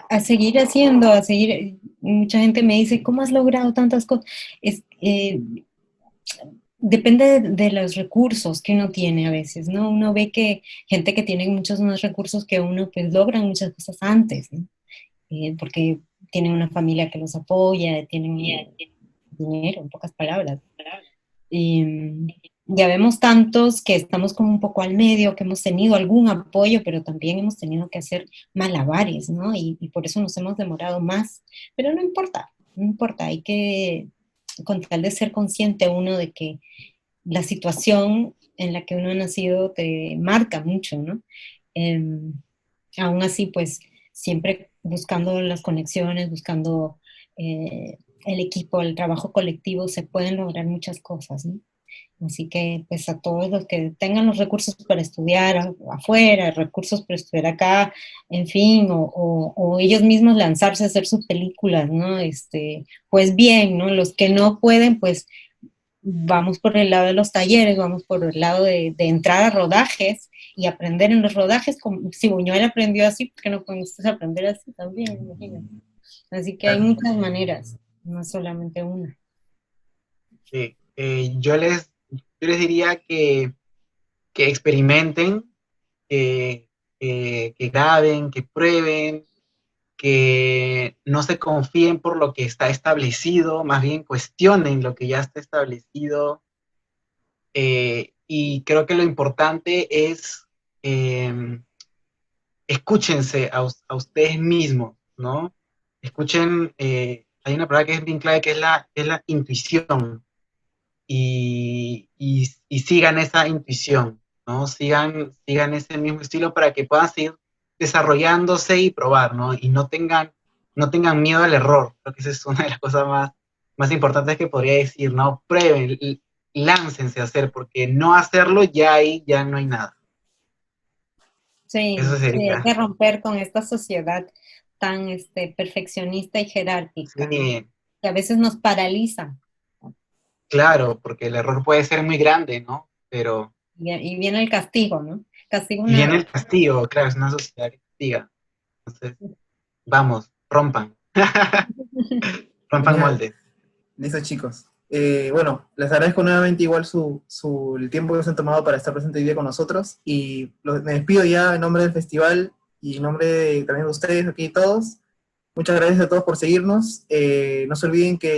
a seguir haciendo, a seguir. Mucha gente me dice, ¿cómo has logrado tantas cosas? Depende de los recursos que uno tiene a veces, ¿no? Uno ve que gente que tiene muchos más recursos que uno, pues logran muchas cosas antes, ¿no? Porque tienen una familia que los apoya, tienen dinero, en pocas palabras. Ya vemos tantos que estamos como un poco al medio, que hemos tenido algún apoyo, pero también hemos tenido que hacer malabares, ¿no? Y por eso nos hemos demorado más. Pero no importa, no importa, hay que, con tal de ser consciente uno de que la situación en la que uno ha nacido te marca mucho, ¿no? Aún así, pues, siempre buscando las conexiones, buscando el equipo, el trabajo colectivo, se pueden lograr muchas cosas, ¿no? Así que, pues, a todos los que tengan los recursos para estudiar afuera, recursos para estudiar acá, en fin, o ellos mismos lanzarse a hacer sus películas, ¿no? Pues bien, ¿no? Los que no pueden, pues, vamos por el lado de los talleres, vamos por el lado de entrar a rodajes y aprender en los rodajes, como si Buñuel aprendió así, ¿por qué no pueden ustedes aprender así también? Imagínate. Así que hay muchas maneras, no solamente una. Sí, yo les diría que experimenten, que graben, que prueben, que no se confíen por lo que está establecido, más bien cuestionen lo que ya está establecido. Y creo que lo importante es escúchense a ustedes mismos, ¿no? Escuchen, hay una palabra que es bien clave que es la intuición. Y sigan esa intuición, ¿no? Sigan ese mismo estilo para que puedan seguir desarrollándose y probar, ¿no? Y no tengan miedo al error. Creo que esa es una de las cosas más importantes que podría decir, ¿no? Prueben, láncense a hacer, porque no hacerlo ya ahí ya no hay nada. Sí, Eso sí, hay sería. que romper con esta sociedad tan perfeccionista y jerárquica, ¿no? Sí, Que a veces nos paraliza. claro, porque el error puede ser muy grande, ¿no? Pero Y viene el castigo, ¿no? Castigo y viene nada. el castigo, claro, es una sociedad que castiga. Entonces, vamos, rompan, rompan Genial. moldes. Listo, chicos. Bueno, les agradezco nuevamente igual el tiempo que se han tomado para estar presente hoy día con nosotros y me despido ya en nombre del festival y en nombre también de ustedes aquí todos. Muchas gracias a todos por seguirnos. No se olviden que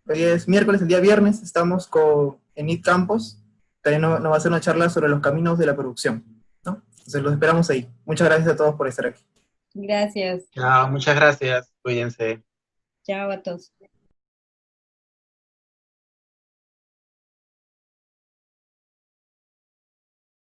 hoy es miércoles, el día viernes estamos en IT Campos. También nos va a hacer una charla sobre los caminos de la producción, ¿no? Entonces los esperamos ahí. Muchas gracias a todos por estar aquí. Gracias. Chao, muchas gracias, cuídense. Chao a todos.